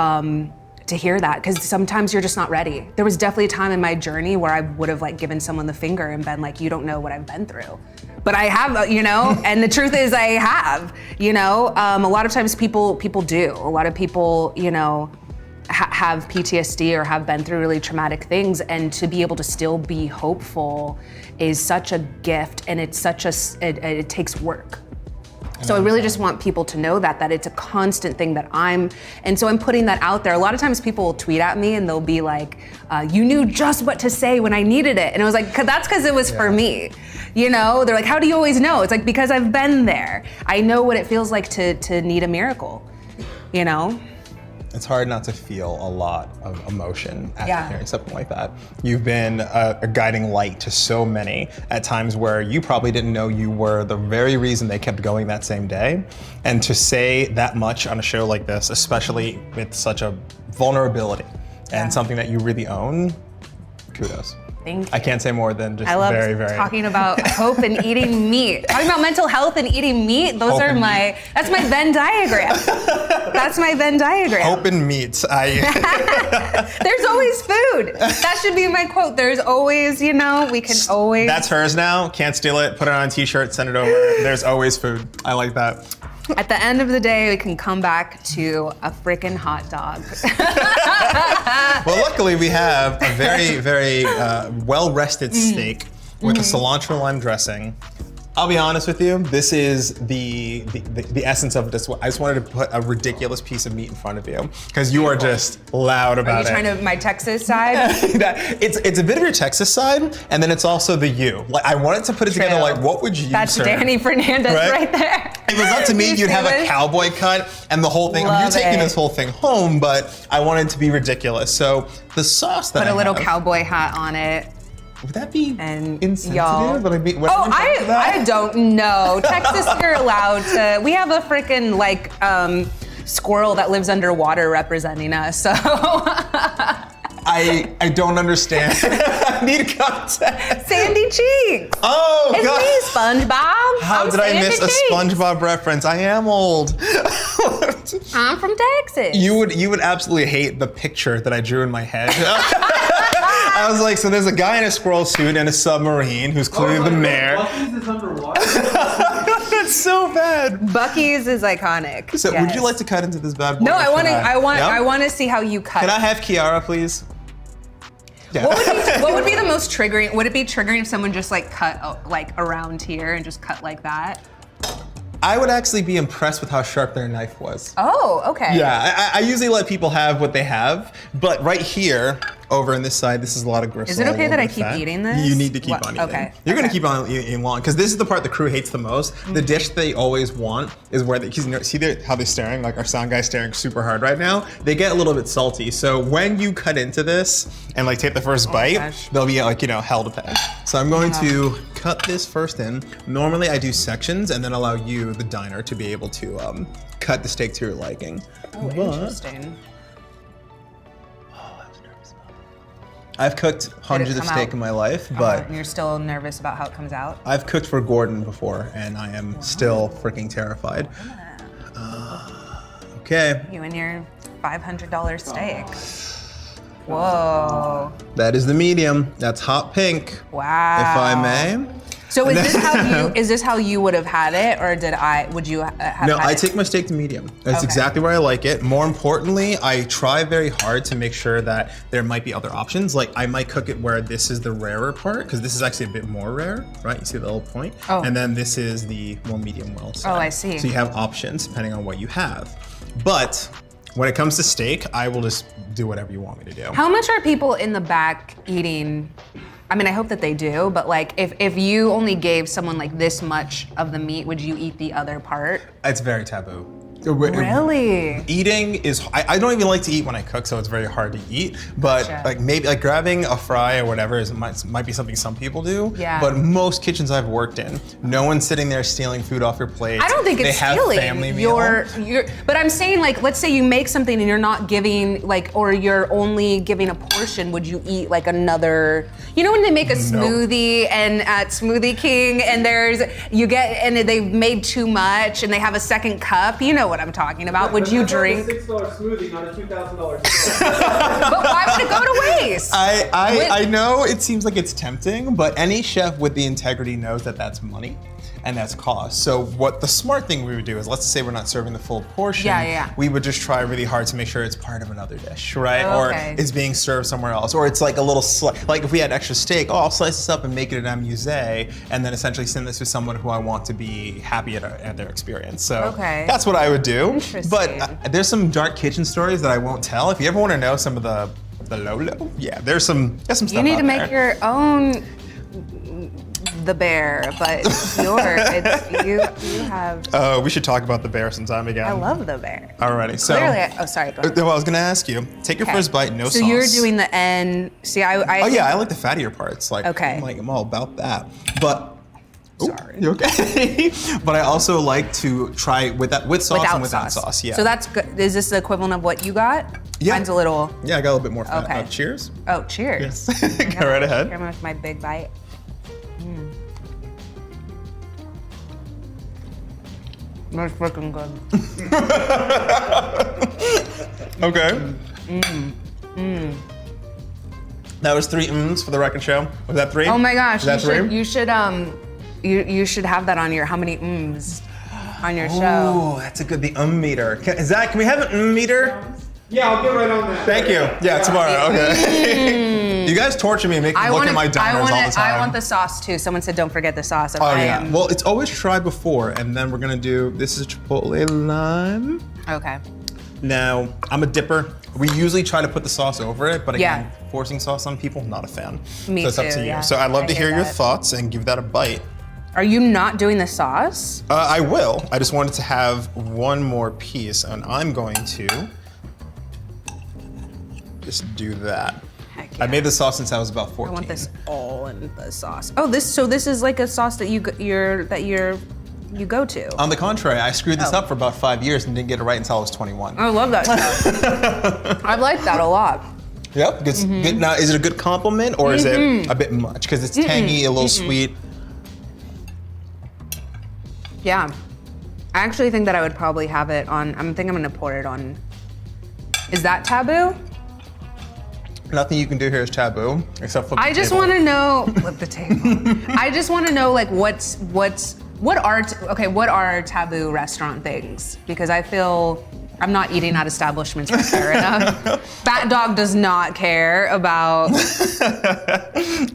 to hear that, because sometimes you're just not ready. There was definitely a time in my journey where I would have like given someone the finger and been like, you don't know what I've been through. But I have, and the truth is I have, a lot of times people do. A lot of people, have PTSD or have been through really traumatic things, and to be able to still be hopeful is such a gift, and it's it takes work. So I really just want people to know that it's a constant thing and so I'm putting that out there. A lot of times people will tweet at me and they'll be like, you knew just what to say when I needed it. And I was like, that's because it was for me. They're like, how do you always know? It's like, because I've been there. I know what it feels like to need a miracle, It's hard not to feel a lot of emotion after hearing something like that. You've been a guiding light to so many at times where you probably didn't know you were the very reason they kept going that same day. And to say that much on a show like this, especially with such a vulnerability and something that you really own, kudos. Thank you. I can't say more than just I love very, very. talking about hope and eating meat. Talking about mental health and eating meat, that's my Venn diagram. That's my Venn diagram. Hope and meat. There's always food. That should be my quote. There's always, we can always. That's hers now. Can't steal it. Put it on a t-shirt, send it over. There's always food. I like that. At the end of the day, we can come back to a freaking hot dog. Well, luckily we have a very, very well-rested steak with a cilantro lime dressing. I'll be honest with you, this is the essence of this. I just wanted to put a ridiculous piece of meat in front of you because you are just loud about it. Are you trying to my Texas side? It's a bit of your Texas side, and then it's also the you. Like I wanted to put it together. Like, what would you? That's serve? Dani Fernandez right there. If it was up to me, you'd have a cowboy cut and the whole thing. I mean, you're taking this whole thing home, but I wanted it to be ridiculous. So the sauce that put a little cowboy hat on it. Would that be insensitive? Y'all. But I don't know. Texas, you're allowed to. We have a freaking squirrel that lives underwater representing us. So I don't understand. I need context. Sandy Cheeks. Oh, it's God. me, SpongeBob. How did I miss a SpongeBob reference? I am old. I'm from Texas. You would absolutely hate the picture that I drew in my head. I was like, so there's a guy in a squirrel suit and a submarine who's clearly the mayor. Bucky's is underwater. That's so bad. Bucky's is iconic. So yes. would you like to cut into this bad boy? No, I want to. Yeah? I want to see how you cut. Can I have Kiara, please? Yeah. What would be the most triggering? Would it be triggering if someone just like cut like around here and just cut like that? I would actually be impressed with how sharp their knife was. Oh, okay. Yeah, I usually let people have what they have, but right here, over on this side, this is a lot of gristle. Is it okay a that I little bit keep fat. eating this? You need to keep on eating. Okay. You're gonna keep on eating long, because this is the part the crew hates the most. The dish they always want is where they, see how they're staring? Like our sound guy's staring super hard right now. They get a little bit salty. So when you cut into this and like take the first bite, they'll be like, hell to pay. So I'm going to cut this first in. Normally I do sections and then allow you, the diner, to be able to cut the steak to your liking. Oh, interesting. I've cooked hundreds of steak in my life, but and you're still nervous about how it comes out? I've cooked for Gordon before, and I am still freaking terrified. Okay. You and your $500 steak. Whoa. That is the medium. That's hot pink. Wow. If I may. So is this how you would have had it, or would you have No, had I it? take my steak to medium. That's exactly where I like it. More importantly, I try very hard to make sure that there might be other options. Like I might cook it where this is the rarer part, because this is actually a bit more rare, right? You see the little point? Oh. And then this is the more medium well side. Oh, I see. So you have options depending on what you have. But when it comes to steak, I will just do whatever you want me to do. How much are people in the back eating? I mean, I hope that they do, but like if you only gave someone like this much of the meat, would you eat the other part? It's very taboo. Really? Eating is, I don't even like to eat when I cook, so it's very hard to eat. But like maybe like grabbing a fry or whatever might be something some people do. Yeah. But most kitchens I've worked in, no one's sitting there stealing food off your plate. I don't think it's stealing. They have family meal. But I'm saying like, let's say you make something and you're not giving like, or you're only giving a portion, would you eat like another, when they make a smoothie and at Smoothie King and they've made too much and they have a second cup, you know what I'm talking about. Would you drink? It's a $6 smoothie, not a $2,000 But why would it go to waste? I know it seems like it's tempting, but any chef with the integrity knows that that's money and that's cost. So what the smart thing we would do is, let's say we're not serving the full portion. Yeah. We would just try really hard to make sure it's part of another dish, right? Okay. Or it's being served somewhere else. Or it's like a little like if we had extra steak, I'll slice this up and make it an amuse, and then essentially send this to someone who I want to be happy at their experience. So that's what I would do. Interesting. But there's some dark kitchen stories that I won't tell. If you ever want to know some of the low, there's some stuff. You need out to make there. your own The Bear, but you have. We should talk about The Bear sometime again. I love The Bear. Alrighty, so. Clearly, sorry, go ahead. Well, I was gonna ask you, take your first bite, no sauce. So you're doing the end. See, I like the fattier parts. Like, okay. I'm all about that. But sorry, you okay? But I also like to try with sauce and without sauce. Yeah. So that's good. Is this the equivalent of what you got? Yeah. Mine's a little. Yeah, I got a little bit more fat. Okay. Cheers. Oh, cheers. Yes. Go right ahead. Here with my big bite. That's freaking good. Okay. That was 3 mms for the record show. Was that 3? Oh my gosh! Was that 3? You should have that on your how many mms on your show. Oh, that's a good meter. Zach, can we have an meter? Yeah, I'll get right on that. Thank you. Yeah, tomorrow. Okay. You guys torture me, make me look at my diners all the time. I want the sauce too. Someone said don't forget the sauce. Oh yeah. Well, it's always tried before, and then we're gonna do. This is Chipotle lime. Okay. Now, I'm a dipper. We usually try to put the sauce over it, but again, forcing sauce on people, not a fan. Me so it's up to you. yeah. So I'd love to hear your that. thoughts and give that a bite. Are you not doing the sauce? I will. I just wanted to have one more piece, and I'm going to just do that. Heck yeah. I made the sauce since I was about 14. I want this all in the sauce. Oh, this is like a sauce that you go to. On the contrary, I screwed this up for about 5 years and didn't get it right until I was 21. I love that stuff. I like that a lot. Yep. Good. Now, is it a good compliment or is it a bit much? Because it's tangy, a little sweet. Yeah. I actually think that I would probably have it on, I think I'm gonna pour it on. Is that taboo? Nothing you can do here is taboo, except flip the I just table. want to know, flip the table. I just want to know like what are taboo restaurant things? Because I feel I'm not eating at establishments where I care enough. Fat Dog does not care about.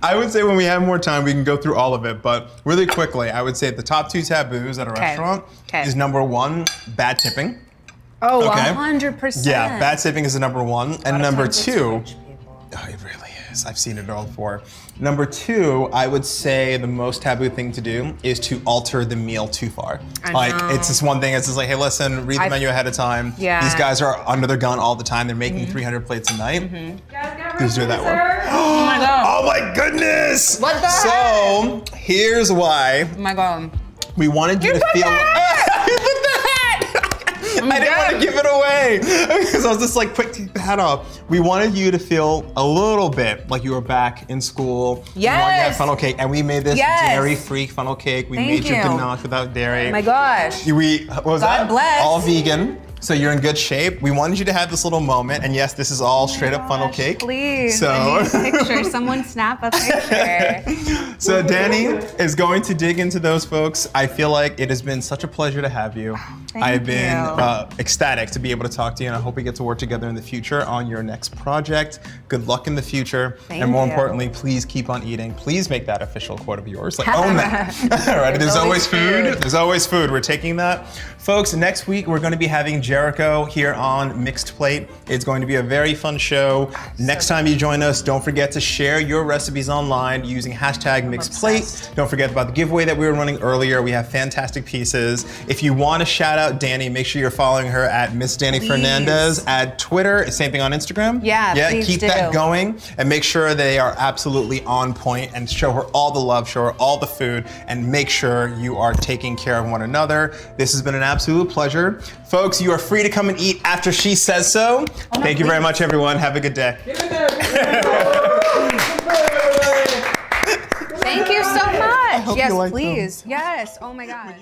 I would say when we have more time, we can go through all of it, but really quickly, I would say the top 2 taboos at a restaurant is number 1, bad tipping. Oh, 100%. Yeah, bad tipping is the number 1. And number 2, oh, it really is. I've seen it all before. Number 2, I would say the most taboo thing to do is to alter the meal too far. Like, it's this one thing, it's just like, hey, listen, read the menu ahead of time. Yeah. These guys are under their gun all the time. They're making 300 plates a night. Please do that one. Oh my God. Oh my goodness! What the So, here's why. Oh my God. We wanted you to feel. I didn't want to give it away because I was just like, quick, take the hat off. We wanted you to feel a little bit like you were back in school. Yes. We wanted you to have funnel cake, and we made this dairy-free funnel cake. We made your ganache without dairy. Oh my gosh. What was God that? bless. All vegan. So you're in good shape. We wanted you to have this little moment, and yes, this is all straight up funnel cake. Please, So I need a picture. Someone snap a picture. So Dani is going to dig into those folks. I feel like it has been such a pleasure to have you. I've been ecstatic to be able to talk to you, and I hope we get to work together in the future on your next project. Good luck in the future. And more importantly, please keep on eating. Please make that official quote of yours. Like, own that. All right, there's always food. There's always food. We're taking that. Folks, next week we're going to be having Jericho here on Mixed Plate. It's going to be a very fun show. Next time you join us, don't forget to share your recipes online using hashtag #MixedPlate. Don't forget about the giveaway that we were running earlier. We have fantastic pieces. If you want to shout out Dani, make sure you're following her at Miss Dani Fernandez at Twitter. Same thing on Instagram. Yeah, keep that going and make sure they are absolutely on point and show her all the love, show her all the food, and make sure you are taking care of one another. This has been an absolute pleasure. Folks, you are free to come and eat after she says so. Thank you very much, everyone. Have a good day. Thank you so much. hope Yes, you like please. Yes. Oh my God.